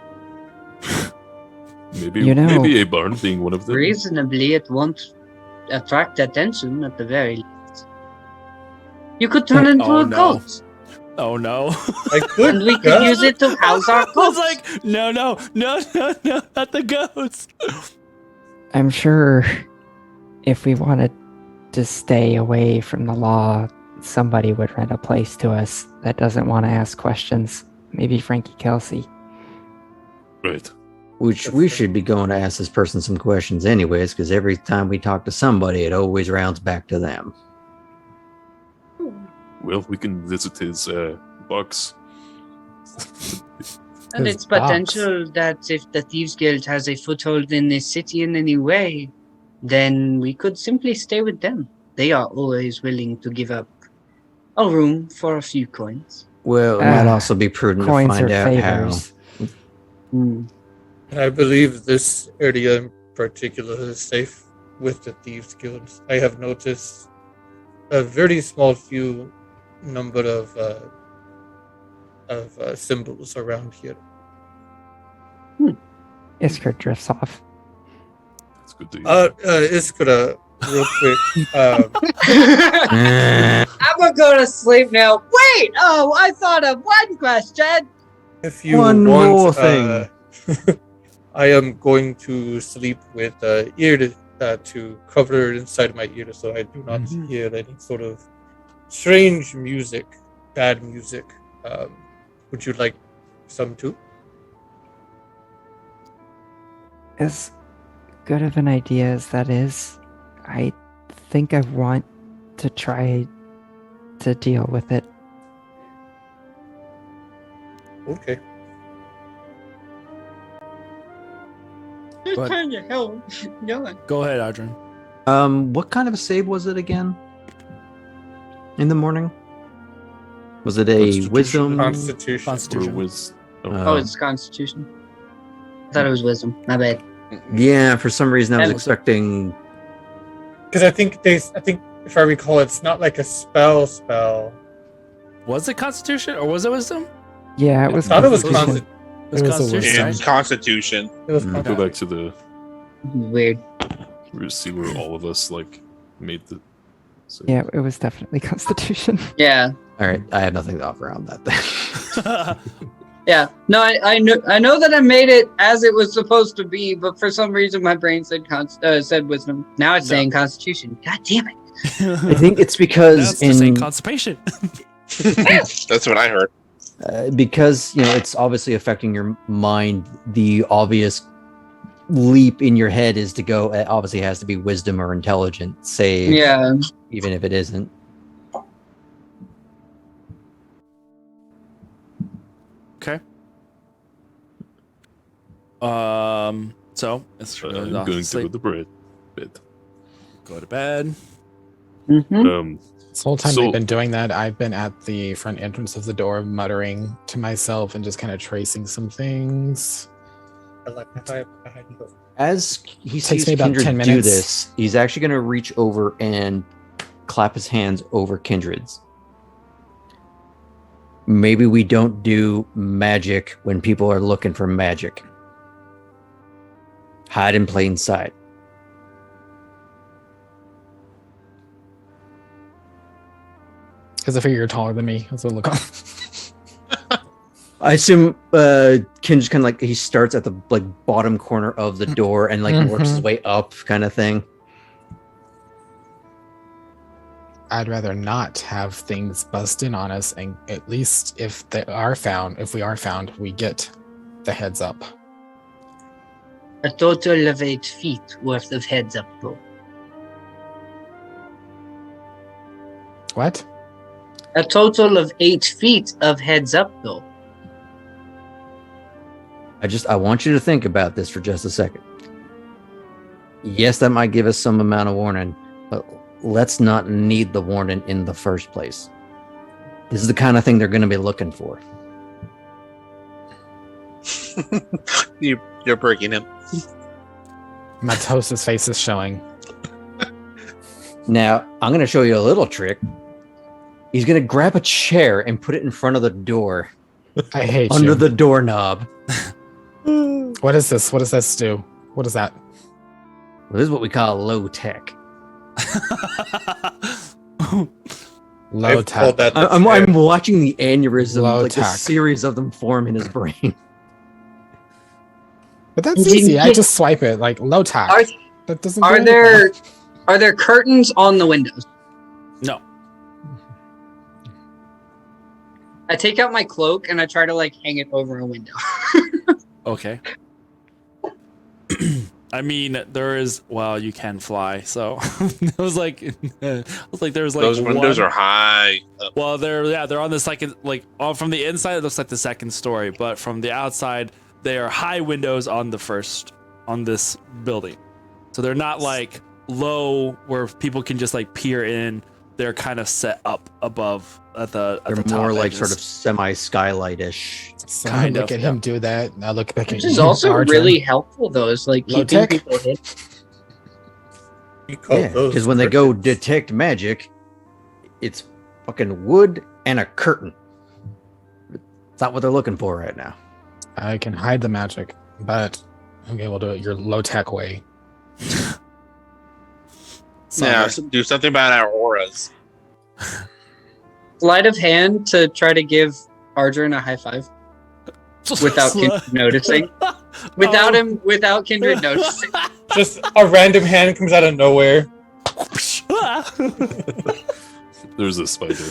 Maybe maybe a barn being one of them. reasonably, it won't attract attention at the very least. You could turn into Oh, a no. goat, Oh no. I could. and we could use it to house our I was goats. like, no, not the ghosts. I'm sure if we wanted to stay away from the law, somebody would rent a place to us that doesn't want to ask questions. Maybe Frankie Kelsey. Right. Which we should be going to ask this person some questions anyways, because every time we talk to somebody, it always rounds back to them. Well, we can visit his box. And His it's box. potential that if the Thieves Guild has a foothold in this city in any way, then we could simply stay with them. They are always willing to give up a room for a few coins. Well, it might Ah, also be prudent to Coins find or out favors. I believe this area in particular is safe with the Thieves Guild. I have noticed a very small few number of symbols around here. Isker drifts off. That's good to hear. Iskra, real quick. I'm gonna go to sleep now. Wait! Oh, I thought of one question! If you One want, more thing. I am going to sleep with to cover inside my ear so I do not hear any sort of strange music, bad music. Would you like some too? As good of an idea as that is, I think I want to try to deal with it. Okay. But- Turn your hell. Yelling. Go ahead, Adrian. What kind of a save was it again? In the morning? Was it a Constitution. wisdom? Constitution. Or Constitution. with Oh, it's Constitution. I thought it was Wisdom. My bad. Yeah, for some reason I was And- expecting. Because I think if I recall, it's not like a spell. Was it Constitution or was it Wisdom? Yeah, it I was. thought it was Constitution. It was It was a Constitution, In right? Constitution. It was Mm. go back to the Weird. see where all of us like made the. So, Yeah, it was definitely Constitution. Yeah. All right, I have nothing to offer on that thing. Yeah. No, I know that I made it as it was supposed to be, but for some reason my brain said said Wisdom. Now it's No. saying Constitution. God damn it. I think it's because That's just saying in constipation. That's what I heard. because it's obviously affecting your mind. The obvious leap in your head is to go. It obviously has to be wisdom or intelligence save. Yeah. Even if it isn't. Okay. So it's I'm going to go to bed. Go to bed. Mm-hmm. This whole time So- we've been doing that, I've been at the front entrance of the door, muttering to myself and just kind of tracing some things. I like my high behind you. As he Takes sees me about Kindred 10 do minutes. this, he's actually going to reach over and clap his hands over Kindred's. Maybe we don't do magic when people are looking for magic. Hide in plain sight. Because I figure you're taller than me. That's what look on. I assume Kindred's kind of like he starts at the bottom corner of the door and works his way up, kind of thing. I'd rather not have things bust in on us, and at least if we are found, we get the heads up. A total of 8 feet worth of heads up, though. What? A total of 8 feet of heads up, though. I want you to think about this for just a second. Yes, that might give us some amount of warning, but let's not need the warning in the first place. This is the kind of thing they're going to be looking for. You're breaking him. Matos's face is showing. Now, I'm going to show you a little trick. He's going to grab a chair and put it in front of the door, I hate under you. the doorknob. What is this? What does this do? What is that? Well, this is what we call low tech. Low I've tech. called that the I'm chair. watching the aneurysm, Low a tech. series of them form in his brain. But that's easy. I just swipe it like low tack. Are- That doesn't. Are do there curtains on the windows? No. I take out my cloak and I try to hang it over a window. Okay. I mean, there is. Well, you can fly, so it was like there's Those windows one- are high. Up. Well, they're on the second, from the inside it looks like the second story, but from the outside they are high windows on this building. So they're not low where people can just peer in. They're kind of set up above at the They're top more edges. sort of semi-skylight-ish. So Kind I look of, at him do that. And I look back Which at is you, also Arjun. really helpful, though. Is keeping Low-tech? people hidden. We call Yeah, those because when they go curtains. detect magic, it's fucking wood and a curtain. It's not what they're looking for right now. I can hide the magic, but okay, we'll do it your low tech way. Yeah, do something about our auras. Sleight of hand to try to give Arjun a high five. without Kindred noticing. Without Kindred noticing. Just a random hand comes out of nowhere. There's a spider.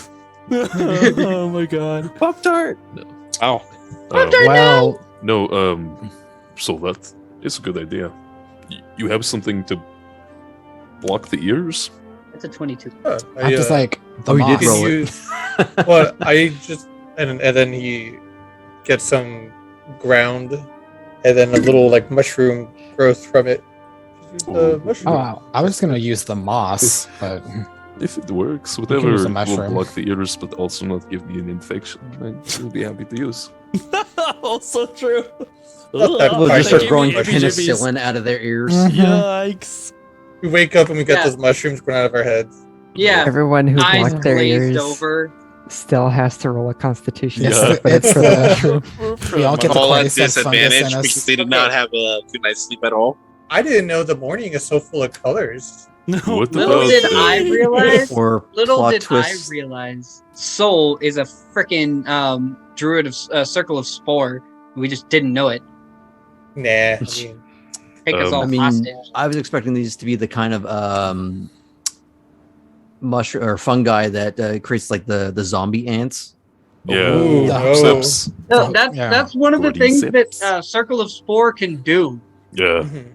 Oh my god. Pop Tart. Oh, Well, No, so that is a good idea. You have something to block the ears? That's a 22. I'm just like the Oh, you did moss. roll it. use, well, I just and then he gets some ground, and then a little like mushroom grows from it. Use the Ooh. mushroom. Oh, I was gonna use the moss, but If it works, can whatever use a will mushroom. block the ears but also not give me an infection, I'll be happy to use. Also true. Not that We'll Fine. just start Give growing me heebie-jeebies. penicillin out of their ears. Mhm. Yikes. We wake up and we got Yeah. those mushrooms growing out of our heads. Yeah. Everyone who Eyes blocked their glazed ears over. still has to roll a Constitution Yes, check for it's the the- mushroom. We all get the all at cordyceps fungus disadvantage in because us. they did not have a good night's sleep at all. I didn't know the morning is so full of colors. What Little about, did I realize. Or Little plot did twists. I realize. Soul is a freaking druid of circle of spore. We just didn't know it. Nah, I mean, Take us all I mean, hostage. I was expecting these to be the kind of mushroom or fungi that creates like the zombie ants. Yeah, Ooh, The no. steps. No, that's yeah. that's one of the things that Cordyceps. circle of spore can do. Yeah. mhm.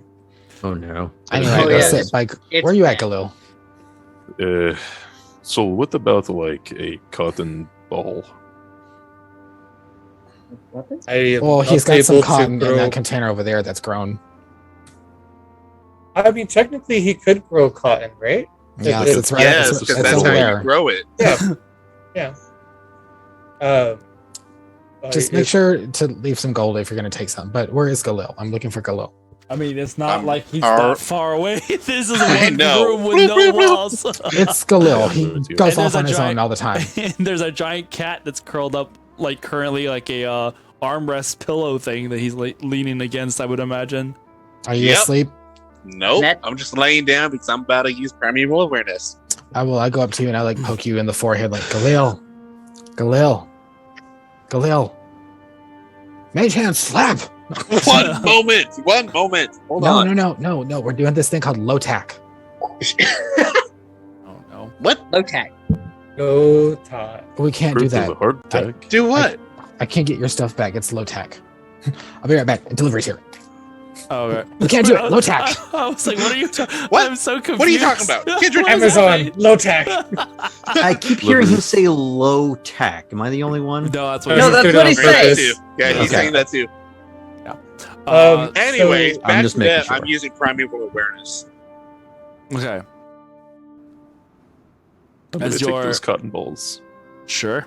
Oh no. Anyway, Oh, that's yeah. it. Like, It's where are you at, bad. Galil? So what about like a cotton ball? Weapons? I am Well, not he's got some able to cotton in grow- that container over there that's grown. I mean, technically, he could grow cotton, right? Yeah, It's- it's right. Yes, it's, because it's that's over how there. you grow it. Yeah. Um, Just make sure to leave some gold if you're going to take some. But where is Galil? I'm looking for Galil. I mean, it's not like he's our- that far away. This is I one know. room with no walls. It's Galil. He And goes there's off a on his own giant- all the time. And there's a giant cat that's curled up, like currently, like a armrest pillow thing that he's leaning against. I would imagine. Are you Yep. asleep? Nope. That- I'm just laying down because I'm about to use primeval awareness. I go up to you and I like poke you in the forehead, like Galil, Mage hand slap. One moment. Hold on. No. We're doing this thing called low tack. Oh no. Low tag. No time. We can't do Proof of that. a heart attack. Do what? I can't get your stuff back. It's low tack. I'll be right back. Delivery's here. Oh, okay. We can't do it. Low tack. I was like, what are you talking? What? I'm so confused. What are you talking about? Kindred What is Amazon, happening? low tech. I keep hearing him say low tack. Am I the only one? No, that's what. No, he that's said. what he on said. purpose. Too. Yeah, he's Okay. saying that too. So, Anyways, I'm back just to making that. sure. I'm using primeval awareness. okay, I'm gonna As take your- those cotton balls sure.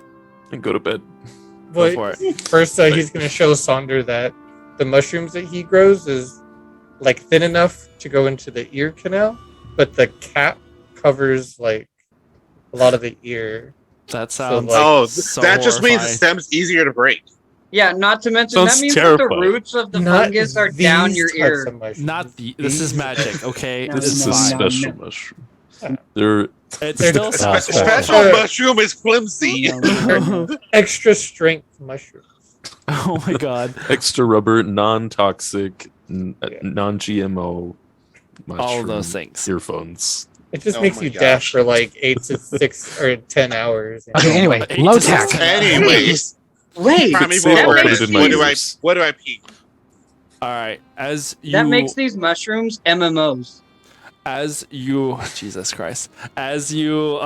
and go to bed. Go But for it. first, he's going to show Sonder that the mushrooms that he grows is like thin enough to go into the ear canal, but the cap covers like a lot of the ear. That sounds. like- Oh, so that just means the horrifying. stem's easier to break. Yeah, not to mention Sounds that means that the terrifying. roots of the Not fungus are these down your types ear. of mushrooms. Not the. This is These- magic. Okay, No, this This is is a fine. special no. mushroom. They're It They're still the- sounds Special horrifying. mushroom is flimsy. Extra strength mushrooms. Oh my god! extra rubber, non-toxic, Yeah. non-GMO. All of those mushroom things. Earphones. It just Oh makes my you gosh. deaf for like 8 to 6 or 10 hours. Okay, anyway, 8 low to 6 tack. Anyways, Wait, primeval Say it, I'll put awareness. it in my ears. What do I peek? All right, as you that makes these mushrooms MMOs. Jesus Christ, as you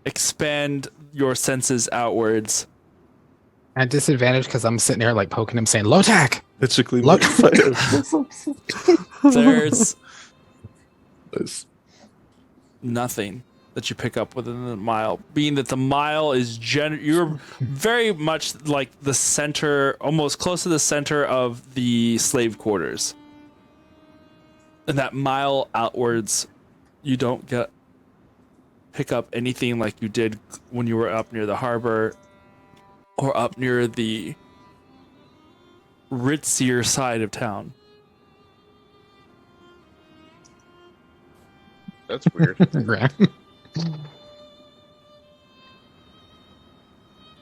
expand your senses outwards, At disadvantage because I'm sitting there like poking him, saying low tack. Magically Look. there's Nice. nothing that you pick up within the mile, being that the mile is you're very much like the center, almost close to the center of the slave quarters, and that mile outwards you don't pick up anything like you did when you were up near the harbor or up near the ritzier side of town. That's weird.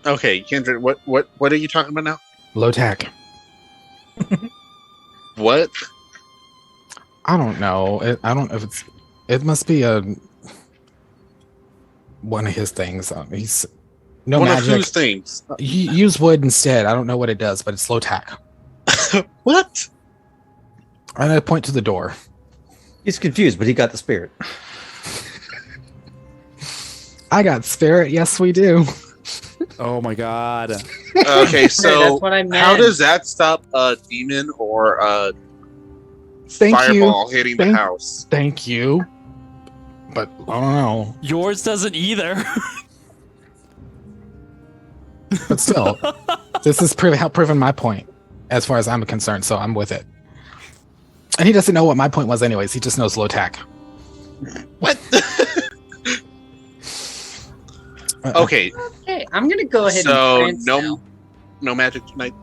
Okay, Kindred, what are you talking about now? Low tech. What? I don't know. I don't know if it's. It must be one of his things. He's no One magic. of whose things? You use wood instead. I don't know what it does, but it's low tech. What? And I point to the door. He's confused, but he got the spirit. I got spirit. Yes, we do. Oh my god. Okay, so that's what I meant. how does that stop a demon or a Thank fireball you. hitting the house? Thank you. But I don't know. Yours doesn't either. But still, this has proven my point as far as I'm concerned, so I'm with it. And he doesn't know what my point was anyways. He just knows low tack. What? Okay, Okay, I'm gonna go ahead so and trance no magic tonight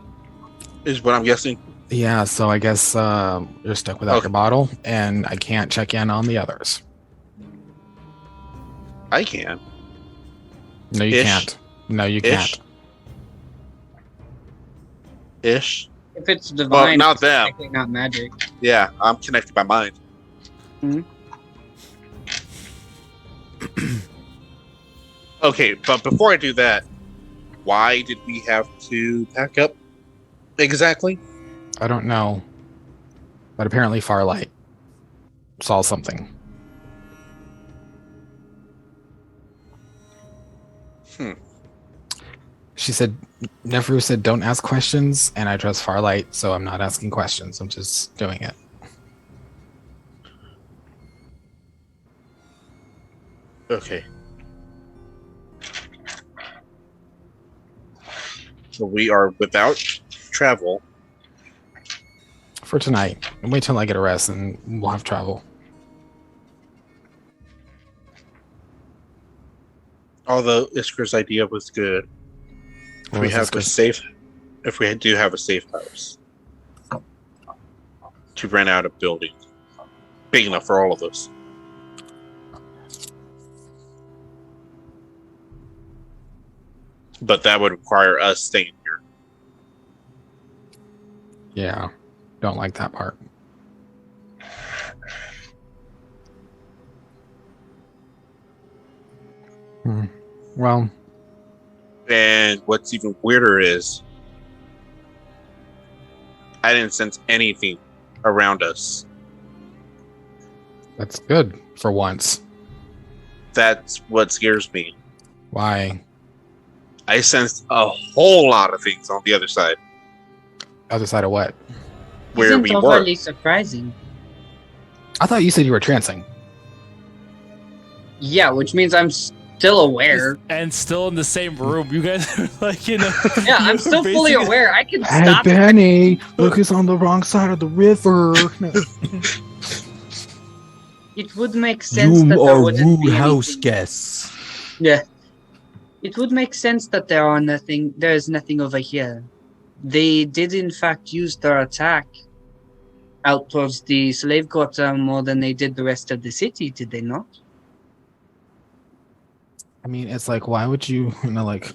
is what I'm guessing. Yeah, so I guess you're stuck without your bottle, and I can't check in on the others. I can. No, you Ish. can't. No, you Ish. can't. Ish. If it's divine, Well, not it's them. technically not magic. Yeah, I'm connected by mind. Okay, but before I do that, why did we have to pack up exactly? I don't know. But apparently Farlight saw something. She said, Nefru said, don't ask questions, and I trust Farlight, so I'm not asking questions. I'm just doing it. Okay. So we are without travel. For tonight. And wait till I get a rest, and we'll have travel. Although Iskar's idea was good. If we have a safe, if we do have a safe house to rent out a building big enough for all of us. But that would require us staying here. Yeah. Don't like that part. Well, and what's even weirder is I didn't sense anything around us. That's good for once. That's what scares me. Why? I sensed a whole lot of things on the other side. Other side of what? Where Isn't we were. overly surprising. I thought you said you were trancing. Yeah, which means I'm still aware. And still in the same room. You guys are like, you know. Yeah, I'm still fully basically- aware. I can Hey, stop. Benny, look, it's on the wrong side of the river. It would make sense that there wouldn't be anything. guests. Yeah. It would make sense that there is nothing over here. They did in fact use their attack out towards the slave quarter more than they did the rest of the city, did they not? I mean, it's like, why would you, like,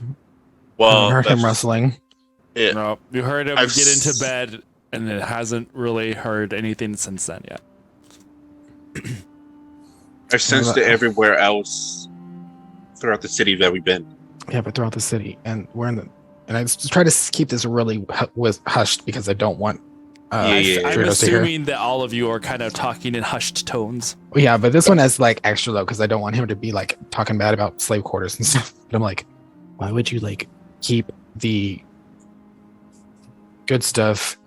Well, heard him that's rustling? it. No, you heard him I've get into s- bed, and it hasn't really heard anything since then yet. I've sensed it everywhere else throughout the city that we've been. Yeah, but throughout the city, and we're in the, and I just try to keep this really hushed because I don't want. Yeah. I'm Druidos to hear. assuming that all of you are kind of talking in hushed tones. Yeah, but this one has like extra low because I don't want him to be like talking bad about slave quarters and stuff. But I'm like, why would you like keep the good stuff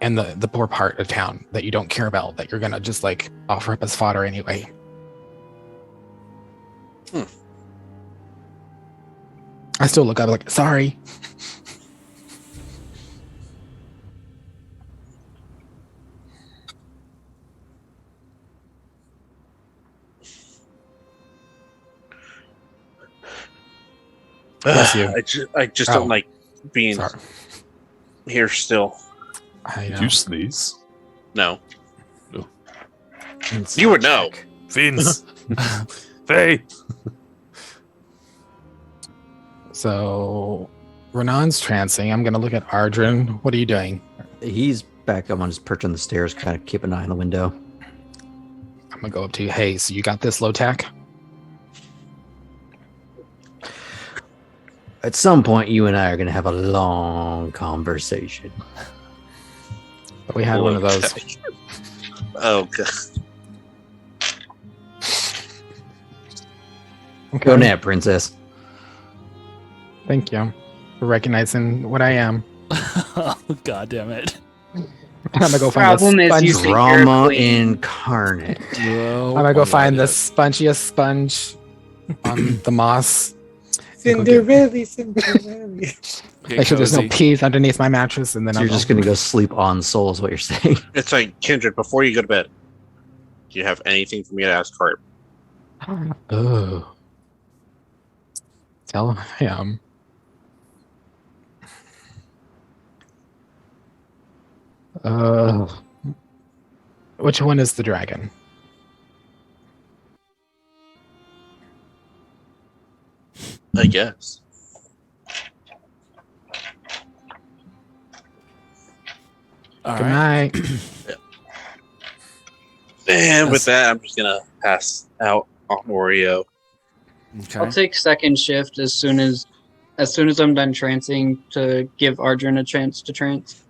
and the poor part of town that you don't care about that you're gonna just like offer up as fodder anyway? I still look up like, sorry. Bless you. I just Oh. don't like being Sorry. here still. I Did know. you sneeze? No. It's You would know. Vince! Faye! So Renan's trancing. I'm gonna look at Ardrin. What are you doing? He's back up on his perch on the stairs, kind of keep an eye on the window. I'm gonna go up to you. Hey, so you got this low tack? At some point, you and I are going to have a long conversation. But we had one of those. Oh god. Okay. Go nap, princess. Thank you for recognizing what I am. Oh, God damn it. I'm gonna go find Problem the is sponge. you think you're a Drama queen. incarnate. Bro, I'm gonna go oh, find the God, spongiest sponge on the moss. Cinderella. yeah. Get Make sure there's no cozy. peas underneath my mattress, and then So you're just going to go sleep on Soul, is what you're saying. It's like, Kindred, before you go to bed, do you have anything for me to ask Harp? Oh. Tell him. Which one is the dragon? I guess. All Good right. night. And with Yes. that, I'm just gonna pass out on Oreo. I'll Okay. take second shift as soon as I'm done trancing to give Ardrin a chance to trance.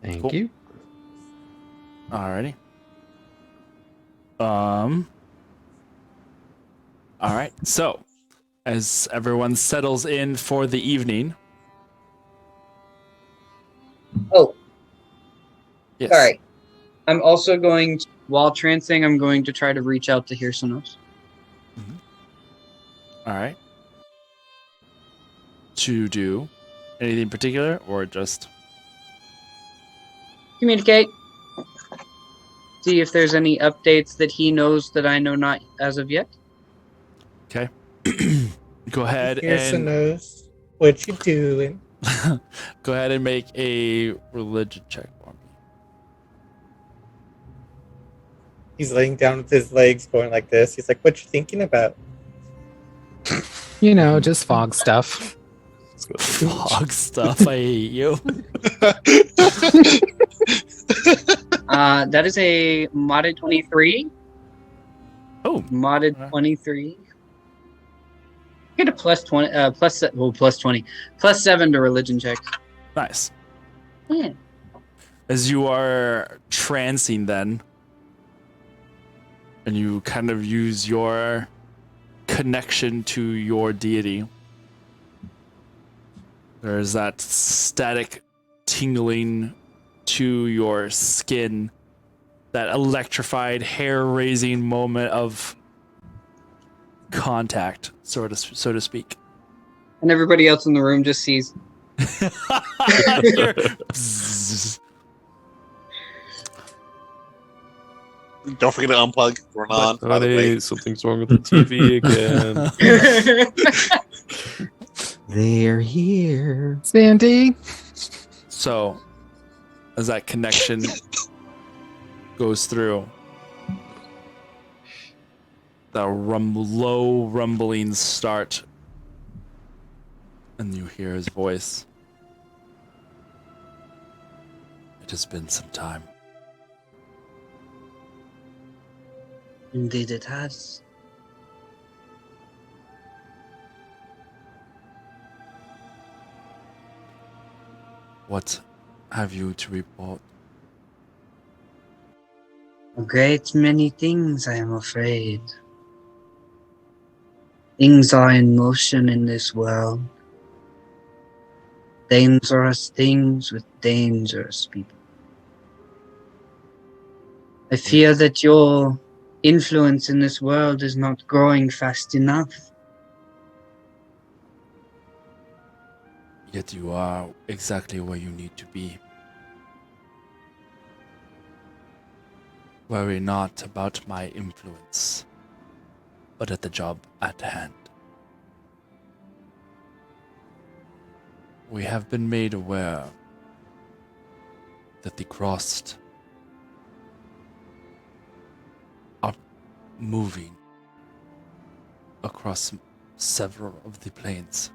Thank Cool. you. Alrighty. All right. So, as everyone settles in for the evening. Oh, Yes. sorry. I'm also going to, while trancing, I'm going to try to reach out to Hirsonos. All right. To do anything particular or just Communicate. See if there's any updates that he knows that I know not as of yet. okay? Go ahead Here's a and nose. What you doing? go ahead and make a religion check for me. He's laying down with his legs going like this. He's like, "What you thinking about?" You know, just fog stuff. Fog stuff. I hate you. That is a modded 23. Oh, Modded 23. Get a plus 20, plus 20, plus 7 to religion check. nice. Yeah. As you are trancing, then, and you kind of use your connection to your deity, there's that static tingling to your skin, that electrified, hair-raising moment of contact, so to speak. And everybody else in the room just sees. You're- Bzzz. Don't forget to unplug. We're on, by the way. Honey, something's wrong with the TV again. They're here. Sandy. So, as that connection goes through, the low rumblings start, and you hear his voice. It has been some time. Indeed it has. What have you to report? A great many things, I am afraid. Things are in motion in this world. Dangerous things with dangerous people. I fear that your influence in this world is not growing fast enough. Yet you are exactly where you need to be. Worry not about my influence, but at the job at hand. We have been made aware that the Crossed are moving across several of the planes.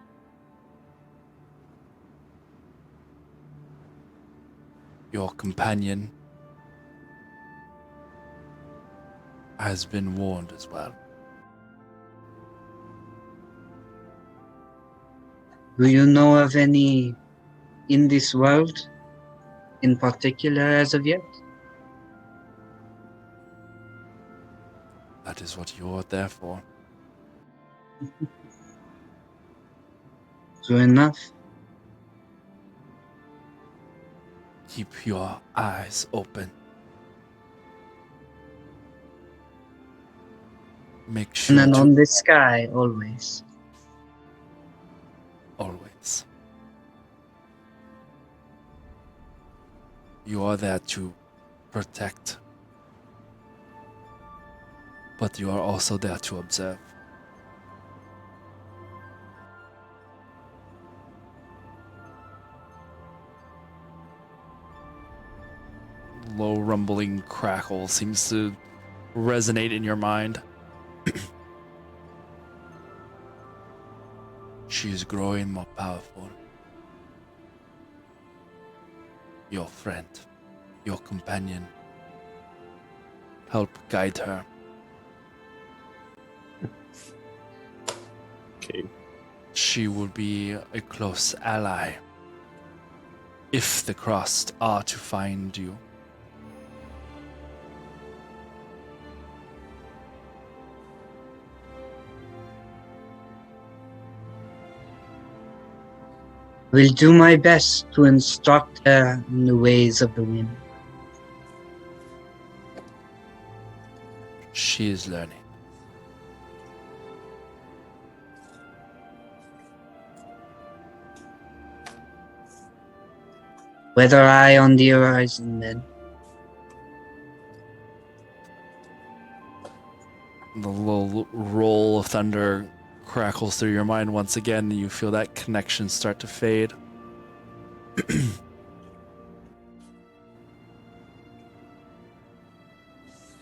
Your companion has been warned as well. Do you know of any in this world in particular as of yet? That is what you're there for. True enough. Keep your eyes open. Make sure And then to on the sky, always. always. You are there to protect, but you are also there to observe. Low rumbling crackle seems to resonate in your mind. She is growing more powerful. Your friend, your companion, help guide her. Okay. She will be a close ally if the Crossed are to find you. Will do my best to instruct her in the ways of the wind. She is learning. Weather eye on the horizon then. The little roll of thunder crackles through your mind once again, and you feel that connection start to fade.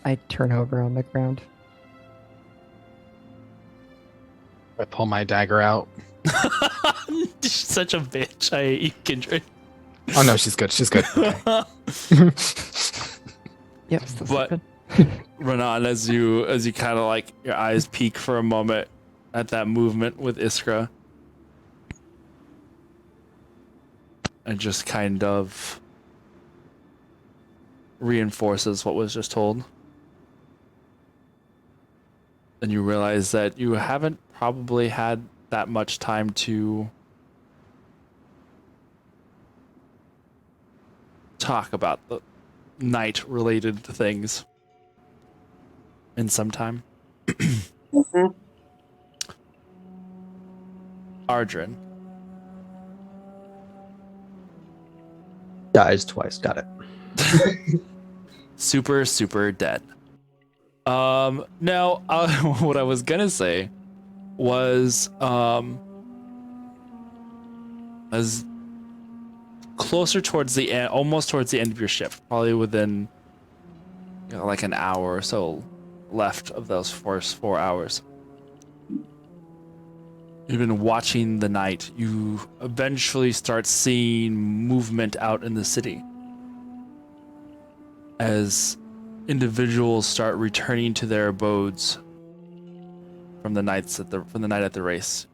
I turn over on the ground. I pull my dagger out. She's such a bitch. I hate you, Kindred. Oh no, she's good. She's good. Yep, still But- sleeping. Renan, as you kind of like your eyes peek for a moment at that movement with Iskra, and just kind of reinforces what was just told. And you realize that you haven't probably had that much time to talk about the night related things in some time. Ardrin. Dies twice. Got it. Super dead. Now, what I was gonna say was, as closer towards the end, almost towards the end of your shift, probably within, like an hour or so left of those first 4 hours. You've been watching the night. You eventually start seeing movement out in the city as individuals start returning to their abodes from the night at the race.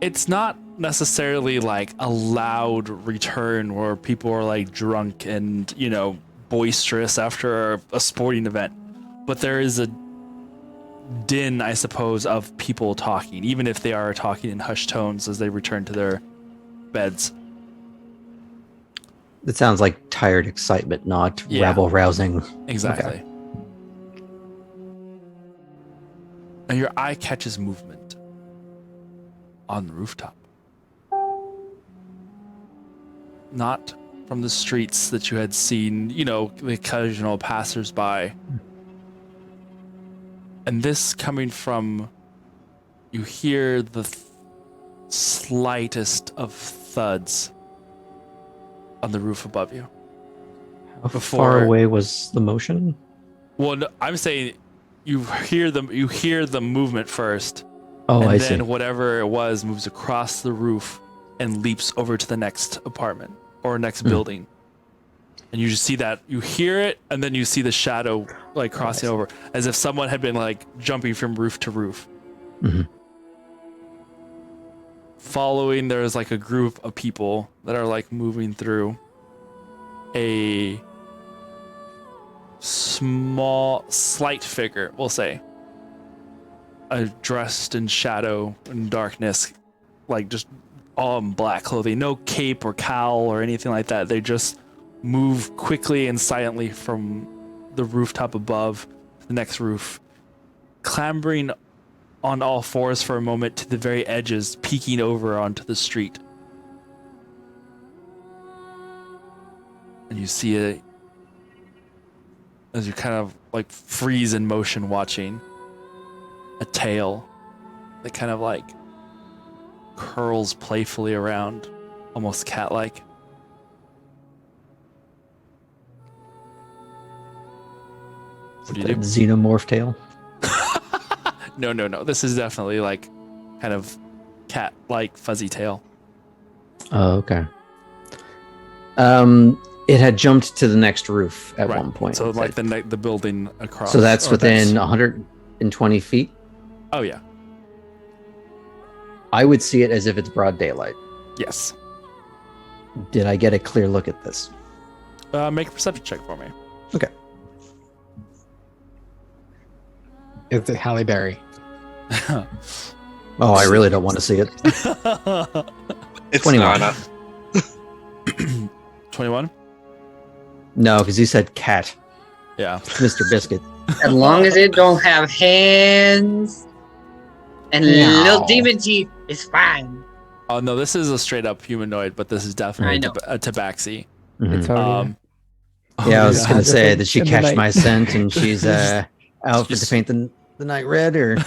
It's not necessarily like a loud return where people are like drunk and, boisterous after a sporting event, but there is a din, I suppose, of people talking, even if they are talking in hushed tones as they return to their beds. It sounds like tired excitement, not Yeah. rabble rousing. Exactly. And your eye catches movement on the rooftop. Not from the streets that you had seen, the occasional passersby. And this coming from, you hear the slightest of thuds on the roof above you. How Before- far away was the motion? Well, no, I'm saying you hear the movement first, Oh, and I then see. whatever it was moves across the roof and leaps over to the next apartment or next building. And you just see that, you hear it, and then you see the shadow like crossing over, as if someone had been like jumping from roof to roof. Mhm. Following, there's like a group of people that are like moving through. A small, slight figure, we'll say, dressed in shadow and darkness, like just all in black clothing, no cape or cowl or anything like that. They just move quickly and silently from the rooftop above to the next roof, clambering on all fours for a moment to the very edges, peeking over onto the street. And you see it as you kind of like freeze in motion, watching a tail that kind of like curls playfully around, almost cat-like. What do you do? Xenomorph tail. No. This is definitely like kind of cat-like fuzzy tail. Oh, okay. It had jumped to the next roof at one point. So like the building across. So that's within 120 feet. Oh yeah. I would see it as if it's broad daylight. Yes. Did I get a clear look at this? Make a perception check for me. Okay. It's a Halle Berry. Oh, I really don't want to see it. It's 21. Nana. 21? No, because he said cat. Yeah. Mr. Biscuit. As long as it don't have hands and little demon teeth, it's fine. Oh no, this is a straight up humanoid, but this is definitely a tabaxi. Mhm. Totally. Yeah, I was going to say, did she In the catch night. my scent and she's out to paint the night red, or?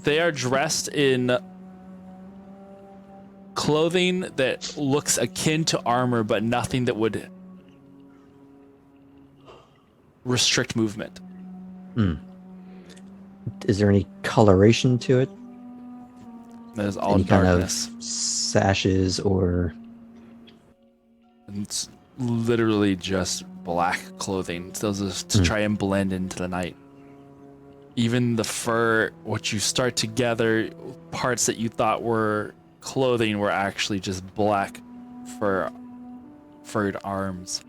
They are dressed in clothing that looks akin to armor, but nothing that would restrict movement. Is there any coloration to it? That is all Any darkness. kind of sashes or? It's literally just black clothing. Those are to try and blend into the night. Even the fur, what you start to gather, parts that you thought were clothing were actually just black furred arms.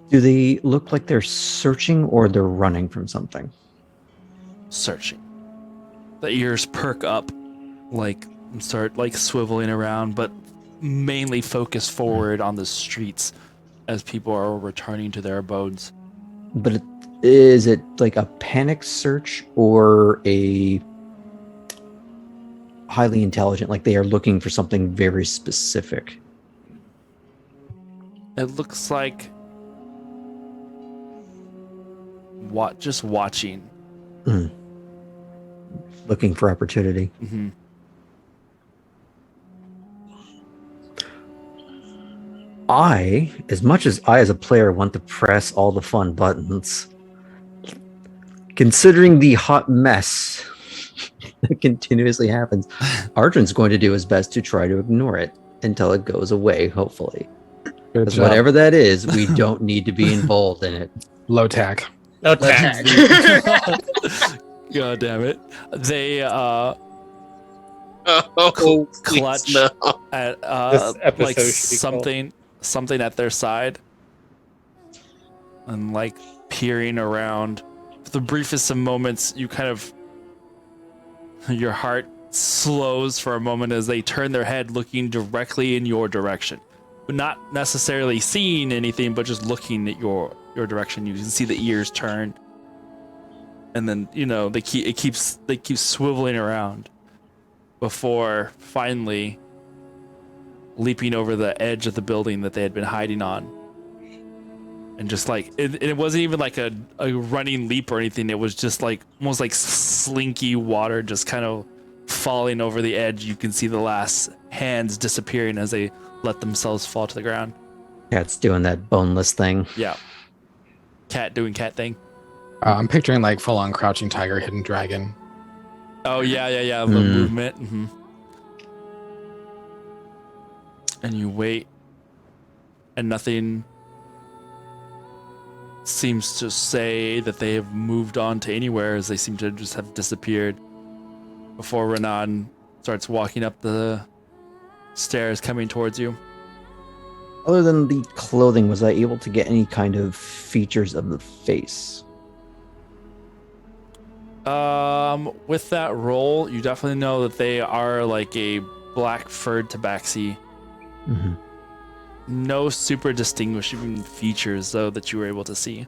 Do they look like they're searching or they're running from something? Searching. The ears perk up, like, and start like swiveling around, but mainly focus forward on the streets as people are returning to their abodes. But is it like a panic search or a highly intelligent, like they are looking for something very specific? It looks like just watching. Looking for opportunity. Mm-hmm. As much as I as a player want to press all the fun buttons, considering the hot mess that continuously happens, Arjun's going to do his best to try to ignore it until it goes away, hopefully. Because whatever that is, we don't need to be involved in it. Low tack. No tag. God damn it. They Oh, clutch please, no. at This episode like should be something at their side and like peering around. For the briefest of moments, you kind of, your heart slows for a moment as they turn their head looking directly in your direction, but not necessarily seeing anything, but just looking at your direction. You can see the ears turn, and then they keep swiveling around before finally leaping over the edge of the building that they had been hiding on. And just like it wasn't even like a running leap or anything. It was just like almost like slinky water just kind of falling over the edge. You can see the last hands disappearing as they let themselves fall to the ground. Cat's doing that boneless thing. Yeah. Cat doing cat thing. I'm picturing like full on crouching tiger, hidden dragon. Oh yeah. The movement. And you wait, and nothing seems to say that they have moved on to anywhere, as they seem to just have disappeared. Before Renan starts walking up the stairs, coming towards you. Other than the clothing, was I able to get any kind of features of the face? With that roll, you definitely know that they are like a black furred tabaxi. Mm-hmm. No super distinguishing features, though, that you were able to see.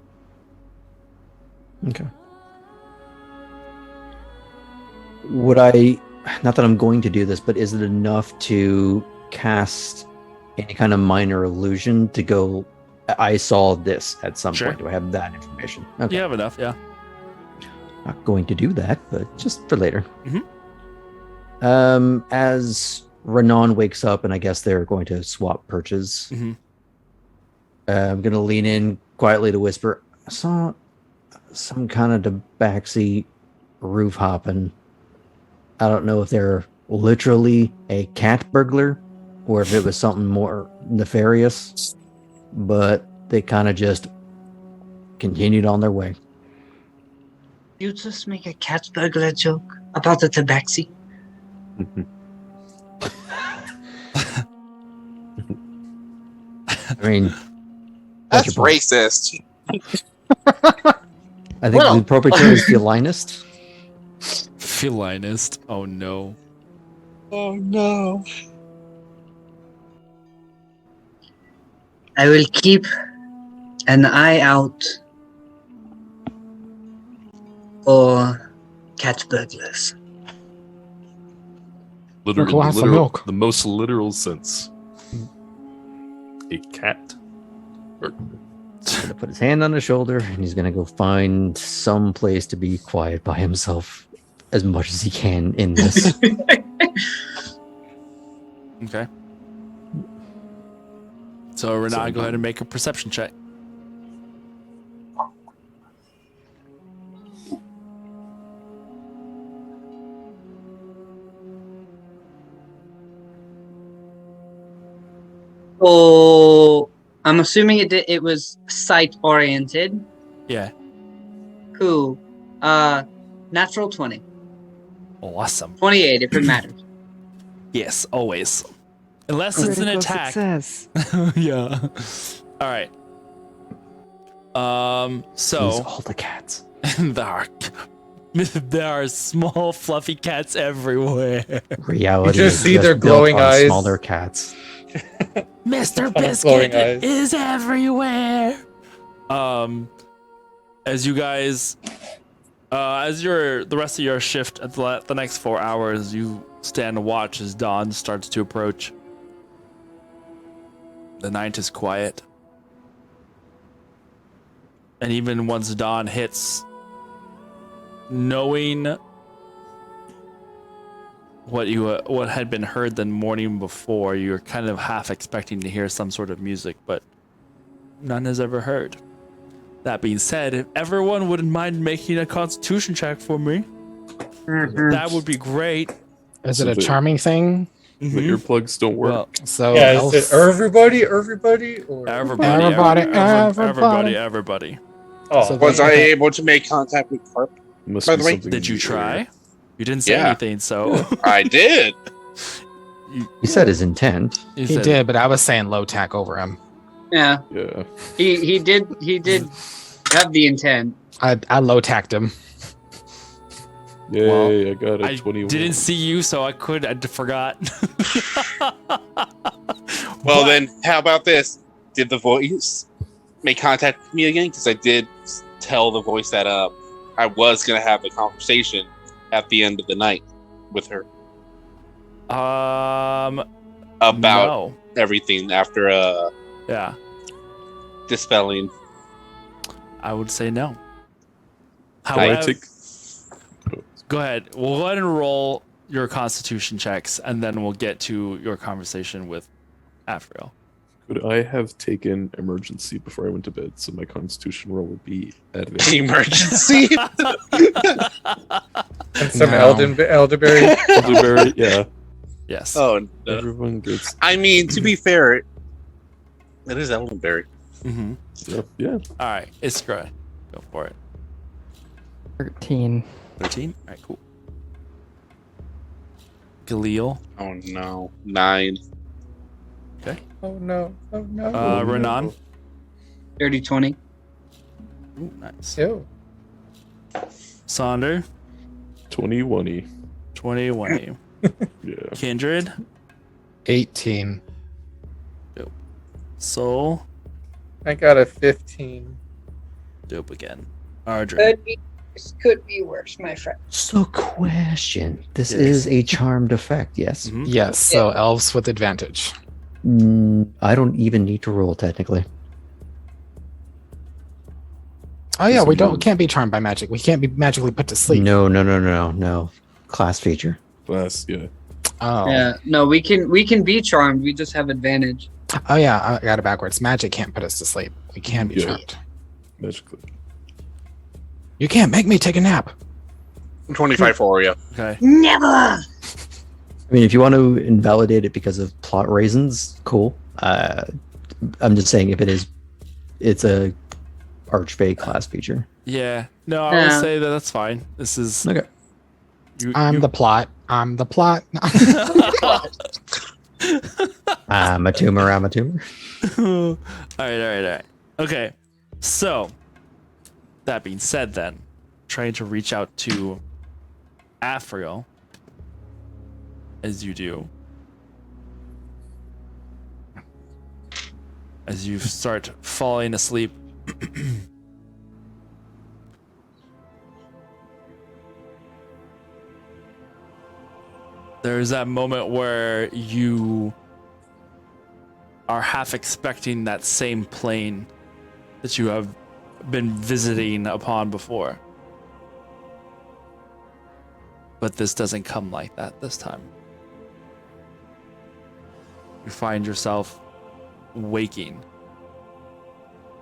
Okay. Would I, not that I'm going to do this, but is it enough to cast any kind of minor illusion to go, I saw this at some Sure. point? Do I have that information? Okay. You have enough, yeah. Not going to do that, but just for later. Mhm. As Renan wakes up, and I guess they're going to swap perches, Mhm. I'm going to lean in quietly to whisper, I saw some kind of tabaxi roof hopping. I don't know if they're literally a cat burglar or if it was something more nefarious, but they kind of just continued on their way. You just make a cat burglar joke about the tabaxi. I mean, That's your point. racist. I think the appropriate term is felinist. Felinist. Oh no. Oh no. I will keep an eye out for cat burglars. Literally, Go have some milk. the most literal sense. A cat. He's gonna put his hand on his shoulder and he's gonna go find some place to be quiet by himself as much as he can in this. Okay. So Renan, go ahead and make a perception check. Oh, I'm assuming it was sight oriented. Yeah. Cool. Natural 20. Awesome. 28 if it matters. Yes, always. Unless it's an Critical attack. success. Yeah. All right. These So all the cats. there are small fluffy cats everywhere. Reality You just is see their built glowing on eyes. Smaller cats. Mr. glowing Biscuit eyes. is everywhere. As you guys, as the rest of your shift at the next 4 hours, you stand and watch as dawn starts to approach. The night is quiet, and even once dawn hits, knowing what had been heard the morning before, you're kind of half expecting to hear some sort of music, but none is ever heard. That being said, if everyone wouldn't mind making a constitution check for me, that would be great. Is So it a the- charming thing? The earplugs don't work. Well, So Yeah, elf- is it everybody, or everybody. Oh, So Was they- I able to make contact with Carp? Must By be the way, something Did you in the air. try? You didn't say Yeah. anything, so I did. He said his intent. you He said- did, but I was saying low tack over him. Yeah, Yeah. he did have the intent. I low tacked him. Yay, Well, I got a I 21. didn't see you, so I forgot. Well, But- then, how about this? Did the voice make contact with me again? Because I did tell the voice that I was going to have the conversation at the end of the night with her about no. everything after Yeah, dispelling. I would say no. I However, take- go ahead. We'll go ahead and roll your constitution checks, and then we'll get to your conversation with Afriel. Could I have taken emergency before I went to bed, so my constitution roll would be advanced? Emergency. And some No. elderberry. Elderberry, yeah. Yes. Oh, no. Everyone gets. I mean, to be fair, it is elderberry. Mm-hmm. Yeah. All right, Iskra, go for it. 13. 13. All right, cool. Galil. Oh no, 9. Oh no. Oh no. Renan. Dirty 20. Ooh, nice. Ew. Sonder. 21. 21. Yeah. Kindred. 18. Soul. I got a 15. Dope again. Ardra. This could be worse, my friend. So, question. This Yes. is a charmed effect, yes? Mhm. Yes, so elves with advantage. I don't even need to roll, technically. Oh yeah, we can't be charmed by magic. We can't be magically put to sleep. No. Class feature. Class, yeah. Oh. Yeah, no, we can be charmed. We just have advantage. Oh yeah, I got it backwards. Magic can't put us to sleep. We can be Yeah. charmed. Magically. You can't make me take a nap. 25 for you. Okay. Never! I mean, if you want to invalidate it because of plot reasons, cool. I'm just saying if it's a Archfey class feature. Yeah. No, I will say that's fine. This is Okay. I'm the plot. I'm the plot. I'm a tumor. all right. Okay. So, that being said, then, trying to reach out to Afriel, as you do, as you start falling asleep. There's that moment where you are half expecting that same plane that you have been visiting upon before. But this doesn't come like that this time. You find yourself waking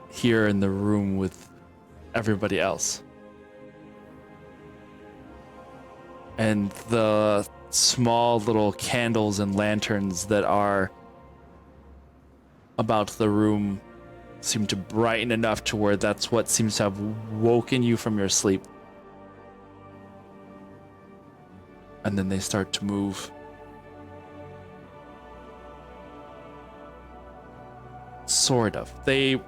here in the room with everybody else. And the small little candles and lanterns that are about the room seem to brighten enough to where that's what seems to have woken you from your sleep. And then they start to move. Sort of. They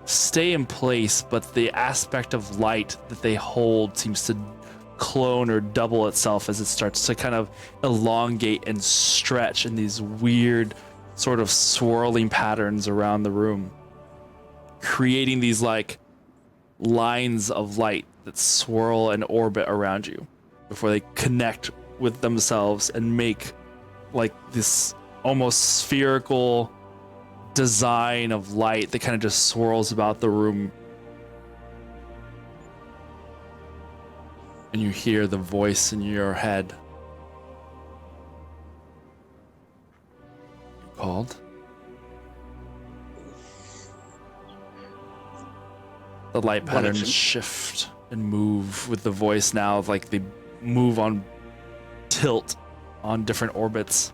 stay in place, but the aspect of light that they hold seems to clone or double itself as it starts to kind of elongate and stretch in these weird sort of swirling patterns around the room, creating these like lines of light that swirl and orbit around you before they connect with themselves and make like this almost spherical design of light that kind of just swirls about the room. And you hear the voice in your head. You called? The light patterns shift and move with the voice now, like they move on tilt on different orbits.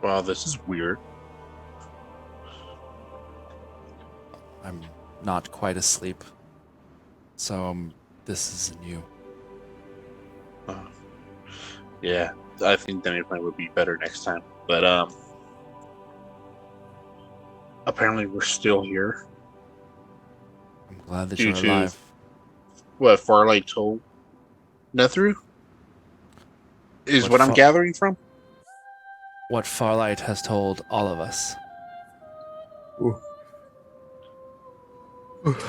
Wow, this is weird. I'm not quite asleep, so this is new. Yeah, I think Demi Plan would be better next time. But apparently we're still here. I'm glad that Due you're to alive. what Farlight told Nethru is what I'm gathering from. What Farlight has told all of us.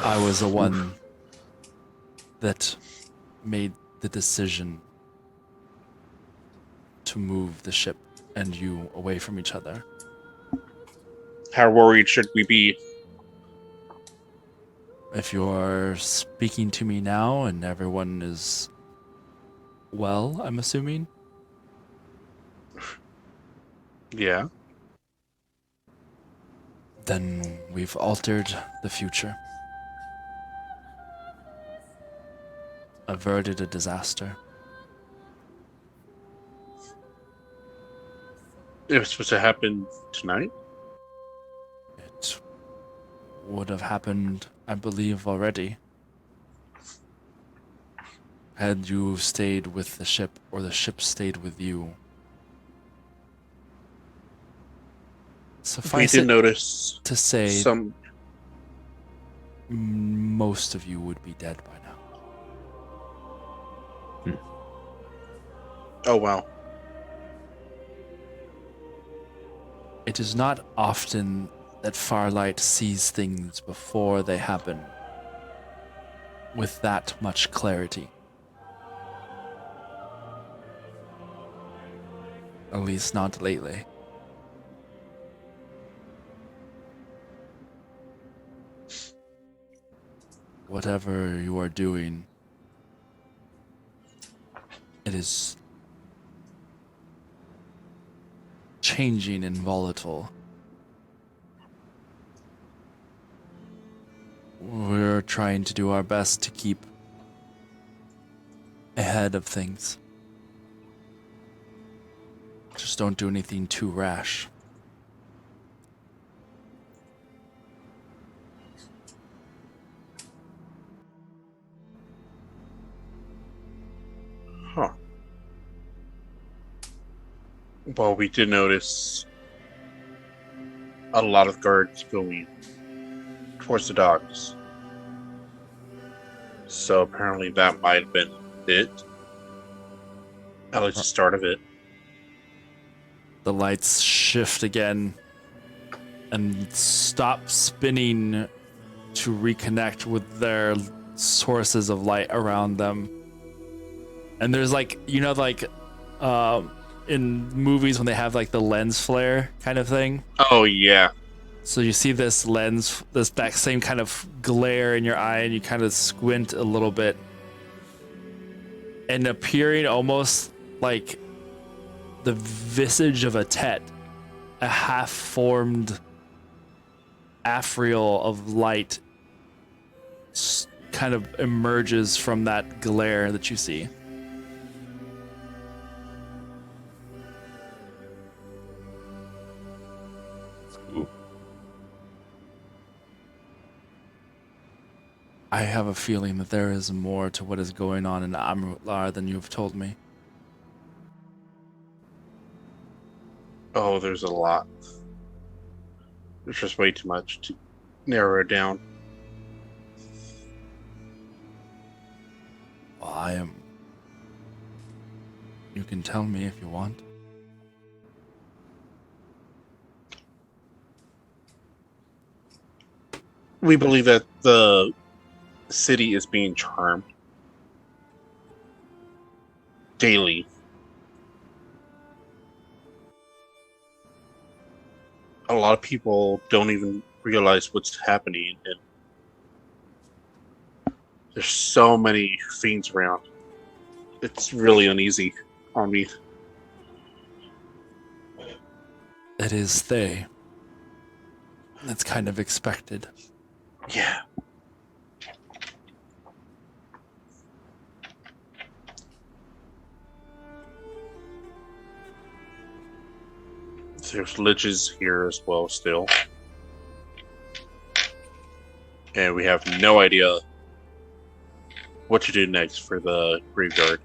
I was the one that made the decision to move the ship and you away from each other. How worried should we be? If you're speaking to me now and everyone is well, I'm assuming. Yeah. Then we've altered the future. Averted a disaster. It was supposed to happen tonight? It would have happened, I believe, already. Had you stayed with the ship, or the ship stayed with you. Suffice we did it notice to say, some. most of you would be dead by now. Oh, wow. It is not often that Farlight sees things before they happen with that much clarity. At least not lately. Whatever you are doing, it is changing and volatile. We're trying to do our best to keep ahead of things. Just don't do anything too rash. Huh. Well, we did notice a lot of guards going towards the docks. So apparently that might have been it. At least the start of it. The lights shift again and stop spinning to reconnect with their sources of light around them. And there's like, in movies when they have like the lens flare kind of thing. Oh, yeah. So you see this lens, that same kind of glare in your eye, and you kind of squint a little bit. And appearing almost like the visage of a Tet, a half-formed Afriel of light kind of emerges from that glare that you see. I have a feeling that there is more to what is going on in Amrutlar than you have told me. Oh, there's a lot. There's just way too much to narrow it down. Well, you can tell me if you want. We believe that the city is being charmed daily. A lot of people don't even realize what's happening, and there's so many fiends around. It's really uneasy on me. It is they. That's kind of expected. Yeah. There's liches here as well still. And we have no idea what to do next for the graveyard.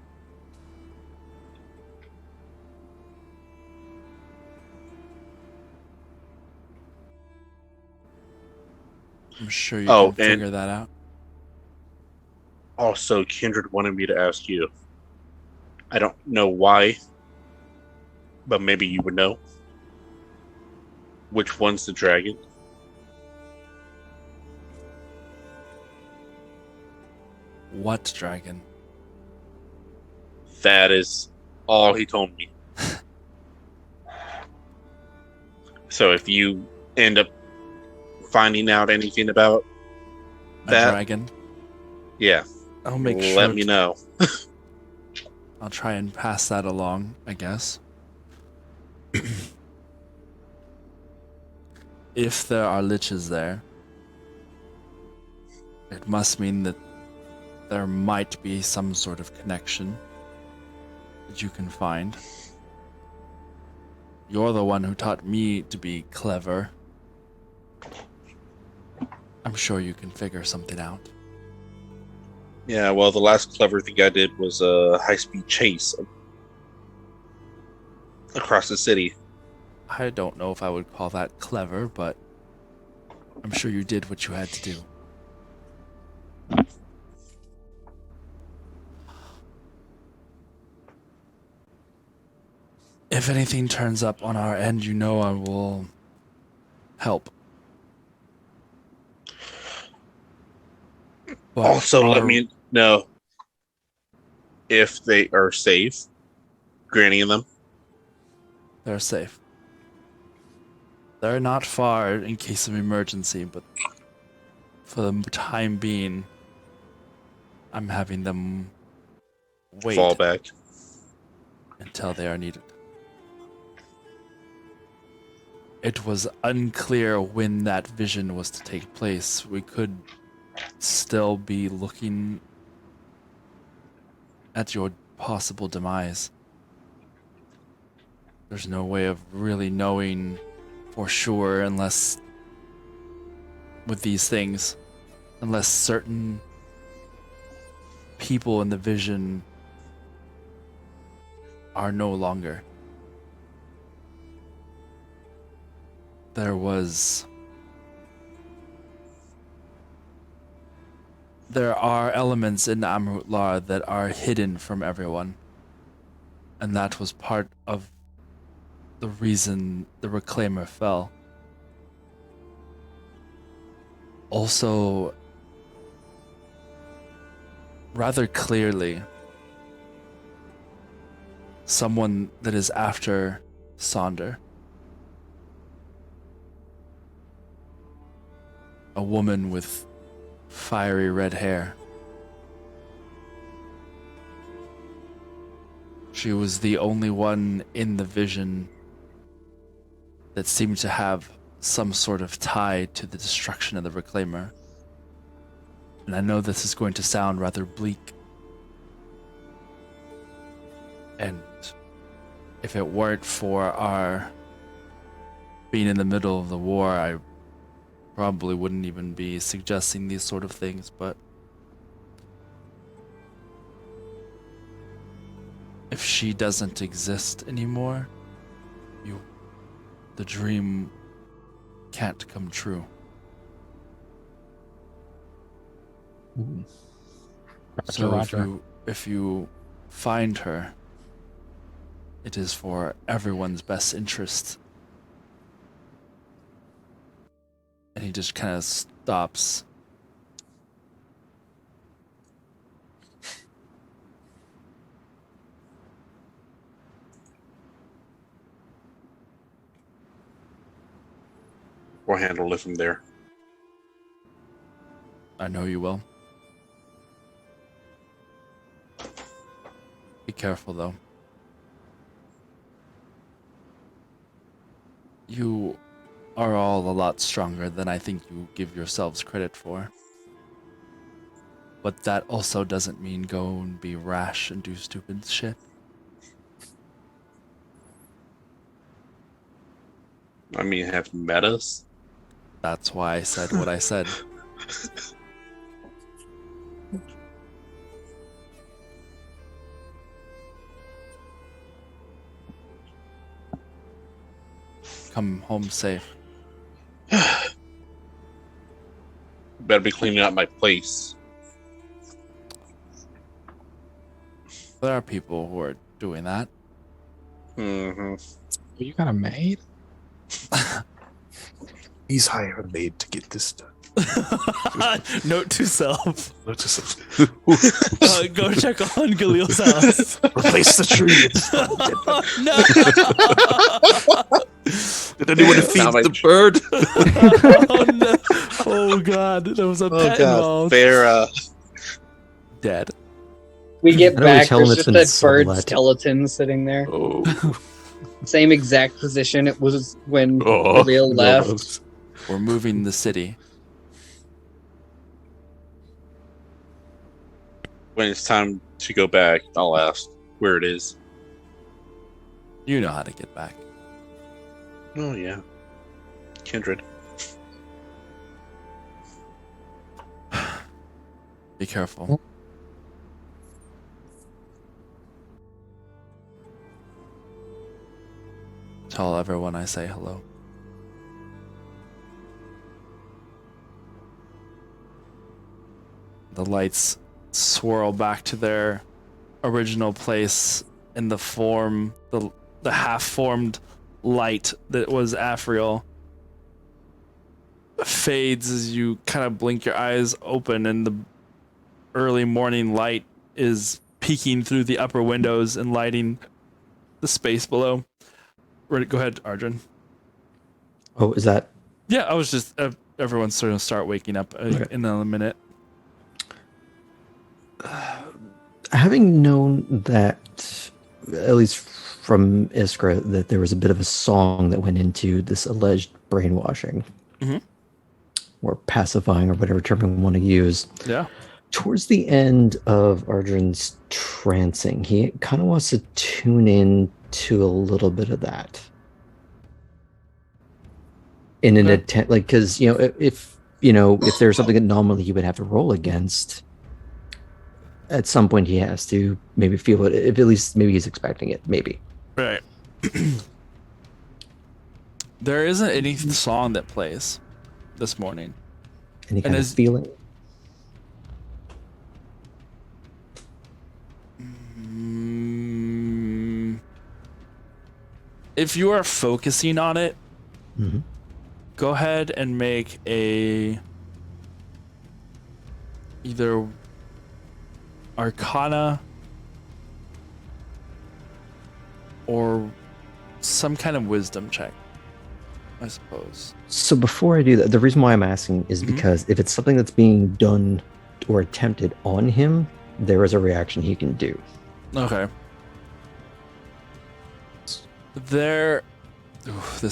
I'm sure you can figure and that out. also, Kindred wanted me to ask you. I don't know why, but maybe you would know. Which one's the dragon? What dragon? That is all he told me. So if you end up finding out anything about that, a dragon? Yeah. I'll make sure. Let me know. I'll try and pass that along, I guess. If there are liches there, it must mean that there might be some sort of connection that you can find. You're the one who taught me to be clever. I'm sure you can figure something out. Yeah, well, the last clever thing I did was a high-speed chase across the city. I don't know if I would call that clever, but I'm sure you did what you had to do. If anything turns up on our end, you know I will help. But Also, let me know if they are safe. Granny and them. They're safe. They're not far in case of emergency, but for the time being, I'm having them wait Fall back until they are needed. It was unclear when that vision was to take place. We could still be looking at your possible demise. There's no way of really knowing for sure unless with these things, unless certain people in the vision are no longer. There are elements in Amrutlar that are hidden from everyone. And that was part of the reason the Reclaimer fell. Also, rather clearly, someone that is after Sonder. A woman with fiery red hair. She was the only one in the vision that seemed to have some sort of tie to the destruction of the Reclaimer. And I know this is going to sound rather bleak. And if it weren't for our being in the middle of the war, I probably wouldn't even be suggesting these sort of things, but if she doesn't exist anymore, the dream can't come true. Ooh. So if you find her, it is for everyone's best interest. And he just kind of stops. We'll handle it from there. I know you will. Be careful, though. You are all a lot stronger than I think you give yourselves credit for. But that also doesn't mean go and be rash and do stupid shit. I mean, have you met us? That's why I said what I said. Come home safe. Better be cleaning out my place. There are people who are doing that. Mm-hmm. You got a maid? Please hire a maid to get this done. Note to self. Note to self. Go check on Galil's house. Replace the tree. No. Did anyone feed the bird? Oh no! Oh god, there was a pet involved. They're dead. We get I'd always back, tell them there's it's just been that bird sublet. skeleton sitting there. Oh. Same exact position it was when Oh, Real left. We're moving the city. When it's time to go back, I'll ask where it is. You know how to get back. Oh, yeah. Kindred. Be careful. Tell everyone I say hello. The lights swirl back to their original place in the form, the half-formed light that was Afriel fades as you kind of blink your eyes open, and the early morning light is peeking through the upper windows and lighting the space below. Go ahead, Arjun. Oh, is that? Yeah, I was just everyone's going to start waking up in a minute. Having known that, at least from Iskra, that there was a bit of a song that went into this alleged brainwashing, or pacifying, or whatever term you want to use. Yeah. Towards the end of Arjun's trancing, he kind of wants to tune in to a little bit of that. In an attempt, like, because, if there's something that normally he would have to roll against, at some point he has to maybe feel it, if at least maybe he's expecting it, maybe. Right. There isn't any song that plays this morning. Any kind of feeling? If you are focusing on it, go ahead and make either Arcana or some kind of wisdom check, I suppose. So before I do that, the reason why I'm asking is because if it's something that's being done or attempted on him, there is a reaction he can do. Okay. This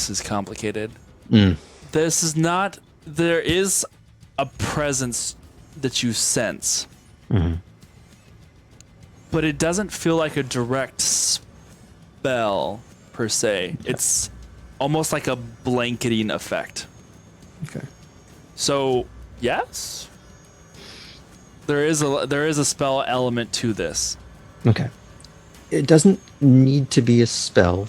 is complicated. This is not. There is a presence that you sense, but it doesn't feel like a direct spell per se. Okay. It's almost like a blanketing effect. Okay. So yes, there is a spell element to this. Okay. It doesn't need to be a spell.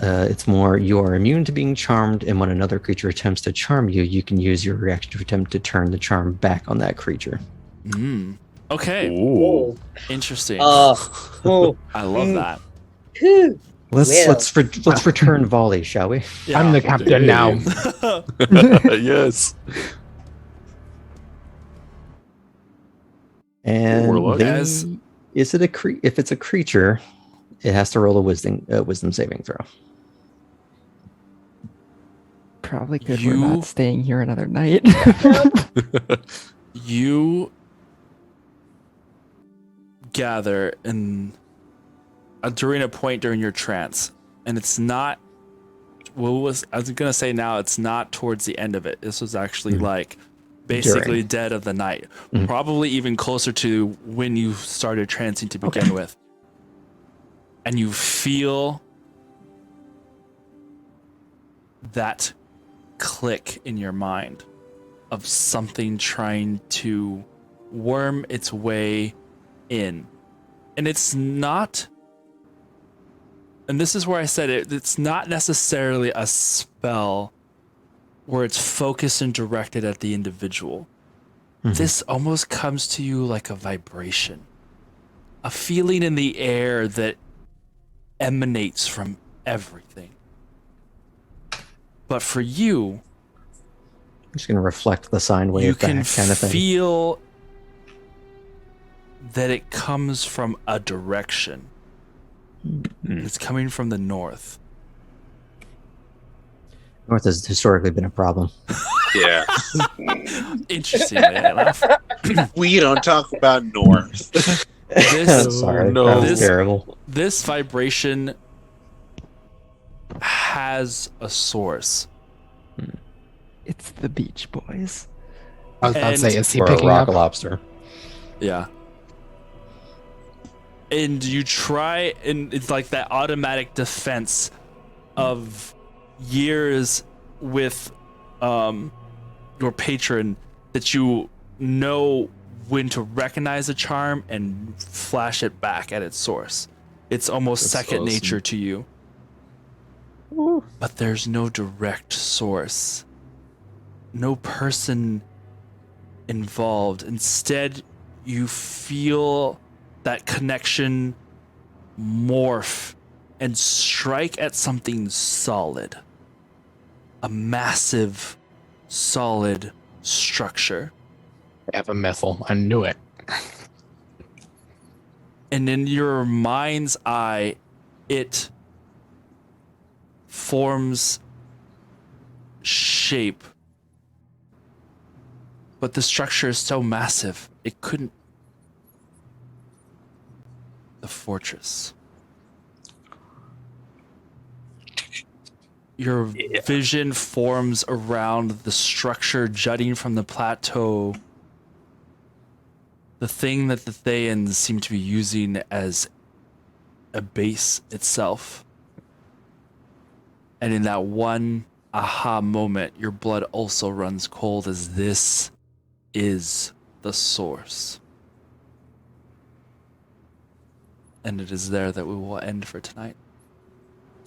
It's more, you are immune to being charmed, and when another creature attempts to charm you, you can use your reaction to attempt to turn the charm back on that creature. Okay. Ooh. Interesting. I love that. Let's return volley, shall we? Yeah. I'm the captain now. Yes. And is it if it's a creature, it has to roll a wisdom saving throw. Probably good we're not staying here another night. You gather during a point during your trance, and it's not. I was gonna say now it's not towards the end of it. This was actually like basically dead of the night, probably even closer to when you started trancing to begin with. And you feel that click in your mind of something trying to worm its way in. And it's not, and this is where I said it's not necessarily a spell where it's focused and directed at the individual. This almost comes to you like a vibration, a feeling in the air that emanates from everything. But for you, I'm just going to reflect the sine wave back kind of thing. You can feel that it comes from a direction. It's coming from the north. North has historically been a problem. Yeah. Interesting enough. We don't talk about North. Sorry, that was terrible. This vibration has a source. It's the Beach Boys. I was about to And- say, is he Or a picking rock up? lobster. Yeah. And you try, and it's like that automatic defense of years with your patron that you know when to recognize a charm and flash it back at its source. It's almost That's second awesome. nature to you. But there's no direct source, no person involved. Instead, you feel that connection morph and strike at something solid. A massive, solid structure. I have a methyl. I knew it. And in your mind's eye, it forms shape. But the structure is so massive, it couldn't. The fortress. Your vision forms around the structure jutting from the plateau. The thing that the Thayans seem to be using as a base itself. And in that one aha moment, your blood also runs cold as this is the source. And it is there that we will end for tonight.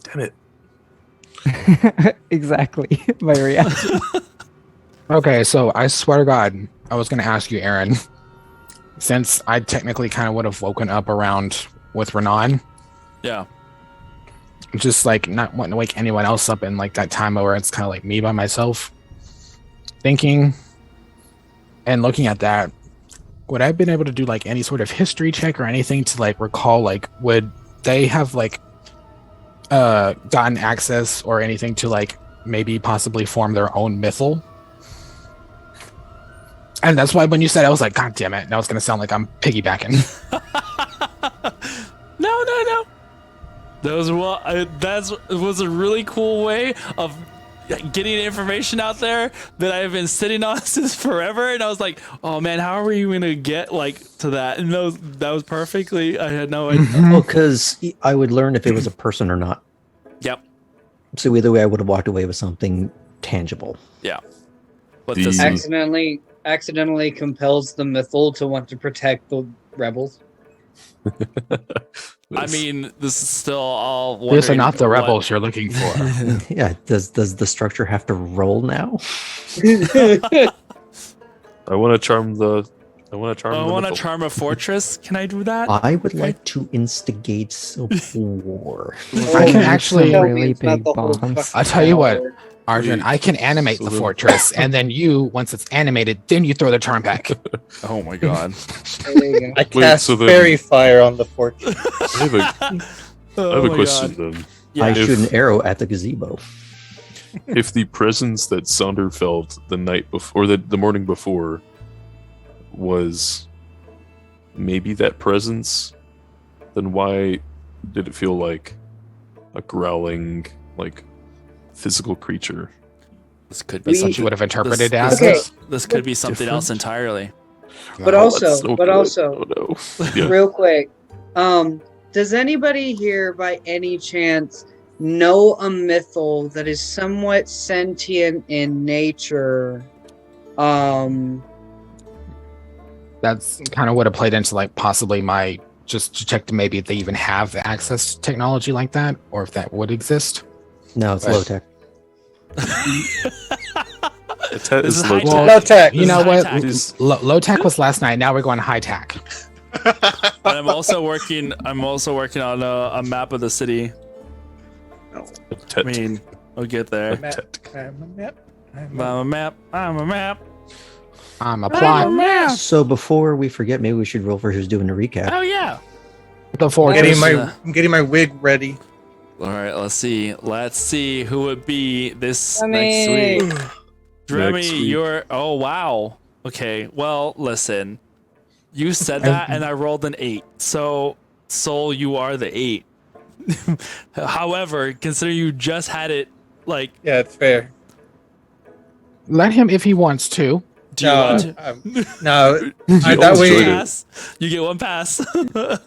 Damn it. Exactly. My reaction. Okay, so I swear to God, I was going to ask you, Aaron, since I technically kind of would have woken up around with Renan, Yeah. just like not wanting to wake anyone else up in like that time where it's kind of like me by myself, thinking and looking at that, would I have been able to do like any sort of history check or anything to like recall, like, would they have like gotten access or anything to like maybe possibly form their own mythal? And that's why when you said, I was like, God damn it, now it's gonna sound like I'm piggybacking. No. That was a really cool way of getting information out there that I've been sitting on since forever. And I was like, oh man, how are we gonna get like to that? And that was perfectly. I had no idea. Well, because I would learn if it was a person or not. Yep. So either way, I would have walked away with something tangible. Yeah. But The- this Accidentally compels the mythal to want to protect the rebels. I mean, this is still all. These are wondering not the what- rebels you're looking for. Yeah. Does the structure have to roll now? I want to charm the. I want to charm. I the want to mythal. charm a fortress. Can I do that? I would Okay. like to instigate a war. I can actually- Some really It's not big the whole bombs. fucking I'll tell you what, tower. Arjun, I can animate So the the- fortress, and then you, once it's animated, then you throw the charm back. Oh my god. There you go. I Wait, cast so then- fairy fire on the fortress. I have a, Oh I have a my question God. then. Yeah. I If- shoot an arrow at the gazebo. If the presence that Sonder felt the night before, or the morning before, was maybe that presence, then why did it feel like a growling, like physical creature? This could be We- That's what something. you would have interpreted this, as. Okay. This could be something else Different? entirely. But Oh, also, that's no but good. also, Oh no. Yeah. real quick, does anybody here by any chance know a mythal that is somewhat sentient in nature? That's kind of what it played into, like possibly my just to check to maybe if they even have the access to technology like that, or if that would exist. No, it's Right. low tech. It's low This is tech. high Well, No tech. You This know is what? high-tech. It is- Low tech was last night. Now we're going high tech. And I'm also working on a map of the city. I mean, we'll get there. I'm a map. I'm a map. I'm a plot. So before we forget, maybe we should roll for who's doing a recap. Oh yeah. The fortress. I'm getting my wig ready. All right, let's see. Let's see who would be this Remy. next week. Next Remy, week. you're. Oh wow. Okay. Well, listen. You said that, and I rolled an 8. So, Soul, you are the 8. However, consider you just had it like Yeah, it's fair. Let him if he wants to. Do you want to? No, You that almost way. joined it. Pass. You get one pass.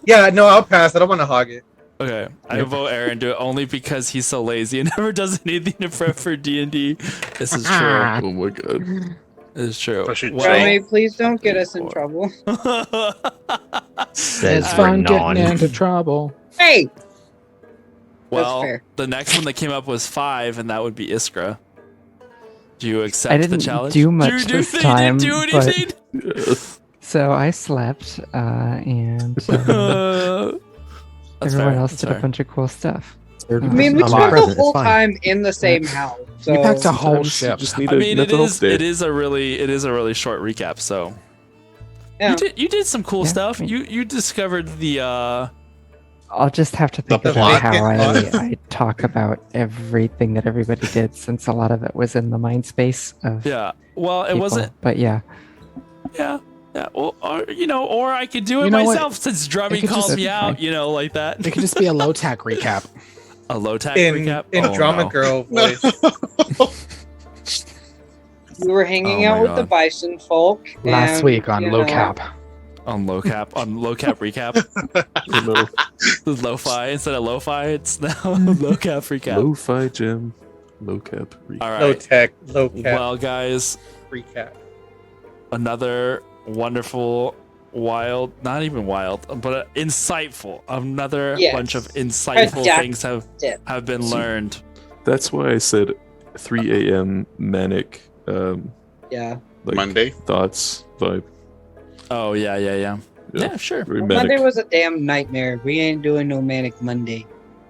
Yeah, no, I'll pass. I don't want to hog it. Okay, I vote Aaron do it only because he's so lazy and never does anything to prep for D&D. This is true. Oh my god. This is true. Push it, Romy, please don't get us in trouble. Says It's fun Renan. getting into trouble. Hey! Well, fair. the next one that came up was 5, and that would be Iskra. Do you accept I didn't the challenge? do much do this you time, didn't do but anything? Yes. so I slept, and That's everyone fair, else that's did a fair. bunch of cool stuff. I mean, we I'm spent the present, it's whole fine. time in the same house. So You packed a whole Sometimes you ship. just need I a mean, it mental is day. a really short recap. So yeah. you did some cool Yeah, stuff. I mean- You discovered the I'll just have to think The about plot. how Vacant I talk about everything that everybody did, since a lot of it was in the mind space of yeah. Well, it people. wasn't. But yeah, Yeah. Yeah. Well, or I could do it You know what? myself since Drummy It could calls just- me out. fine. Like that. It could just be a low tack recap. A low tack In recap in drama no. girl voice. We were hanging Oh out my with the God. bison folk. Last and, week on you low know, cap. On low cap recap. You know, The lo-fi instead of lo-fi, it's now low cap recap. lo-fi jam, low cap. All Low right. tech, low cap, Well, guys, recap. another wonderful, wild, not even wild, but insightful. Another Yes. bunch of insightful Productive. things have been See, learned. That's why I said 3 a.m. manic, Yeah. like Monday. thoughts vibe. Oh yeah. Yeah, sure. Very Well, Monday manic. was a damn nightmare. We ain't doing no manic Monday.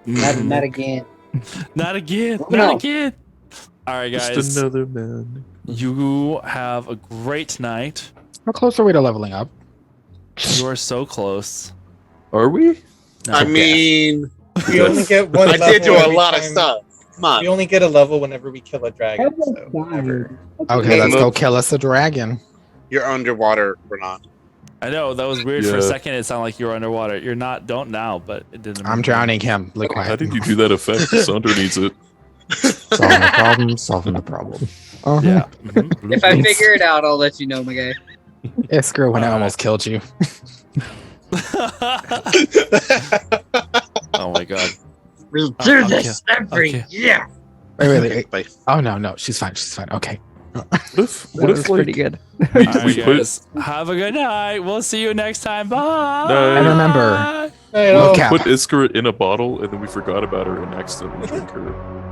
Mhm. Not again. Not again. No. Not again. All right, Just guys. another man. You have a great night. How close are we to leveling up? You are so close. Are we? No, I mean, We only get one. I did do level a every lot of time- stuff. Come on. We only get a level whenever we kill a dragon. So whatever. Okay, Hey, let's look. go kill us a dragon. You're underwater, Renan. I know that was weird for a Yeah. second. It sounded like you were underwater. You're not. Don't now, but it didn't. I'm drowning him. Look How quiet. did you do that effect? Sandra needs it. Solving the problem, solving the problem. Uh-huh. Yeah. Mhm. If I figure it out, I'll let you know, my guy. Iskra when I Alright. almost killed you. Oh my god. We'll do this every year. Wait. Bye. Oh no, she's fine. She's fine. Okay. What if, that what was if pretty like, good. we, All right, we put guys. Have a good night. We'll see you next time. Bye. No. And remember, Hey, low oh. cap. put Iskra in a bottle and then we forgot about her and accidentally drink her?